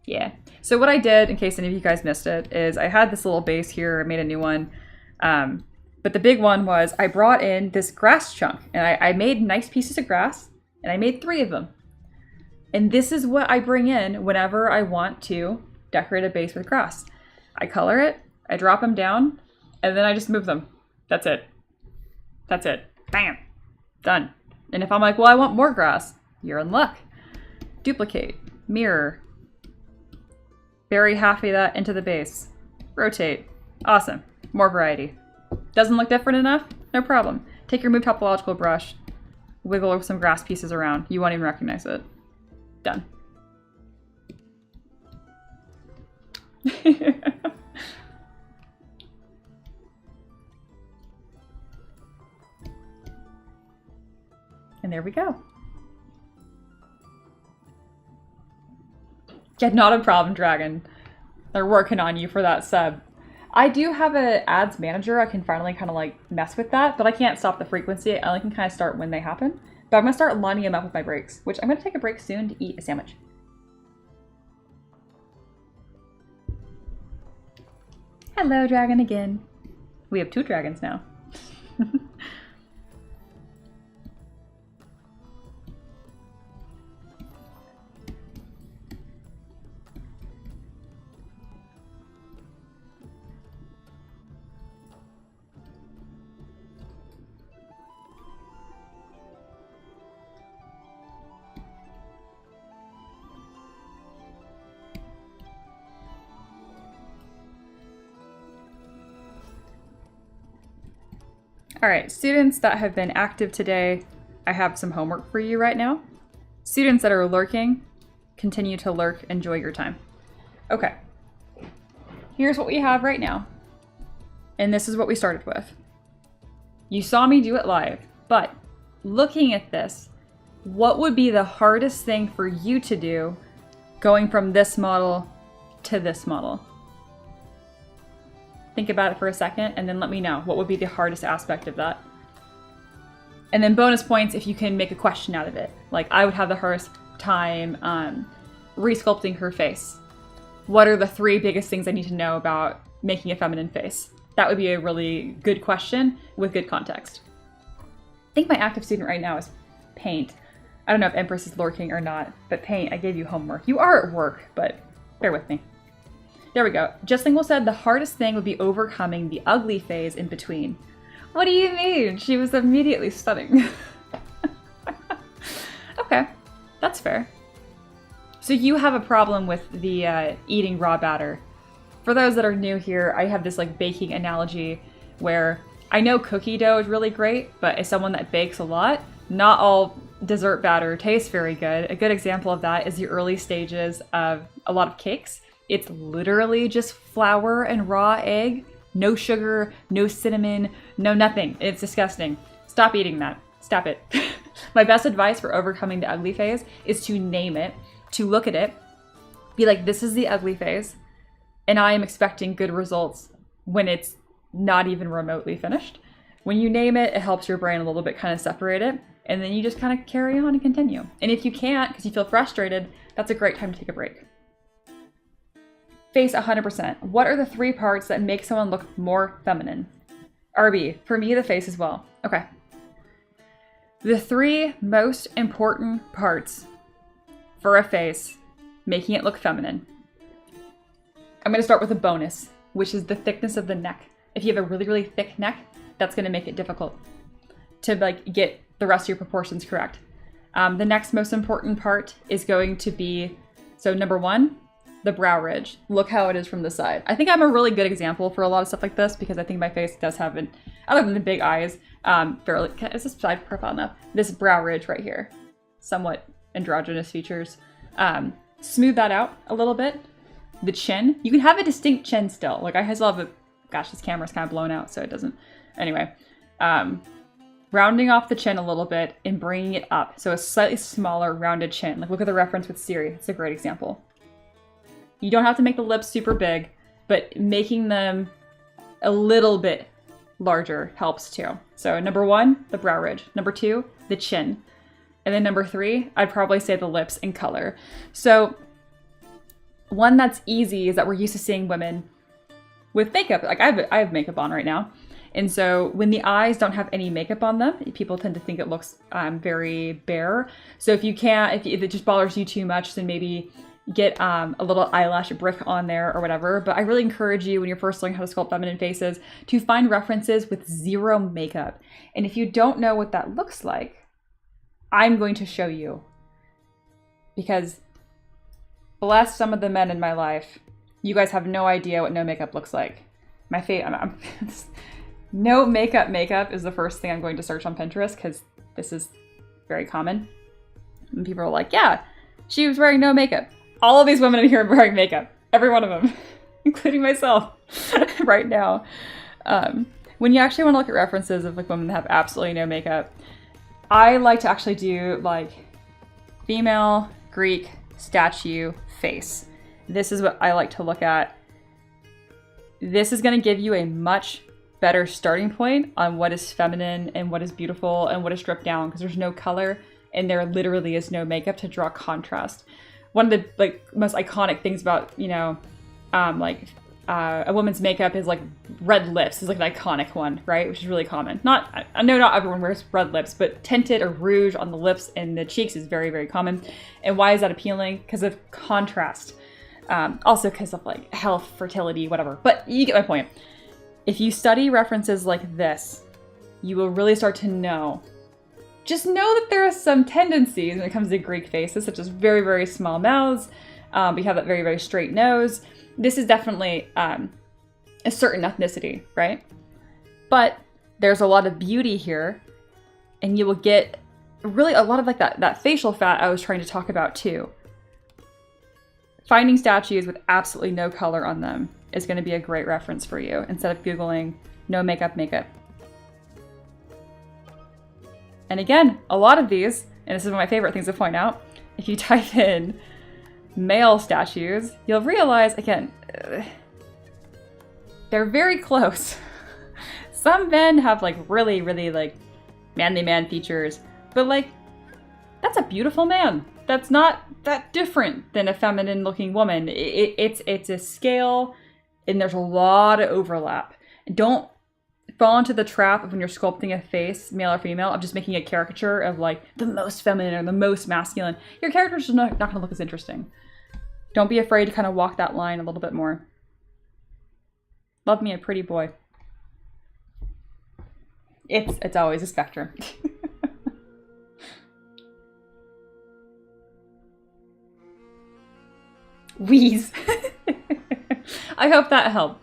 Yeah. So what I did, in case any of you guys missed it, is I had this little base here, I made a new one. But the big one was I brought in this grass chunk and I made nice pieces of grass and I made 3 of them. And this is what I bring in whenever I want to decorate a base with grass. I color it, I drop them down, and then I just move them. That's it. That's it. Bam. Done. And if I'm like, well, I want more grass, you're in luck. Duplicate. Mirror. Bury half of that into the base. Rotate. Awesome. More variety. Doesn't look different enough? No problem. Take your Move Topological brush, wiggle some grass pieces around. You won't even recognize it. Done. And there we go. Yeah, not a problem, Dragon. They're working on you for that sub. I do have an ads manager. I can finally kind of like mess with that, but I can't stop the frequency. I only can kind of start when they happen. But I'm gonna start lining them up with my breaks, which I'm gonna take a break soon to eat a sandwich. Hello, Dragon again. We have 2 dragons now. All right, students that have been active today, I have some homework for you right now. Students that are lurking, continue to lurk, enjoy your time. Okay, here's what we have right now. And this is what we started with. You saw me do it live, but looking at this, what would be the hardest thing for you to do going from this model to this model? Think about it for a second and then let me know what would be the hardest aspect of that. And then bonus points if you can make a question out of it. Like I would have the hardest time resculpting her face. What are the 3 biggest things I need to know about making a feminine face? That would be a really good question with good context. I think my active student right now is Paint. I don't know if Empress is lurking or not, but Paint, I gave you homework. You are at work, but bear with me. There we go. Justlingual said the hardest thing would be overcoming the ugly phase in between. What do you mean? She was immediately stunning. Okay, that's fair. So you have a problem with the eating raw batter. For those that are new here, I have this like baking analogy where I know cookie dough is really great, but as someone that bakes a lot, not all dessert batter tastes very good. A good example of that is the early stages of a lot of cakes. It's literally just flour and raw egg. No sugar, no cinnamon, no nothing. It's disgusting. Stop eating that. Stop it. My best advice for overcoming the ugly phase is to name it, to look at it, be like, this is the ugly phase, and I am expecting good results when it's not even remotely finished. When you name it, it helps your brain a little bit kind of separate it, and then you just kind of carry on and continue. And if you can't, because you feel frustrated, that's a great time to take a break. Face 100%. What are the 3 parts that make someone look more feminine? RB, for me, the face as well. Okay. The 3 most important parts for a face making it look feminine. I'm going to start with a bonus, which is the thickness of the neck. If you have a really, really thick neck, that's going to make it difficult to like get the rest of your proportions correct. The next most important part is going to be, so number 1, the brow ridge. Look how it is from the side. I think I'm a really good example for a lot of stuff like this because I think my face does have an, other than the big eyes, fairly, is this side profile enough? This brow ridge right here, somewhat androgynous features. Smooth that out a little bit. The chin, you can have a distinct chin still. Like I still have a, gosh, this camera's kind of blown out, so it doesn't. Anyway, rounding off the chin a little bit and bringing it up. So a slightly smaller rounded chin. Like look at the reference with Siri. It's a great example. You don't have to make the lips super big, but making them a little bit larger helps too. So number 1, the brow ridge. Number 2, the chin. And then number 3, I'd probably say the lips and color. So one that's easy is that we're used to seeing women with makeup. Like I have makeup on right now. And so when the eyes don't have any makeup on them, people tend to think it looks very bare. So if you can't, if it just bothers you too much, then maybe get a little eyelash brick on there or whatever. But I really encourage you when you're first learning how to sculpt feminine faces to find references with 0 makeup. And if you don't know what that looks like, I'm going to show you. Because bless some of the men in my life, you guys have no idea what no makeup looks like. My face, no makeup is the first thing I'm going to search on Pinterest because this is very common. And people are like, yeah, she was wearing no makeup. All of these women in here are wearing makeup. Every one of them, including myself right now. When you actually want to look at references of like women that have absolutely no makeup, I like to actually do like female Greek statue face. This is what I like to look at. This is going to give you a much better starting point on what is feminine and what is beautiful and what is stripped down because there's no color and there literally is no makeup to draw contrast. One of the like most iconic things about, you know, a woman's makeup is like red lips is like an iconic one, right? Which is really common. I know not everyone wears red lips, but tinted or rouge on the lips and the cheeks is very, very common. And why is that appealing? Because of contrast. Also because of like health, fertility, whatever. But you get my point. If you study references like this, you will really start to know. Just know that there are some tendencies when it comes to Greek faces, such as very, very small mouths. We have that very, very straight nose. This is definitely a certain ethnicity, right? But there's a lot of beauty here, and you will get really a lot of like that facial fat I was trying to talk about too. Finding statues with absolutely no color on them is going to be a great reference for you instead of Googling no makeup. And again, a lot of these, and this is one of my favorite things to point out, if you type in male statues, you'll realize, again, they're very close. Some men have like really, really like manly man features, but like, that's a beautiful man. That's not that different than a feminine looking woman. It's a scale and there's a lot of overlap. Don't fall into the trap of when you're sculpting a face, male or female, of just making a caricature of like the most feminine or the most masculine. Your character's just not going to look as interesting. Don't be afraid to kind of walk that line a little bit more. Love me a pretty boy. It's always a spectrum. Wheeze. I hope that helped.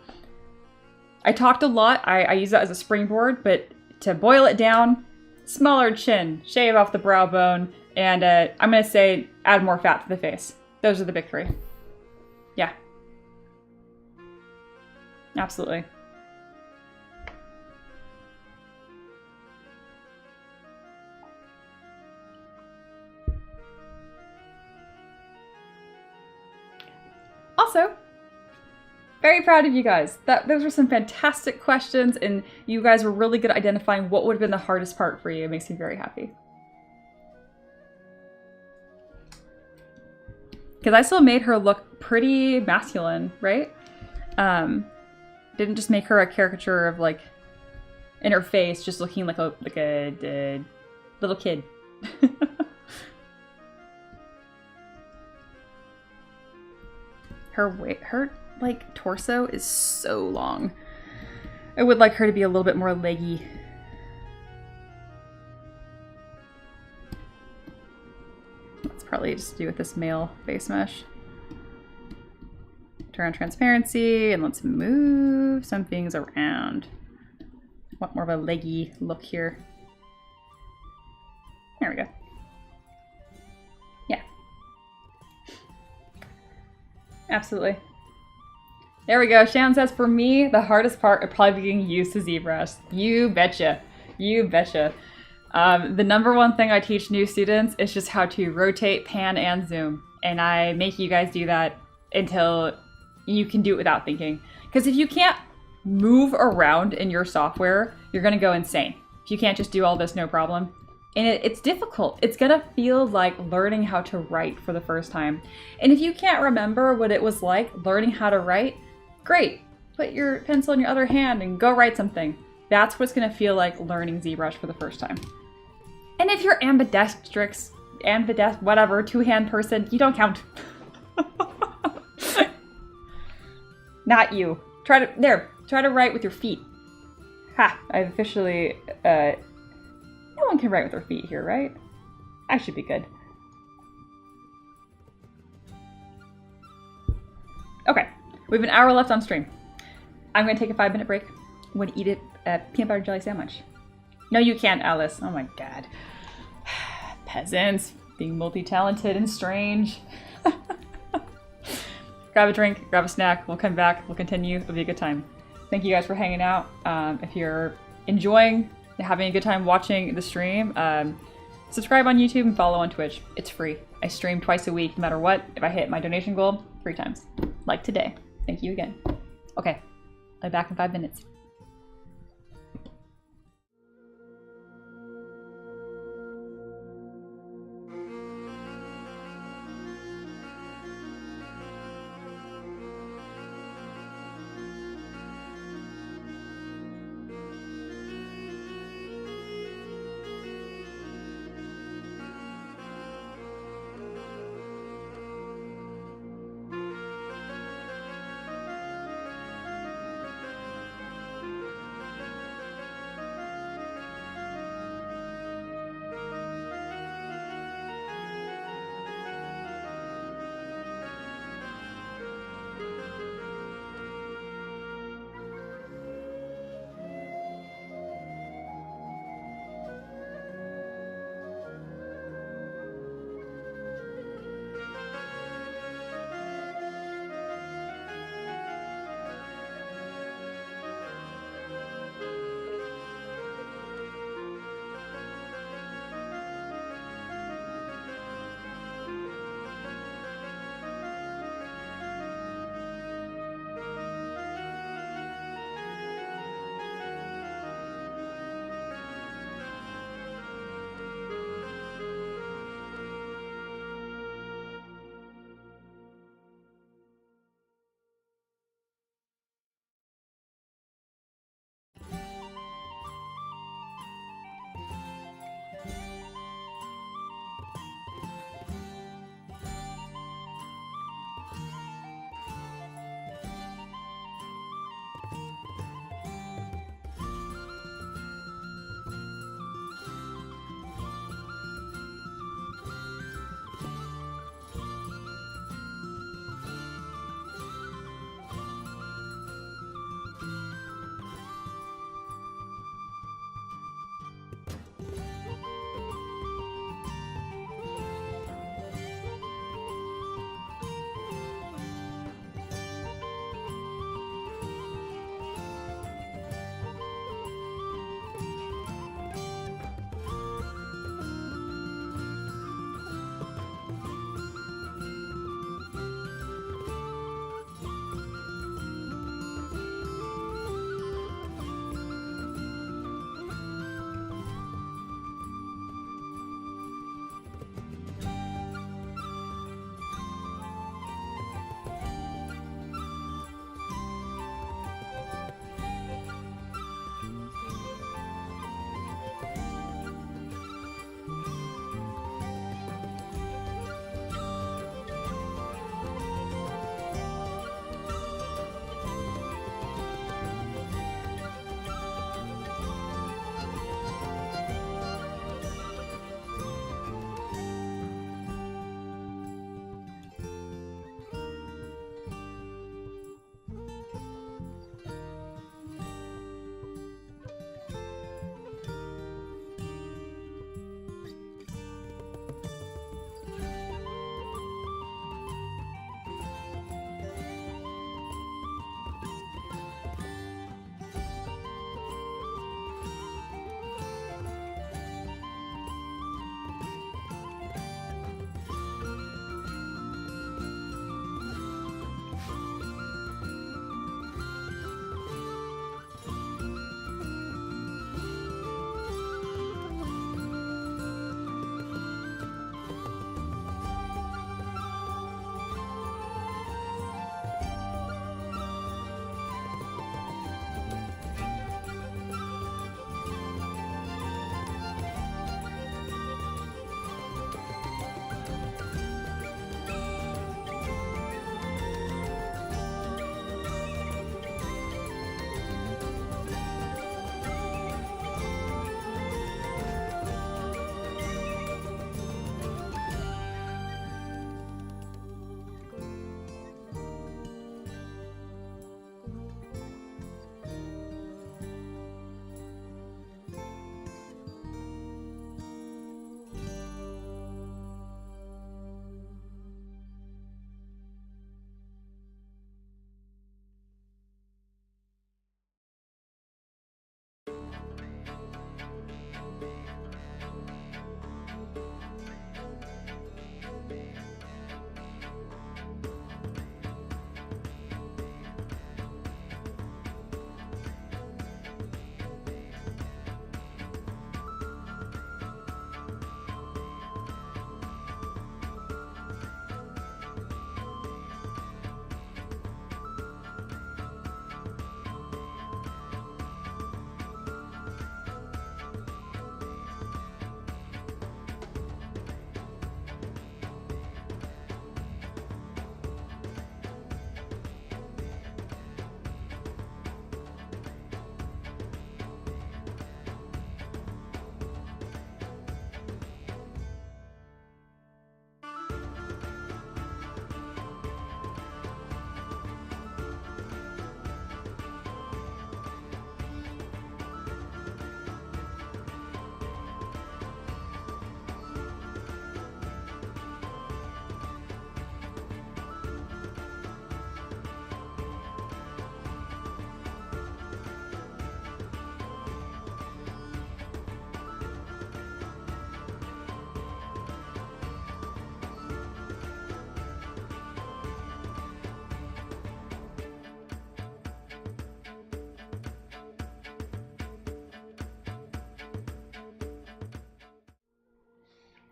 I talked a lot. I use that as a springboard, but to boil it down, smaller chin, shave off the brow bone, and I'm going to say add more fat to the face. Those are the big 3. Yeah. Absolutely. Also, very proud of you guys. Those were some fantastic questions, and you guys were really good at identifying what would have been the hardest part for you. It makes me very happy. Because I still made her look pretty masculine, right? Didn't just make her a caricature of, like, in her face, just looking like a little kid. Her like torso is so long. I would like her to be a little bit more leggy. That's probably just to do with this male face mesh. Turn on transparency and let's move some things around. Want more of a leggy look here. There we go. Yeah. Absolutely. There we go. Shan says, for me, the hardest part would probably be getting used to ZBrush. You betcha. You betcha. The number one thing I teach new students is just how to rotate, pan, and zoom. And I make you guys do that until you can do it without thinking. Because if you can't move around in your software, you're going to go insane. If you can't just do all this, no problem. And it's difficult. It's going to feel like learning how to write for the first time. And if you can't remember what it was like learning how to write, great. Put your pencil in your other hand and go write something. That's what it's going to feel like learning ZBrush for the first time. And if you're ambidextrous, whatever, two-hand person, you don't count. Not you. Try to write with your feet. Ha! I've officially, no one can write with their feet here, right? I should be good. Okay, we have an hour left on stream. I'm gonna take a 5-minute break. I'm gonna eat a peanut butter jelly sandwich. No, you can't, Alice. Oh my god. Peasants, being multi-talented and strange. Grab a drink, grab a snack, we'll come back, we'll continue, it'll be a good time. Thank you guys for hanging out. If you're enjoying, having a good time watching the stream, subscribe on YouTube and follow on Twitch. It's free. I stream twice a week, no matter what. If I hit my donation goal, 3 times. Like today. Thank you again. Okay, I'll be back in 5 minutes.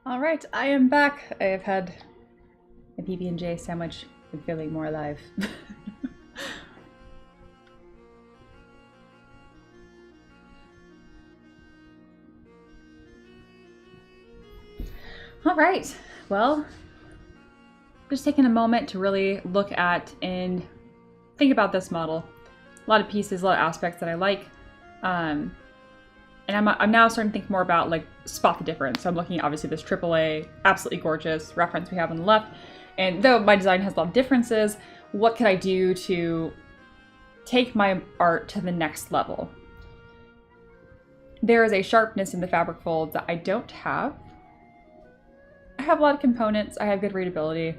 All right, I am back. I have had a PB&J sandwich. I'm feeling more alive. All right, well, just taking a moment to really look at and think about this model. A lot of pieces, a lot of aspects that I like. And I'm now starting to think more about like spot the difference. So I'm looking at obviously this AAA, absolutely gorgeous reference we have on the left. And though my design has a lot of differences, what can I do to take my art to the next level? There is a sharpness in the fabric folds that I don't have. I have a lot of components. I have good readability.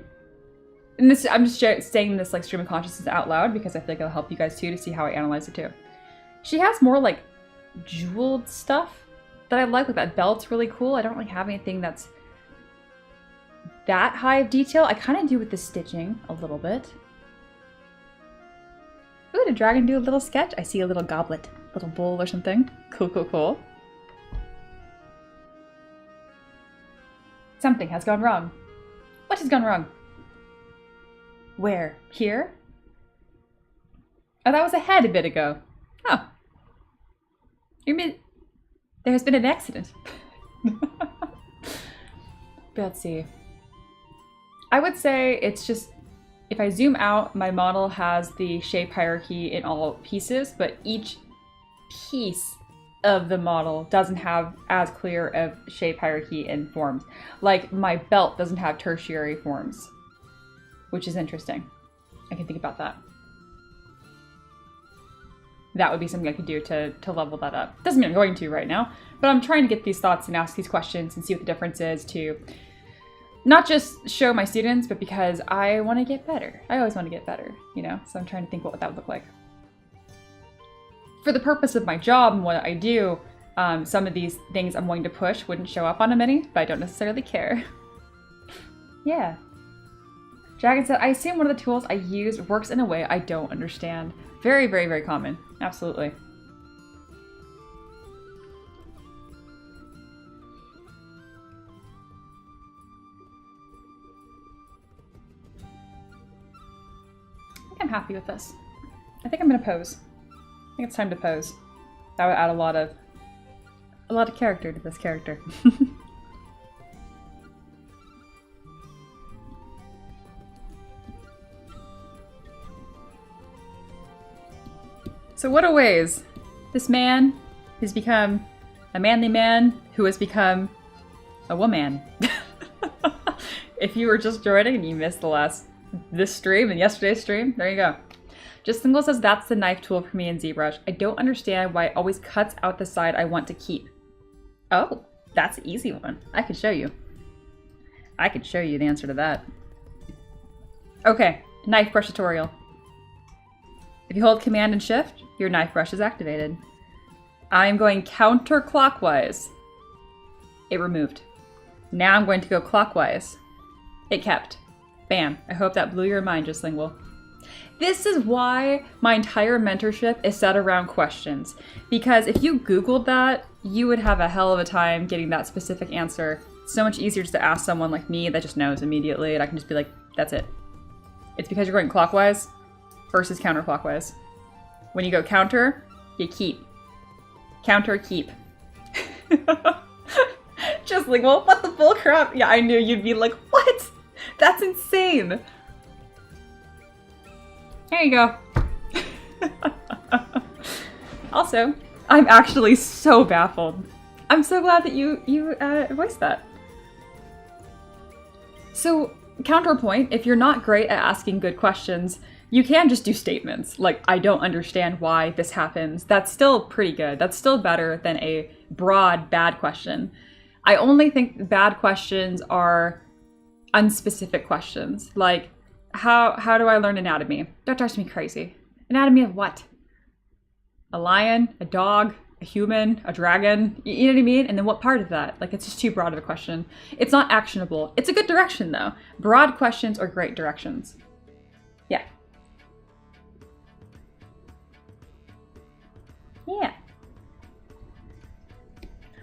And this, I'm just saying this like stream of consciousness out loud because I feel like it'll help you guys too to see how I analyze it too. She has more like jeweled stuff that I like that belt's really cool. I don't really have anything that's that high of detail. I kind of do with the stitching a little bit. Ooh, did Dragon do a little sketch? I see a little goblet, little bowl or something. Cool, cool, cool. Something has gone wrong. What has gone wrong? Where? Here? Oh, that was a head a bit ago. Oh. There has been an accident. But let's see. I would say it's just, if I zoom out, my model has the shape hierarchy in all pieces, but each piece of the model doesn't have as clear of shape hierarchy and forms. Like my belt doesn't have tertiary forms, which is interesting. I can think about that. That would be something I could do to level that up. Doesn't mean I'm going to right now, but I'm trying to get these thoughts and ask these questions and see what the difference is to not just show my students, but because I want to get better. I always want to get better, you know? So I'm trying to think what that would look like. For the purpose of my job and what I do, some of these things I'm wanting to push wouldn't show up on a mini, but I don't necessarily care. Yeah. Dragon said, I assume one of the tools I use works in a way I don't understand. Very, very, very common. Absolutely. I think I'm happy with this. I think I'm gonna pose. I think it's time to pose. That would add a lot of character to this character. So what a ways. This man has become a manly man who has become a woman. If you were just joining and you missed this stream and yesterday's stream, there you go. Just Single says that's the knife tool for me in ZBrush. I don't understand why it always cuts out the side I want to keep. Oh, that's an easy one. I could show you. I could show you the answer to that. Okay, knife brush tutorial. If you hold Command and Shift, your knife brush is activated. I'm going counterclockwise. It removed. Now I'm going to go clockwise. It kept. Bam. I hope that blew your mind, just Lingual. This is why my entire mentorship is set around questions. Because if you Googled that, you would have a hell of a time getting that specific answer. It's so much easier just to ask someone like me that just knows immediately, and I can just be like, that's it. It's because you're going clockwise versus counterclockwise. When you go counter, you keep. Counter, keep. Just like, well, what the bull crap? Yeah, I knew you'd be like, what? That's insane. There you go. Also, I'm actually so baffled. I'm so glad that you voiced that. So, counterpoint, if you're not great at asking good questions, you can just do statements like, I don't understand why this happens. That's still pretty good. That's still better than a broad, bad question. I only think bad questions are unspecific questions. Like, how do I learn anatomy? Don't drive me crazy. Anatomy of what? A lion? A dog? A human? A dragon? You know what I mean? And then what part of that? Like, it's just too broad of a question. It's not actionable. It's a good direction, though. Broad questions are great directions. Yeah. Yeah.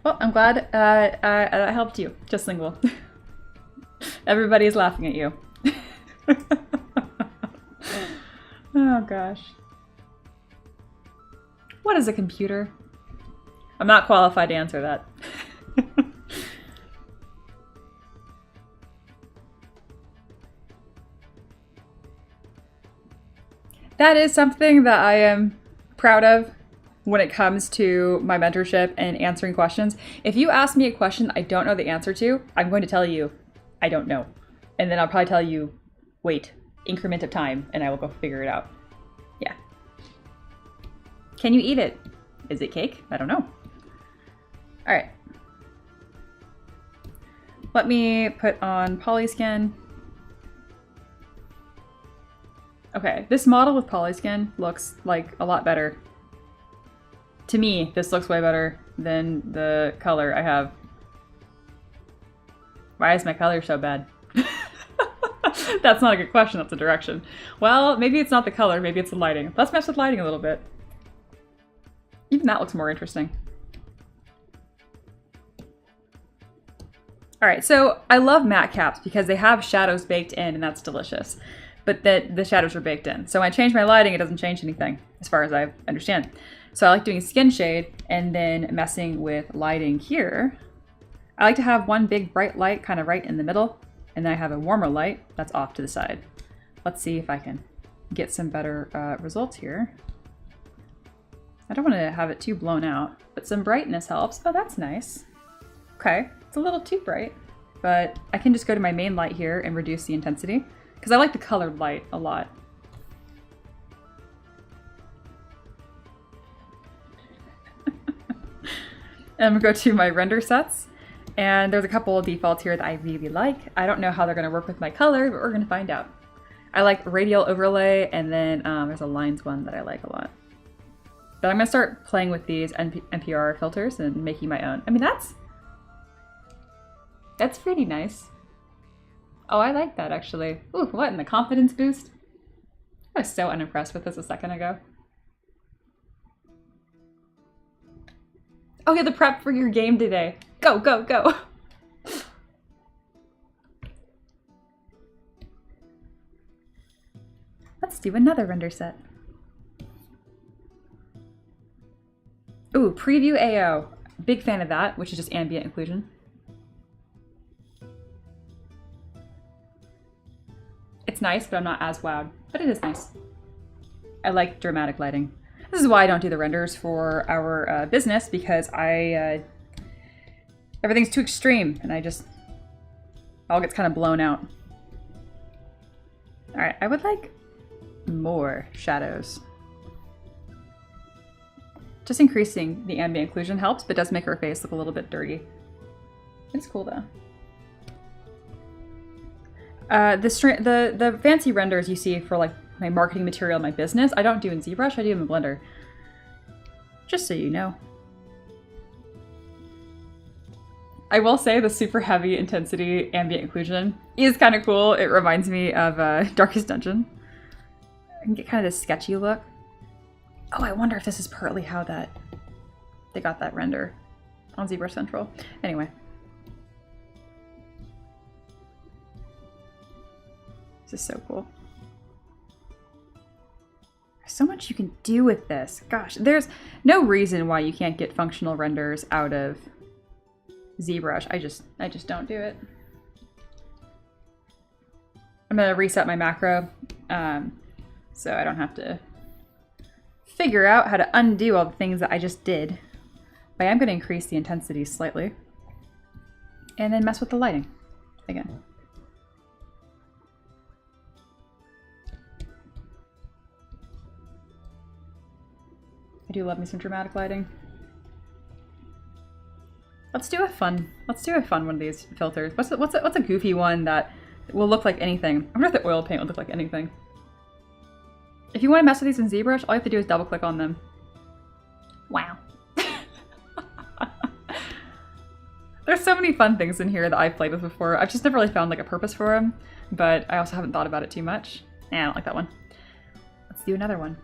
Well, I'm glad I helped you. Just lingual. Everybody's laughing at you. Oh gosh. What is a computer? I'm not qualified to answer that. That is something that I am proud of when it comes to my mentorship and answering questions. If you ask me a question I don't know the answer to, I'm going to tell you I don't know. And then I'll probably tell you, wait, increment of time, and I will go figure it out. Yeah. Can you eat it? Is it cake? I don't know. All right. Let me put on polyskin. Okay, this model with polyskin looks like a lot better. To me, this looks way better than the color I have. Why is my color so bad? That's not a good question, that's a direction. Well, maybe it's not the color, maybe it's the lighting. Let's mess with lighting a little bit. Even that looks more interesting. All right, so I love matte caps because they have shadows baked in and that's delicious. But the shadows are baked in. So when I change my lighting, it doesn't change anything as far as I understand. So I like doing skin shade and then messing with lighting here. I like to have one big bright light kind of right in the middle, and then I have a warmer light that's off to the side. Let's see if I can get some better results here. I don't want to have it too blown out, but some brightness helps. Oh, that's nice. Okay, it's a little too bright, but I can just go to my main light here and reduce the intensity because I like the colored light a lot. I'm gonna go to my render sets, and there's a couple of defaults here that I really like. I don't know how they're gonna work with my color, but we're gonna find out. I like radial overlay, and then there's a lines one that I like a lot. But I'm gonna start playing with these NPR filters and making my own. I mean, that's pretty nice. Oh, I like that actually. Ooh, what in the confidence boost? I was so unimpressed with this a second ago. Okay, the prep for your game today. Go, go, go. Let's do another render set. Ooh, preview AO. Big fan of that, which is just ambient occlusion. It's nice, but I'm not as wowed. But it is nice. I like dramatic lighting. This is why I don't do the renders for our business, because everything's too extreme, and all gets kind of blown out. All right, I would like more shadows. Just increasing the ambient occlusion helps, but does make her face look a little bit dirty. It's cool though. The fancy renders you see for like my marketing material in my business, I don't do in ZBrush, I do them in Blender. Just so you know. I will say the super heavy intensity ambient occlusion is kind of cool. It reminds me of Darkest Dungeon. I can get kind of this sketchy look. Oh, I wonder if this is partly how they got that render on ZBrush Central. Anyway. This is so cool. There's so much you can do with this. Gosh, there's no reason why you can't get functional renders out of ZBrush. I just don't do it. I'm gonna reset my macro so I don't have to figure out how to undo all the things that I just did. But I am gonna increase the intensity slightly and then mess with the lighting again. I do love me some dramatic lighting. Let's do a fun one of these filters. What's a goofy one that will look like anything? I wonder if the oil paint will look like anything. If you want to mess with these in ZBrush, all you have to do is double click on them. Wow. There's so many fun things in here that I've played with before. I've just never really found like a purpose for them, but I also haven't thought about it too much. I don't like that one. Let's do another one.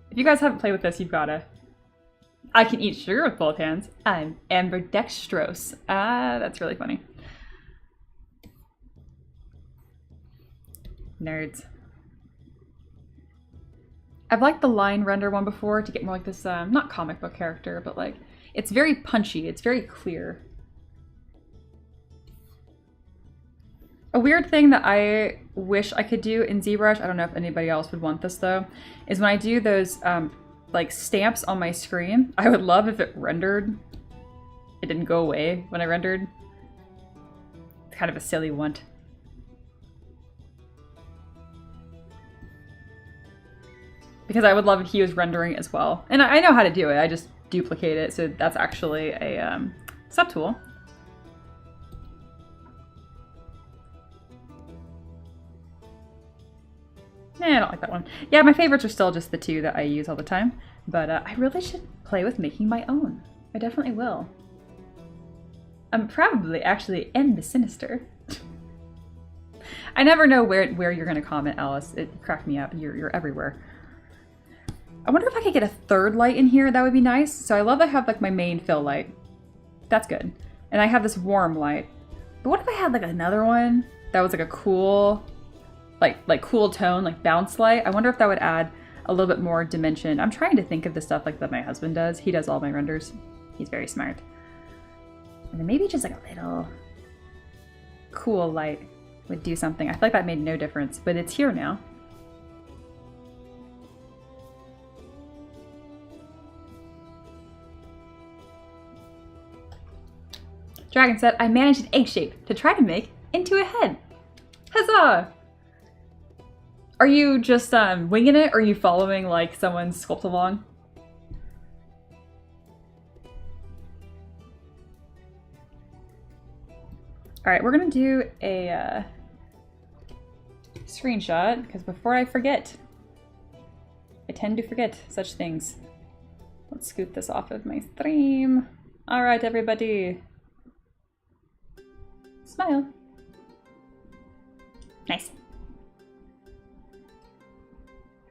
If you guys haven't played with this, you've gotta. I can eat sugar with both hands. I'm ambidextrous. That's really funny. Nerds. I've liked the line render one before to get more like this, not comic book character, but like, it's very punchy, it's very clear. A weird thing that I wish I could do in ZBrush, I don't know if anybody else would want this though, is when I do those like stamps on my screen, I would love if it rendered. It didn't go away when I rendered. It's kind of a silly want. Because I would love if he was rendering as well. And I know how to do it, I just duplicate it, so that's actually a subtool. I don't like that one. Yeah, my favorites are still just the two that I use all the time, but I really should play with making my own. I definitely will. I'm probably actually in the sinister. I never know where you're gonna comment, Alice. It cracked me up. You're everywhere. I wonder if I could get a third light in here. That would be nice. So I love that I have like my main fill light. That's good. And I have this warm light. But what if I had like another one that was like a cool, like cool tone, like bounce light? I wonder if that would add a little bit more dimension. I'm trying to think of the stuff like that my husband does. He does all my renders. He's very smart. And then maybe just like a little cool light would do something. I feel like that made no difference, but it's here now. Dragon said, I managed an egg shape to try to make into a head. Huzzah! Are you just winging it, or are you following like someone's sculpt along? All right, we're gonna do a screenshot, because before I forget, I tend to forget such things. Let's scoop this off of my stream. All right, everybody. Smile. Nice.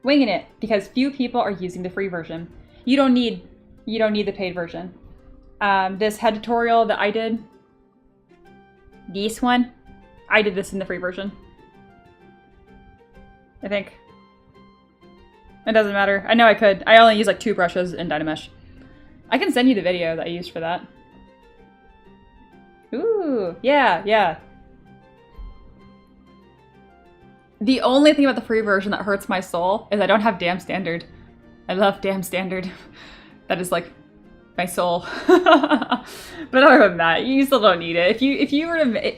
Winging it, because few people are using the free version. You don't need the paid version. This head tutorial that I did, this one, I did this in the free version. I think. It doesn't matter. I know I could. I only use like 2 brushes in Dynamesh. I can send you the video that I used for that. Ooh, yeah, yeah. The only thing about the free version that hurts my soul is I don't have damn standard. I love damn standard. That is like my soul. But other than that, you still don't need it. If you were to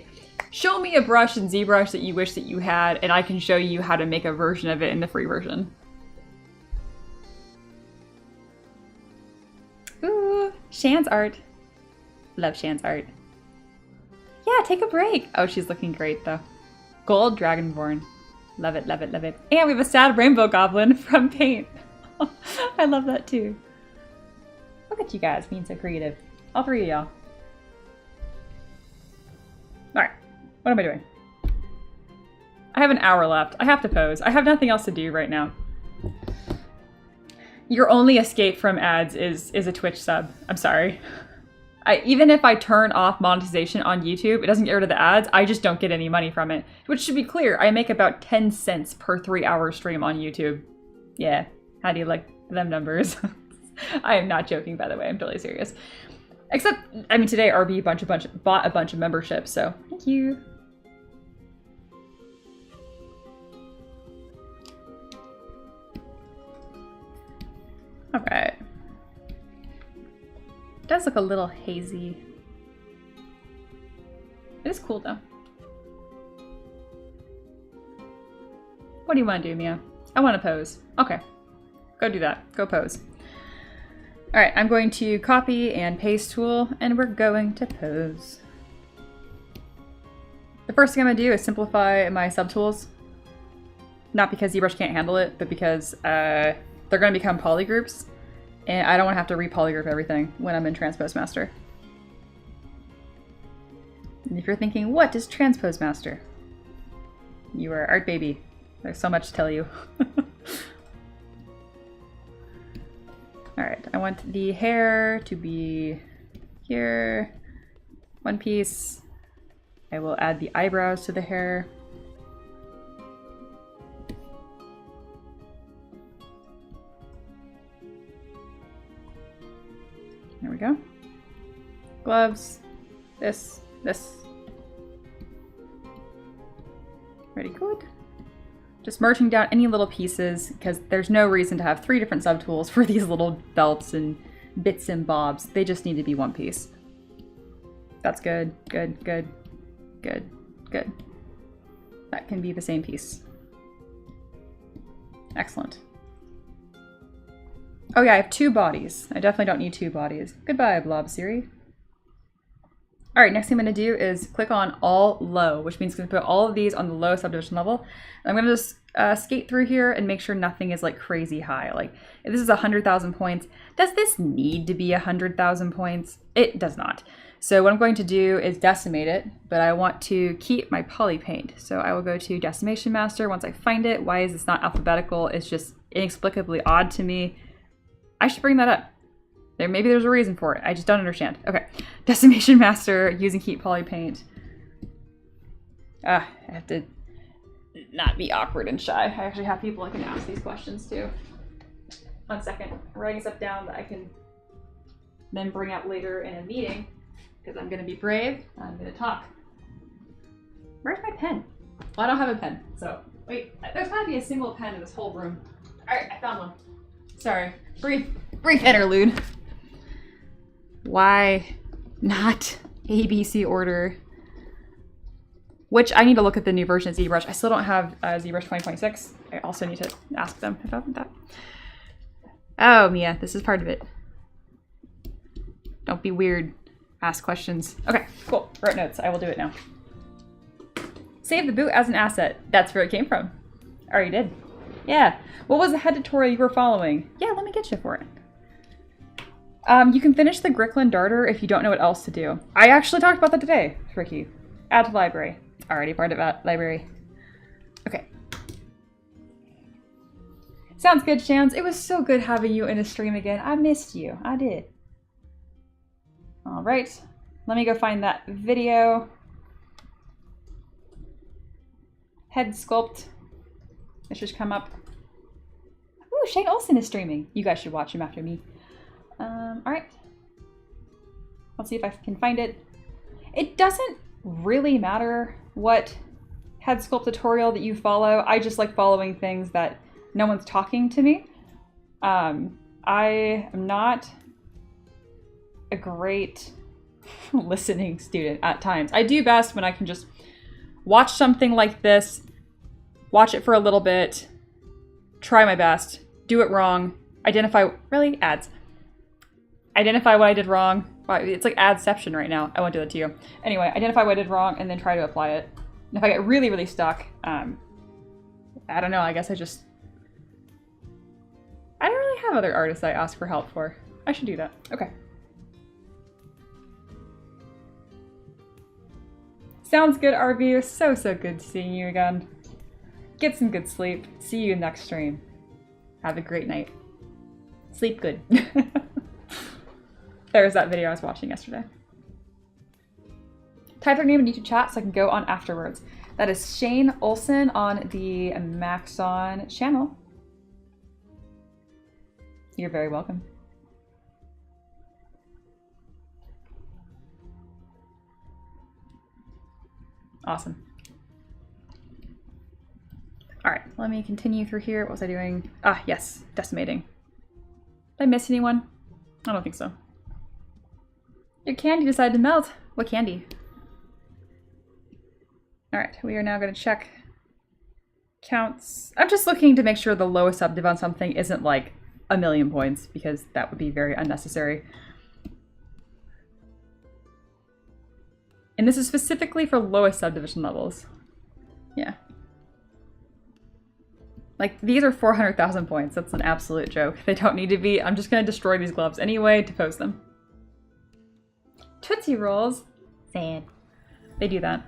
show me a brush in ZBrush that you wish that you had, and I can show you how to make a version of it in the free version. Ooh, Shan's art. Love Shan's art. Yeah, take a break. Oh, she's looking great though. Gold Dragonborn. Love it, love it, love it. And we have a sad rainbow goblin from Paint. I love that too. Look at you guys being so creative. All 3 of y'all. All right, what am I doing? I have an hour left. I have to pose. I have nothing else to do right now. Your only escape from ads is a Twitch sub. I'm sorry. Even if I turn off monetization on YouTube, it doesn't get rid of the ads. I just don't get any money from it. Which should be clear, I make about 10 cents per 3-hour stream on YouTube. Yeah, how do you like them numbers? I am not joking, by the way. I'm totally serious. Except, I mean, today RB bought a bunch of memberships, so thank you. All right. It does look a little hazy. It is cool though. What do you want to do, Mia? I want to pose. Okay. Go do that. Go pose. Alright, I'm going to copy and paste tool, and we're going to pose. The first thing I'm going to do is simplify my subtools. Not because ZBrush can't handle it, but because they're going to become polygroups. And I don't want to have to re-polygroup everything when I'm in Transpose Master. And if you're thinking, what is Transpose Master? You are Art Baby. There's so much to tell you. All right, I want the hair to be here. One piece. I will add the eyebrows to the hair. There we go. Gloves. This. Pretty good. Just marching down any little pieces because there's no reason to have 3 different subtools for these little belts and bits and bobs. They just need to be one piece. That's good, good, good, good, good. That can be the same piece. Excellent. Oh yeah, I have 2 bodies. I definitely don't need 2 bodies. Goodbye, Blob Siri. All right, next thing I'm gonna do is click on all low, which means I'm gonna put all of these on the low subdivision level. I'm gonna just skate through here and make sure nothing is like crazy high. Like if this is 100,000 points, does this need to be 100,000 points? It does not. So what I'm going to do is decimate it, but I want to keep my poly paint. So I will go to Decimation Master once I find it. Why is this not alphabetical? It's just inexplicably odd to me. I should bring that up. Maybe there's a reason for it. I just don't understand. Okay, Decimation Master using Heat Poly Paint. I have to not be awkward and shy. I actually have people I can ask these questions to. 1 second. I'm writing stuff down that I can then bring out later in a meeting because I'm going to be brave. I'm going to talk. Where's my pen? Well, I don't have a pen. So wait, there's got to be a single pen in this whole room. All right, I found one. Sorry. Brief interlude. Why not ABC order? Which I need to look at the new version of ZBrush. I still don't have ZBrush 2026. I also need to ask them about that. Oh, Mia, this is part of it. Don't be weird. Ask questions. Okay, cool. Wrote notes. I will do it now. Save the boot as an asset. That's where it came from. I already did. Yeah. What was the head tutorial you were following? Yeah, let me get you for it. You can finish the Gricklin Darter if you don't know what else to do. I actually talked about that today, Ricky. Add to library. Already part of that library. Okay. Sounds good, Shams. It was so good having you in a stream again. I missed you. I did. All right. Let me go find that video. Head sculpt. It should come up. Ooh, Shane Olsen is streaming. You guys should watch him after me. All right. Let's see if I can find it. It doesn't really matter what head sculpt tutorial that you follow. I just like following things that no one's talking to me. I am not a great listening student at times. I do best when I can just watch something like this, watch it for a little bit, try my best, do it wrong, identify, really? Ads. Identify what I did wrong. It's like adception right now. I won't do that to you. Anyway, identify what I did wrong and then try to apply it. And if I get really, really stuck, I don't know, I guess I don't really have other artists I ask for help for. I should do that. Okay. Sounds good, RV. So good seeing you again. Get some good sleep. See you next stream. Have a great night. Sleep good. There's that video I was watching yesterday. Type their name in YouTube chat so I can go on afterwards. That is Shane Olsen on the Maxon channel. You're very welcome. Awesome. All right, let me continue through here. What was I doing? Ah, yes, decimating. Did I miss anyone? I don't think so. Your candy decided to melt. What candy? All right, we are now going to check counts. I'm just looking to make sure the lowest subdiv on something isn't like 1,000,000 points because that would be very unnecessary. And this is specifically for lowest subdivision levels. Yeah. Like, these are 400,000 points. That's an absolute joke. They don't need to be. I'm just going to destroy these gloves anyway to post them. Tootsie Rolls. Sad. They do that.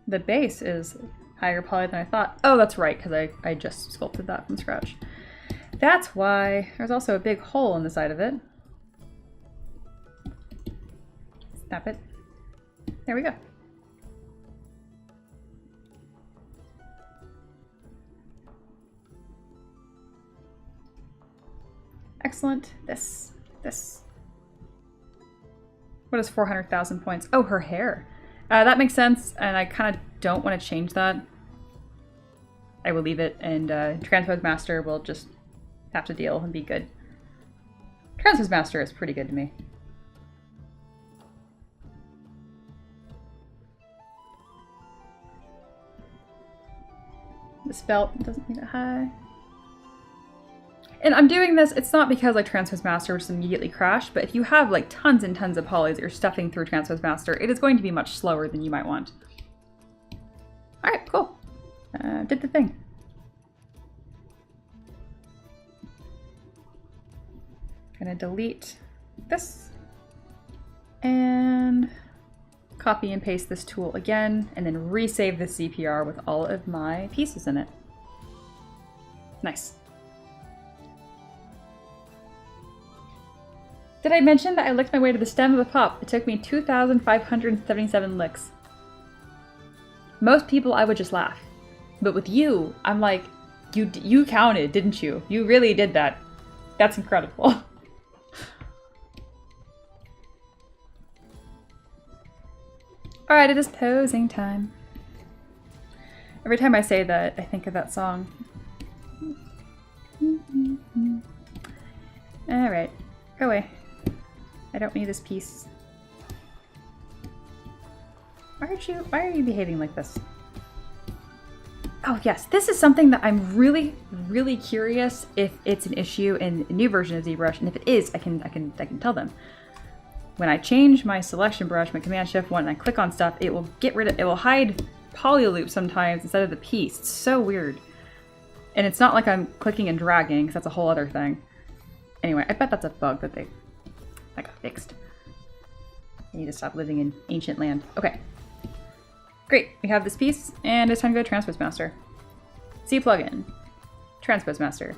The base is higher poly than I thought. Oh, that's right, because I just sculpted that from scratch. That's why there's also a big hole in the side of it. Snap it. There we go. Excellent. This. What is 400,000 points? Oh, her hair. That makes sense, and I kind of don't want to change that. I will leave it, and Transpose Master will just have to deal and be good. Transpose Master is pretty good to me. This belt doesn't need it high. And I'm doing this, it's not because like Transpose Master will just immediately crash, but if you have like tons and tons of polys that you're stuffing through Transpose Master, it is going to be much slower than you might want. Alright, cool. Did the thing. Gonna delete this and copy and paste this tool again, and then resave the CPR with all of my pieces in it. Nice. Did I mention that I licked my way to the stem of the pop? It took me 2,577 licks. Most people I would just laugh. But with you, I'm like, you counted, didn't you? You really did that. That's incredible. Alright, it is posing time. Every time I say that, I think of that song. Alright, go away. I don't need this piece. Why are you behaving like this? Oh yes, this is something that I'm really, really curious if it's an issue in a new version of ZBrush, and if it is, I can tell them. When I change my selection brush, my Command Shift 1, and I click on stuff, it will it will hide poly loop sometimes instead of the piece. It's so weird. And it's not like I'm clicking and dragging, because that's a whole other thing. Anyway, I bet that's a bug that got fixed. I need to stop living in ancient land. Okay. Great, we have this piece, and it's time to go to Transpose Master. C plugin. Transpose Master.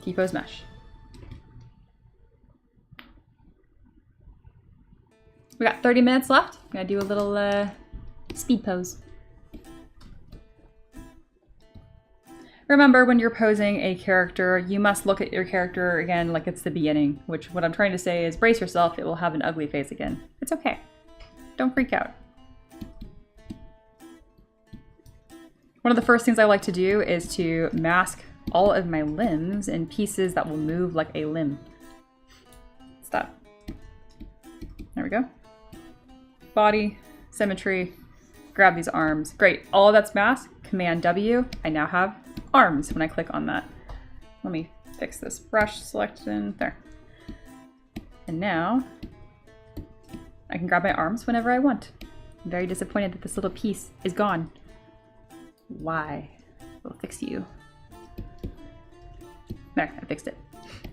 T-pose mesh. We got 30 minutes left. I'm gonna do a little speed pose. Remember, when you're posing a character, you must look at your character again like it's the beginning, which what I'm trying to say is brace yourself, it will have an ugly face again. It's okay. Don't freak out. One of the first things I like to do is to mask all of my limbs in pieces that will move like a limb. Stop. There we go. Body, symmetry, grab these arms. Great, all of that's masked. Command W, I now have arms when I click on that. Let me fix this brush selection, there. And now I can grab my arms whenever I want. I'm very disappointed that this little piece is gone. Why? We'll fix you. There, I fixed it.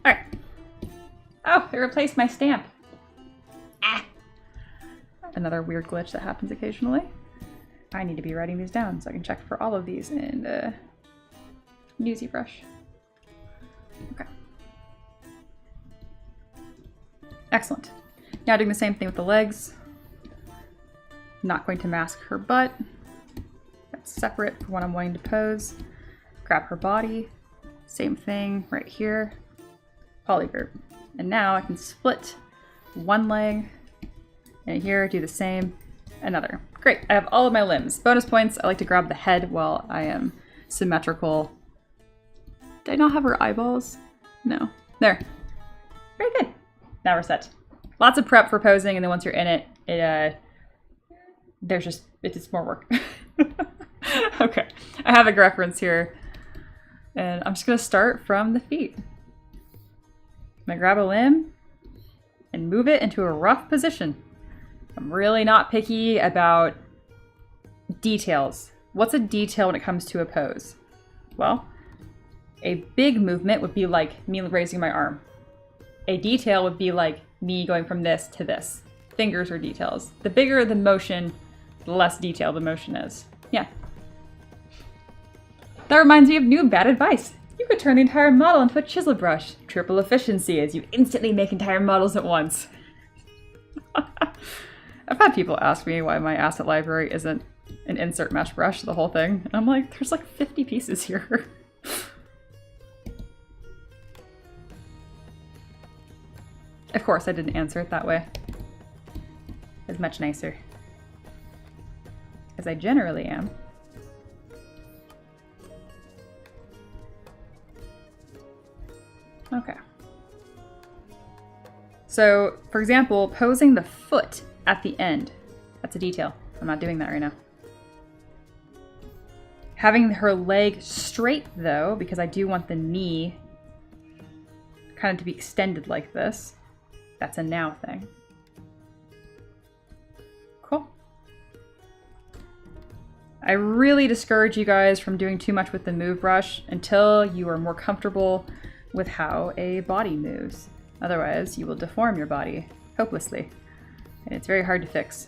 All right. Oh, it replaced my stamp. Ah. Another weird glitch that happens occasionally. I need to be writing these down so I can check for all of these in new ZBrush. Okay. Excellent. Now doing the same thing with the legs. Not going to mask her butt. That's separate for what I'm wanting to pose. Grab her body. Same thing right here. Polygroup. And now I can split one leg. And here, do the same. Another. Great, I have all of my limbs. Bonus points, I like to grab the head while I am symmetrical. Did I not have her eyeballs? No. There. Very good. Now we're set. Lots of prep for posing, and then once you're in it, it's just more work. Okay, I have a reference here. And I'm just gonna start from the feet. I'm gonna grab a limb and move it into a rough position. I'm really not picky about details. What's a detail when it comes to a pose? Well, a big movement would be like me raising my arm. A detail would be like me going from this to this. Fingers are details. The bigger the motion, the less detailed the motion is. Yeah. That reminds me of new bad advice. You could turn the entire model into a chisel brush. Triple efficiency as you instantly make entire models at once. I've had people ask me why my asset library isn't an insert mesh brush, the whole thing. And I'm like, there's like 50 pieces here. Of course, I didn't answer it that way. It's much nicer. As I generally am. Okay. So, for example, posing the foot at the end. That's a detail. I'm not doing that right now. Having her leg straight, though, because I do want the knee kind of to be extended like this. That's a now thing. Cool. I really discourage you guys from doing too much with the move brush until you are more comfortable with how a body moves. Otherwise, you will deform your body hopelessly, and it's very hard to fix.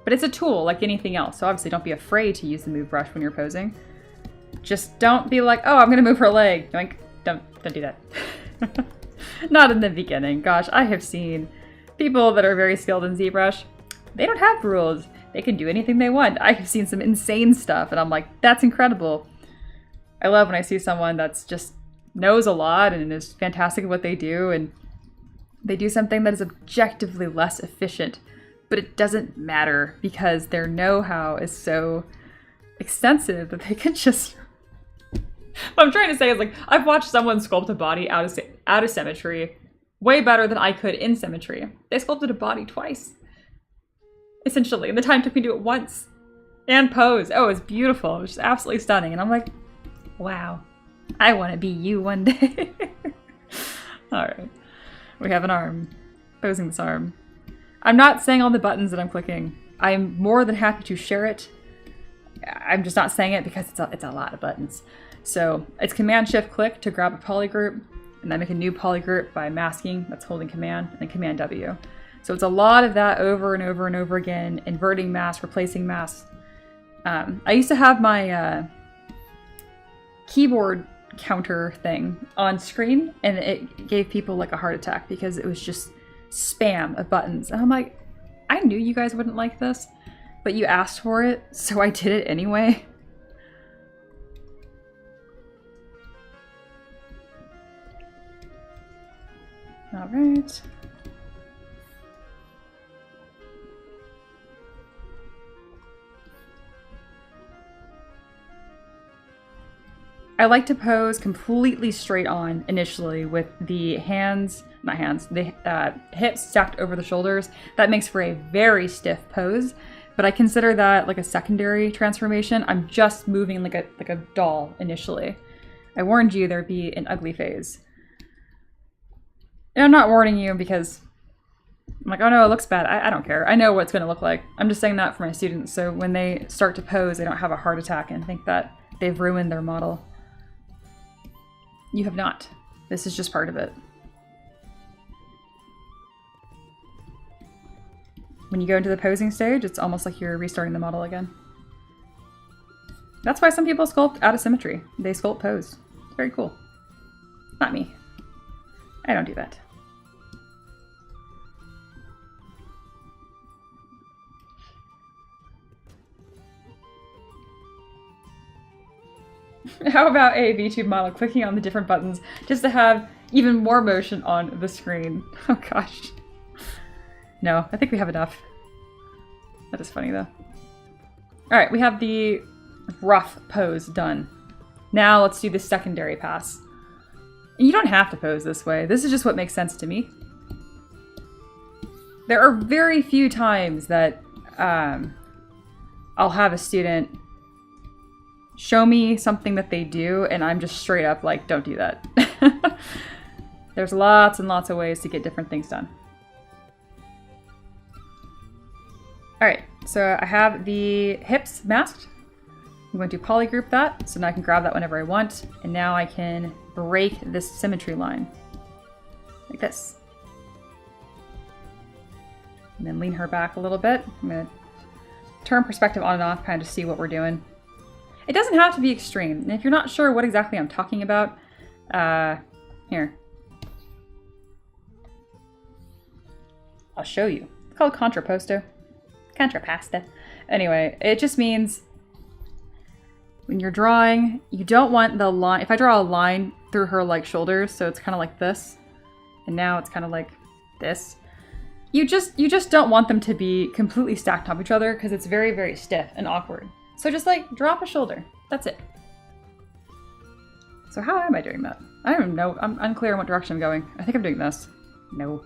But it's a tool like anything else, so obviously don't be afraid to use the move brush when you're posing. Just don't be like, oh, I'm gonna move her leg. Doink. Don't do that. Not in the beginning. Gosh, I have seen people that are very skilled in ZBrush. They don't have rules. They can do anything they want. I have seen some insane stuff, and I'm like, that's incredible. I love when I see someone that's just knows a lot and is fantastic at what they do, and they do something that is objectively less efficient, but it doesn't matter because their know-how is so extensive that they can just... What I'm trying to say is, like, I've watched someone sculpt a body out of symmetry way better than I could in symmetry. They sculpted a body twice, essentially, and the time took me to do it once. And pose. Oh, it was beautiful. It was just absolutely stunning. And I'm like, wow, I want to be you one day. All right. We have an arm. Posing this arm. I'm not saying all the buttons that I'm clicking. I'm more than happy to share it. I'm just not saying it because it's a lot of buttons. So it's Command-Shift-Click to grab a polygroup, and then make a new polygroup by masking. That's holding Command, and then Command-W. So it's a lot of that over and over and over again, inverting mask, replacing mask. I used to have my keyboard counter thing on screen, and it gave people like a heart attack because it was just spam of buttons. And I'm like, I knew you guys wouldn't like this, but you asked for it, so I did it anyway. All right. I like to pose completely straight on initially with the hips stacked over the shoulders. That makes for a very stiff pose, but I consider that like a secondary transformation. I'm just moving like a doll initially. I warned you there'd be an ugly phase. And I'm not warning you because I'm like, oh no, it looks bad. I don't care. I know what it's going to look like. I'm just saying that for my students, so when they start to pose, they don't have a heart attack and think that they've ruined their model. You have not. This is just part of it. When you go into the posing stage, it's almost like you're restarting the model again. That's why some people sculpt out of symmetry. They sculpt pose. It's very cool. Not me. I don't do that. How about a VTube model clicking on the different buttons just to have even more motion on the screen? Oh gosh. No, I think we have enough. That is funny though. All right, we have the rough pose done. Now let's do the secondary pass. And you don't have to pose this way. This is just what makes sense to me. There are very few times that I'll have a student show me something that they do, and I'm just straight up like, don't do that. There's lots and lots of ways to get different things done. All right, so I have the hips masked. I'm going to polygroup that, so now I can grab that whenever I want, and now I can break this symmetry line, like this. And then lean her back a little bit. I'm gonna turn perspective on and off, kind of see what we're doing. It doesn't have to be extreme. And if you're not sure what exactly I'm talking about, here. I'll show you. It's called contrapposto. Contrapasta. Anyway, it just means when you're drawing, you don't want the line. If I draw a line through her like shoulders, so it's kind of like this, and now it's kind of like this. You just don't want them to be completely stacked on each other because it's very, very stiff and awkward. So just like drop a shoulder. That's it. So how am I doing that? I don't know. I'm unclear on what direction I'm going. I think I'm doing this. No.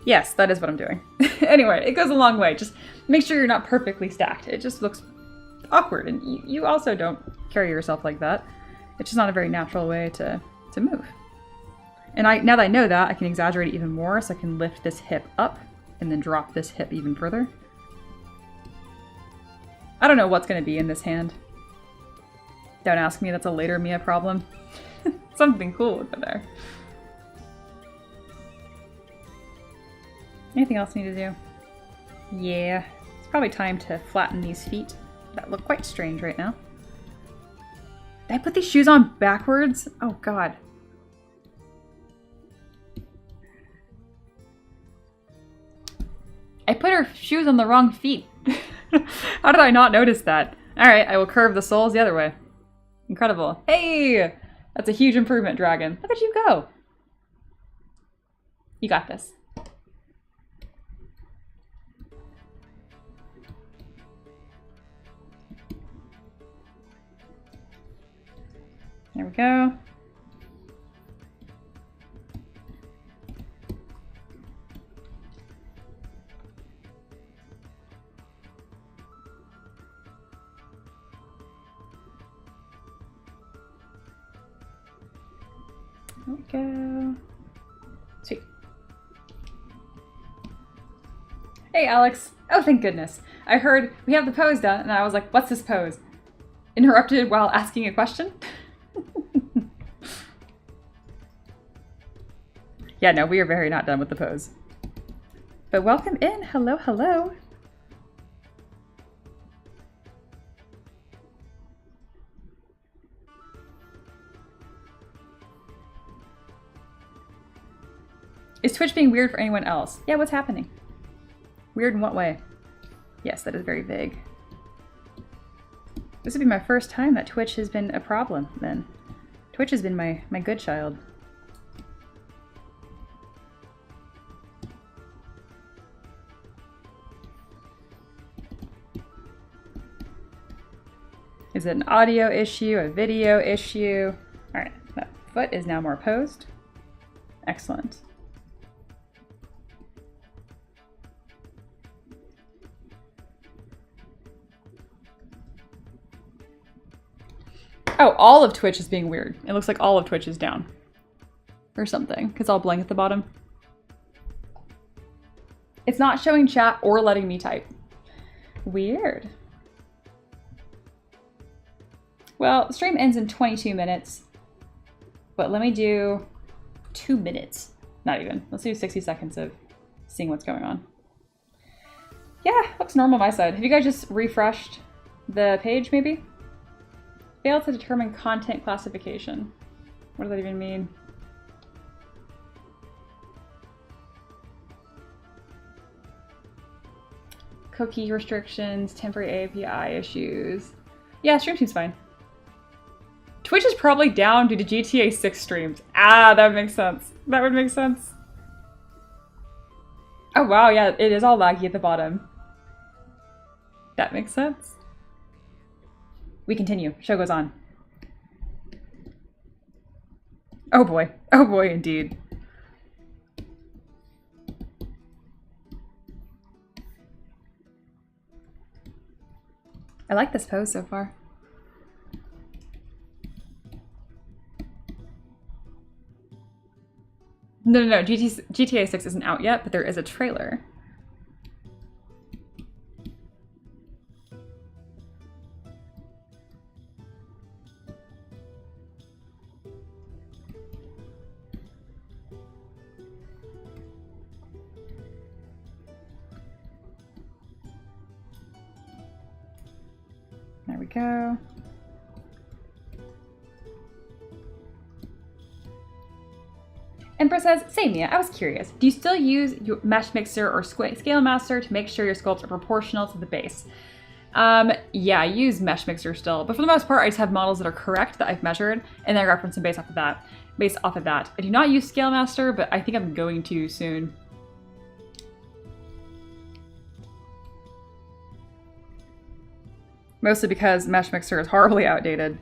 Yes, that is what I'm doing. Anyway, it goes a long way. Just make sure you're not perfectly stacked. It just looks awkward, and you also don't carry yourself like that. It's just not a very natural way to move. And now that I know that, I can exaggerate it even more, so I can lift this hip up and then drop this hip even further. I don't know what's going to be in this hand. Don't ask me, that's a later Mia problem. Something cool over there. Anything else I need to do? Yeah, it's probably time to flatten these feet that look quite strange right now. Did I put these shoes on backwards? Oh god. I put her shoes on the wrong feet. How did I not notice that? Alright, I will curve the soles the other way. Incredible. Hey! That's a huge improvement, Dragon. Look at you go. You got this. There we go. There we go. Sweet. Hey, Alex. Oh, thank goodness. I heard we have the pose done, and I was like, what's this pose? Interrupted while asking a question? Yeah, no, we are very not done with the pose. But welcome in. Hello, hello. Is Twitch being weird for anyone else? Yeah, what's happening? Weird in what way? Yes, that is very vague. This would be my first time that Twitch has been a problem, then. Twitch has been my good child. Is it an audio issue, a video issue? All right, that foot is now more posed. Excellent. Oh, all of Twitch is being weird. It looks like all of Twitch is down. Or something, because I'll blank at the bottom. It's not showing chat or letting me type. Weird. Well, the stream ends in 22 minutes. But let me do 2 minutes. Not even. Let's do 60 seconds of seeing what's going on. Yeah, looks normal on my side. Have you guys just refreshed the page, maybe? Fail to determine content classification. What does that even mean? Cookie restrictions, temporary API issues. Yeah, stream seems fine. Twitch is probably down due to GTA 6 streams. Ah, that would make sense. That would make sense. Oh wow, yeah, it is all laggy at the bottom. That makes sense. We continue. Show goes on. Oh boy. Oh boy, indeed. I like this pose so far. No. GTA 6 isn't out yet, but there is a trailer. There we go. Empress says, same Mia, I was curious. Do you still use your Mesh Mixer or Scale Master to make sure your sculpts are proportional to the base? Yeah, I use Mesh Mixer still, but for the most part, I just have models that are correct that I've measured, and then I reference them based off of that. I do not use Scale Master, but I think I'm going to soon. Mostly because Mesh Mixer is horribly outdated,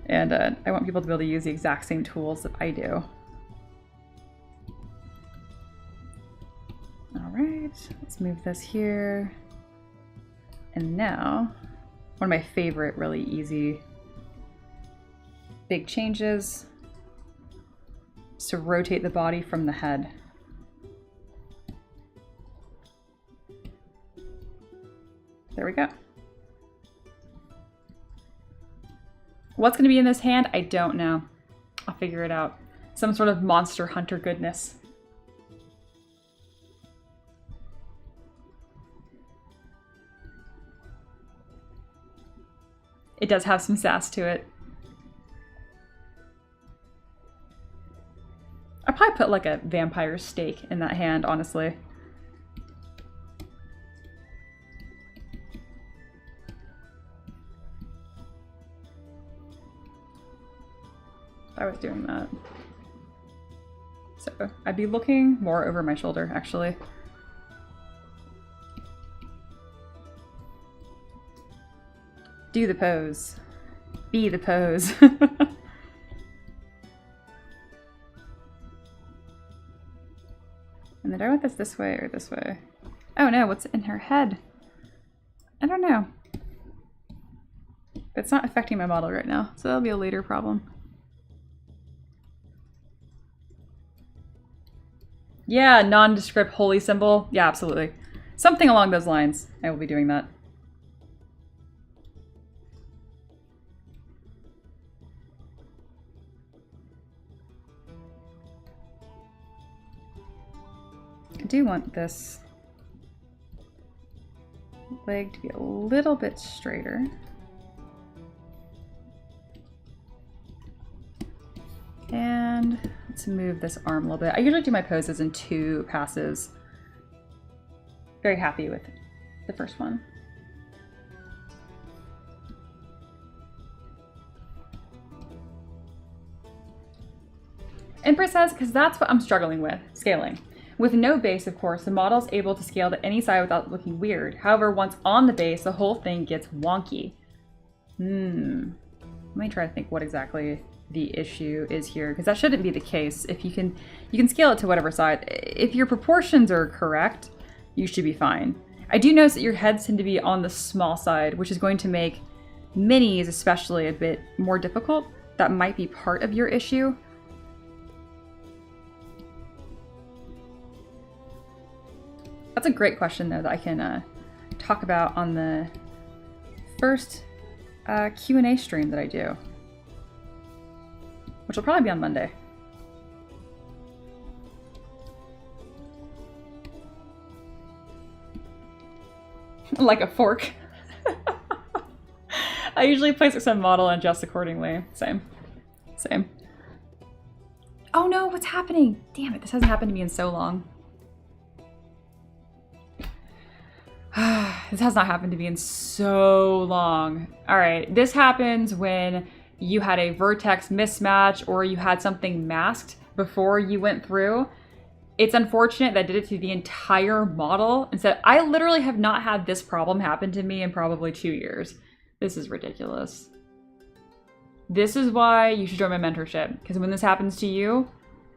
and I want people to be able to use the exact same tools that I do. All right, let's move this here. And now, one of my favorite really easy big changes is to rotate the body from the head. There we go. What's going to be in this hand? I don't know. I'll figure it out. Some sort of monster hunter goodness. It does have some sass to it. I'd probably put like a vampire stake in that hand, honestly. If I was doing that. So I'd be looking more over my shoulder, actually. Do the pose. Be the pose. And then do I want this way or this way? Oh no, what's in her head? I don't know. It's not affecting my model right now, so that'll be a later problem. Yeah, nondescript holy symbol. Yeah, absolutely. Something along those lines. I will be doing that. I do want this leg to be a little bit straighter. And let's move this arm a little bit. I usually do my poses in 2 passes. Very happy with the first one. Empress says, because that's what I'm struggling with, scaling. With no base, of course, the model is able to scale to any side without looking weird. However, once on the base, the whole thing gets wonky. Let me try to think what exactly the issue is here, because that shouldn't be the case. If you can scale it to whatever side. If your proportions are correct, you should be fine. I do notice that your heads tend to be on the small side, which is going to make minis especially a bit more difficult. That might be part of your issue. That's a great question, though, that I can talk about on the first Q&A stream that I do, which will probably be on Monday. Like a fork. I usually place it some model and adjust accordingly. Same. Same. Oh no, what's happening? Damn it, this hasn't happened to me in so long. This has not happened to me in so long. All right, this happens when you had a vertex mismatch or you had something masked before you went through. It's unfortunate that I did it to the entire model instead. I literally have not had this problem happen to me in probably 2 years. This is ridiculous. This is why you should join my mentorship, because when this happens to you,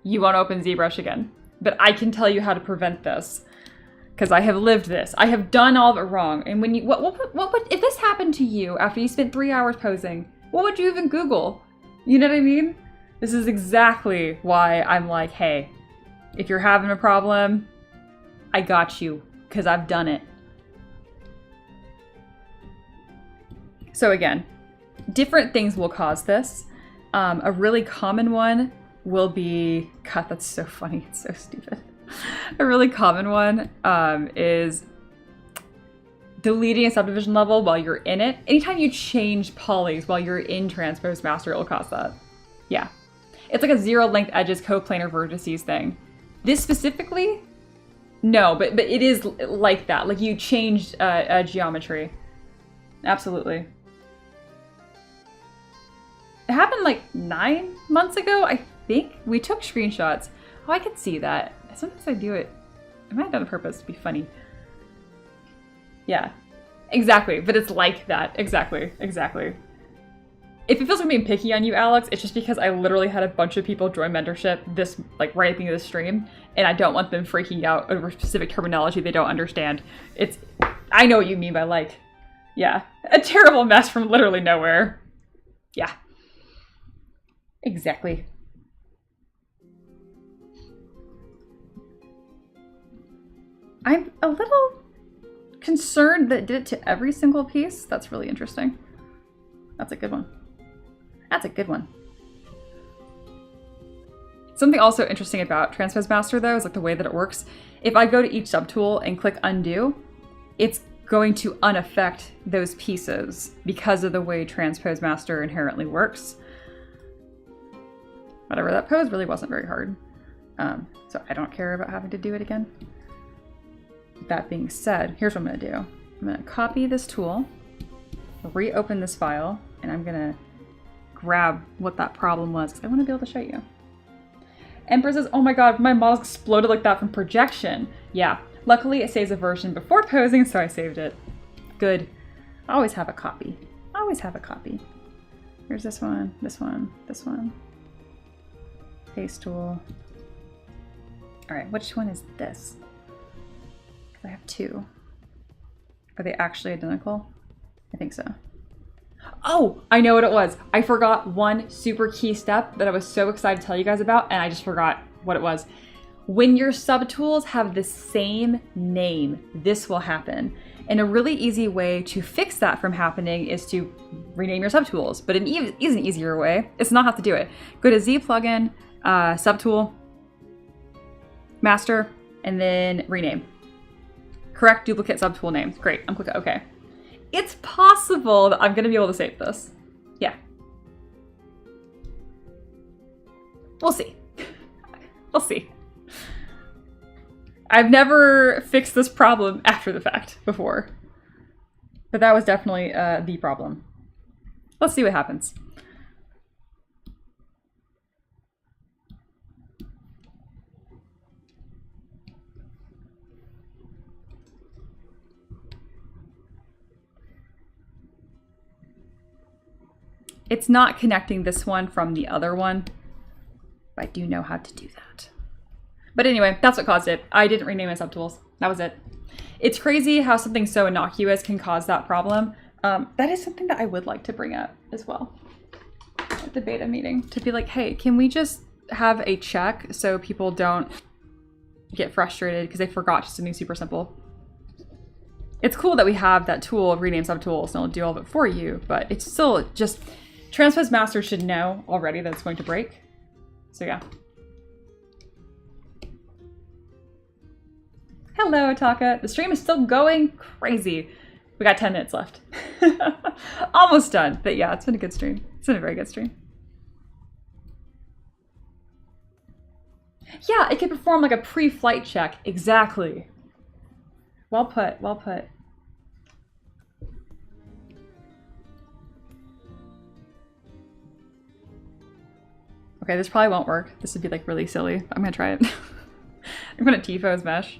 you won't open ZBrush again. But I can tell you how to prevent this, because I have lived this. I have done all of it wrong. And when you, what would, if this happened to you after you spent 3 hours posing, what would you even Google? You know what I mean? This is exactly why I'm like, hey, if you're having a problem, I got you, because I've done it. So again, different things will cause this. A really common one will be, God, that's so funny, it's so stupid. A really common one is deleting a subdivision level while you're in it. Anytime you change polys while you're in Transpose Master, it'll cause that. Yeah. It's like a zero length edges coplanar vertices thing. This specifically, no, but it is like that. Like you changed geometry. Absolutely. It happened like 9 months ago, I think. We took screenshots. Oh, I can see that. Sometimes I do it. I might have done it on purpose to be funny. Yeah, exactly. But it's like that. Exactly. Exactly. If it feels like I'm being picky on you, Alex, it's just because I literally had a bunch of people join mentorship this, like, right at the end of the stream, and I don't want them freaking out over specific terminology they don't understand. I know what you mean by, like, yeah, a terrible mess from literally nowhere. Yeah. Exactly. I'm a little concerned that it did it to every single piece. That's really interesting. That's a good one. That's a good one. Something also interesting about Transpose Master, though, is like the way that it works. If I go to each subtool and click undo, it's going to unaffect those pieces because of the way Transpose Master inherently works. Whatever, that pose really wasn't very hard. So I don't care about having to do it again. That being said, here's what I'm gonna do. I'm gonna copy this tool, reopen this file, and I'm gonna grab what that problem was, because I want to be able to show you. Emperor says, oh my god, my models exploded like that from projection. Yeah, luckily it saves a version before posing, so I saved it. Good. I always have a copy. I always have a copy. Here's this one, this one, this one. Paste tool. Alright, which one is this? Because I have two. Are they actually identical? I think so. Oh, I know what it was. I forgot one super key step that I was so excited to tell you guys about, and I just forgot what it was. When your subtools have the same name, this will happen. And a really easy way to fix that from happening is to rename your subtools. But it is an easier way. It's not have to do it. Go to Z plugin, subtool, master, and then rename. Correct duplicate subtool names. Great. I'm clicking OK. It's possible that I'm going to be able to save this. Yeah. We'll see. We'll see. I've never fixed this problem after the fact before. But that was definitely the problem. Let's see what happens. It's not connecting this one from the other one, but I do know how to do that. But anyway, that's what caused it. I didn't rename my subtools. That was it. It's crazy how something so innocuous can cause that problem. That is something that I would like to bring up as well at the beta meeting, to be like, hey, can we just have a check so people don't get frustrated because they forgot just something super simple. It's cool that we have that tool, rename subtools, and it'll do all of it for you, but it's still just... Transpose Master should know already that it's going to break. So yeah. Hello, Taka. The stream is still going crazy. We got 10 minutes left. Almost done. But yeah, it's been a good stream. It's been a very good stream. Yeah, it can perform like a pre-flight check. Exactly. Well put, well put. Okay, this probably won't work. This would be like really silly. I'm gonna try it. I'm gonna TFO's mesh.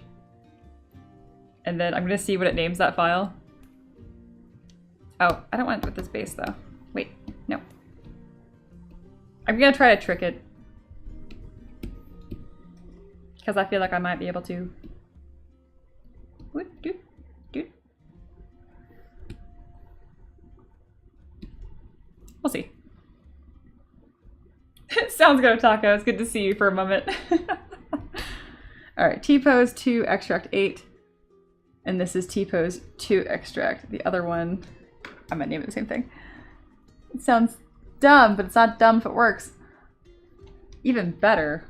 And then I'm gonna see what it names that file. Oh, I don't want it with this base though. Wait, no. I'm gonna try to trick it. Because I feel like I might be able to. We'll see. Sounds good, Taco. It's good to see you for a moment. All right, T-pose 2, extract 8. And this is T-pose 2, extract. The other one, I might name it the same thing. It sounds dumb, but it's not dumb if it works. Even better,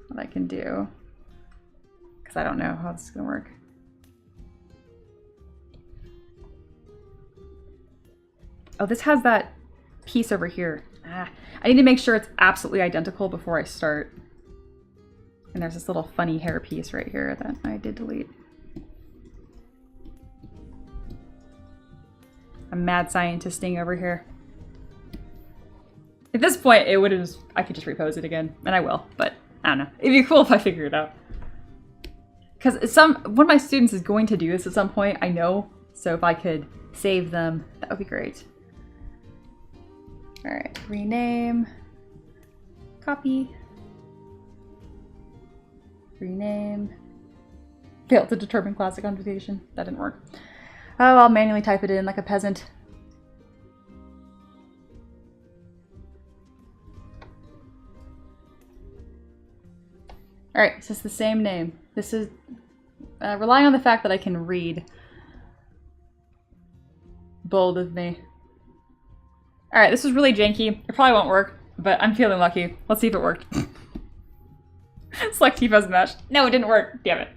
what I can do, because I don't know how this is gonna work. Oh, this has that piece over here. I need to make sure it's absolutely identical before I start. And there's this little funny hair piece right here that I did delete. I'm mad scientisting over here. At this point, it would have just, I could just repose it again, and I will, but I don't know. It'd be cool if I figure it out. Because one of my students is going to do this at some point, I know. So if I could save them, that would be great. All right, rename, copy, rename. Failed to determine classic conjugation. That didn't work. Oh, I'll manually type it in like a peasant. All right, so it's the same name. This is relying on the fact that I can read. Bold of me. All right, this is really janky. It probably won't work, but I'm feeling lucky. Let's see if it worked. Select T-pose mesh. No, it didn't work. Damn it.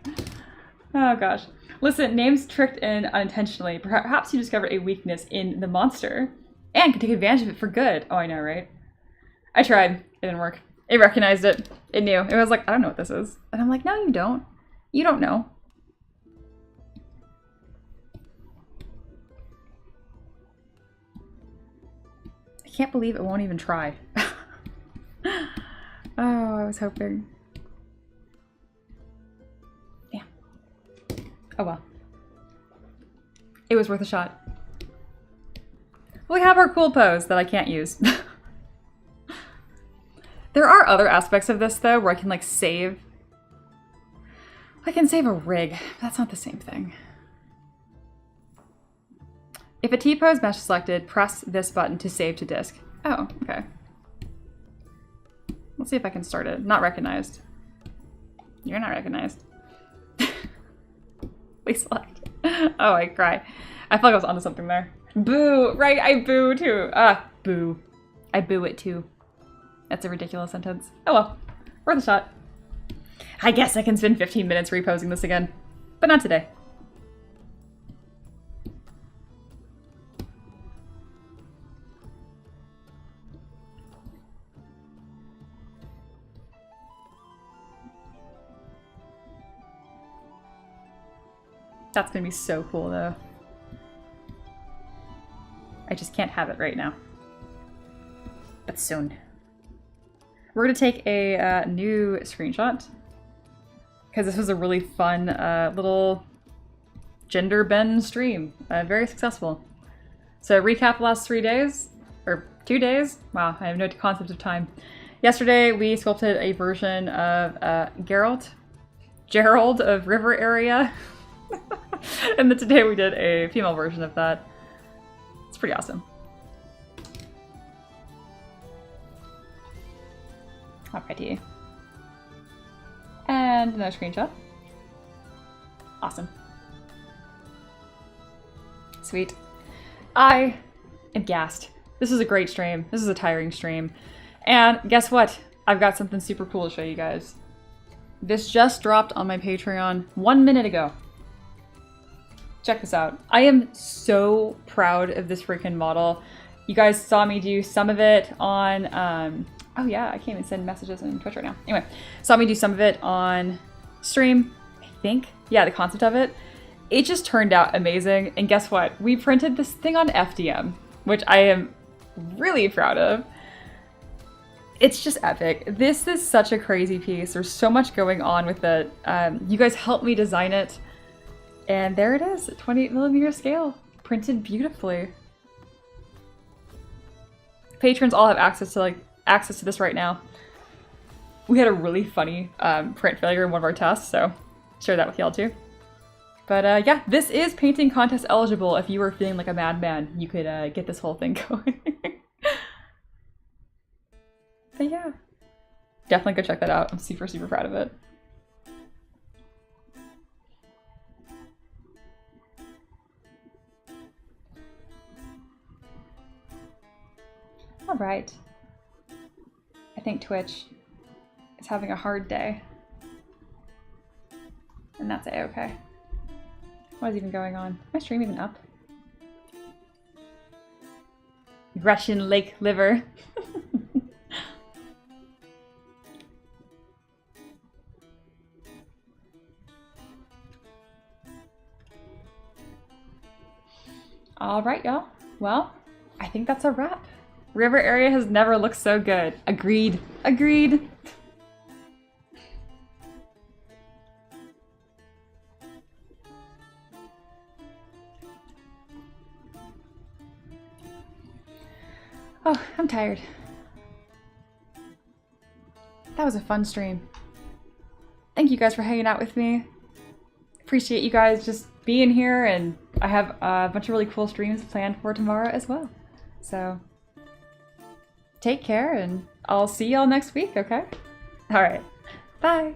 Oh gosh. Listen, names tricked in unintentionally. Perhaps you discovered a weakness in the monster and can take advantage of it for good. Oh, I know, right? I tried. It didn't work. It recognized it. It knew. It was like, I don't know what this is. And I'm like, no, you don't. You don't know. I can't believe it won't even try. Oh, I was hoping. Yeah. Oh well. It was worth a shot. We have our cool pose that I can't use. There are other aspects of this though where I can like save. I can save a rig. That's not the same thing. If a T-pose mesh is selected, press this button to save to disk. Oh, okay. Let's see if I can start it. Not recognized. You're not recognized. Please select. Oh, I cry. I feel like I was onto something there. Boo! Right, I boo too. Ah, boo. I boo it too. That's a ridiculous sentence. Oh well, worth a shot. I guess I can spend 15 minutes reposing this again, but not today. That's gonna be so cool though. I just can't have it right now, but soon. We're gonna take a new screenshot because this was a really fun little gender bend stream. Very successful. So recap the last 3 days, or 2 days. Wow, I have no concept of time. Yesterday we sculpted a version of Gerald of River Area. And then today we did a female version of that. It's pretty awesome. Alrighty. And another screenshot. Awesome. Sweet. I am gassed. This is a great stream. This is a tiring stream. And guess what? I've got something super cool to show you guys. This just dropped on my Patreon 1 minute ago. Check this out. I am so proud of this freaking model. You guys saw me do some of it on, oh yeah, I can't even send messages on Twitch right now. Anyway, saw me do some of it on stream, I think. Yeah, the concept of it. It just turned out amazing. And guess what? We printed this thing on FDM, which I am really proud of. It's just epic. This is such a crazy piece. There's so much going on with it. You guys helped me design it. And there it is, 28mm scale, printed beautifully. Patrons all have access to this right now. We had a really funny print failure in one of our tests, so share that with y'all too. But yeah, this is painting contest eligible. If you were feeling like a madman, you could get this whole thing going. But yeah, definitely go check that out. I'm super, super proud of it. All right. I think Twitch is having a hard day. And that's a-okay. What is even going on? Is my stream even up? Russian lake liver. All right, y'all. Well, I think that's a wrap. River area has never looked so good. Agreed. Agreed. Oh, I'm tired. That was a fun stream. Thank you guys for hanging out with me. Appreciate you guys just being here, and I have a bunch of really cool streams planned for tomorrow as well. So, take care, and I'll see y'all next week, okay? Alright, bye!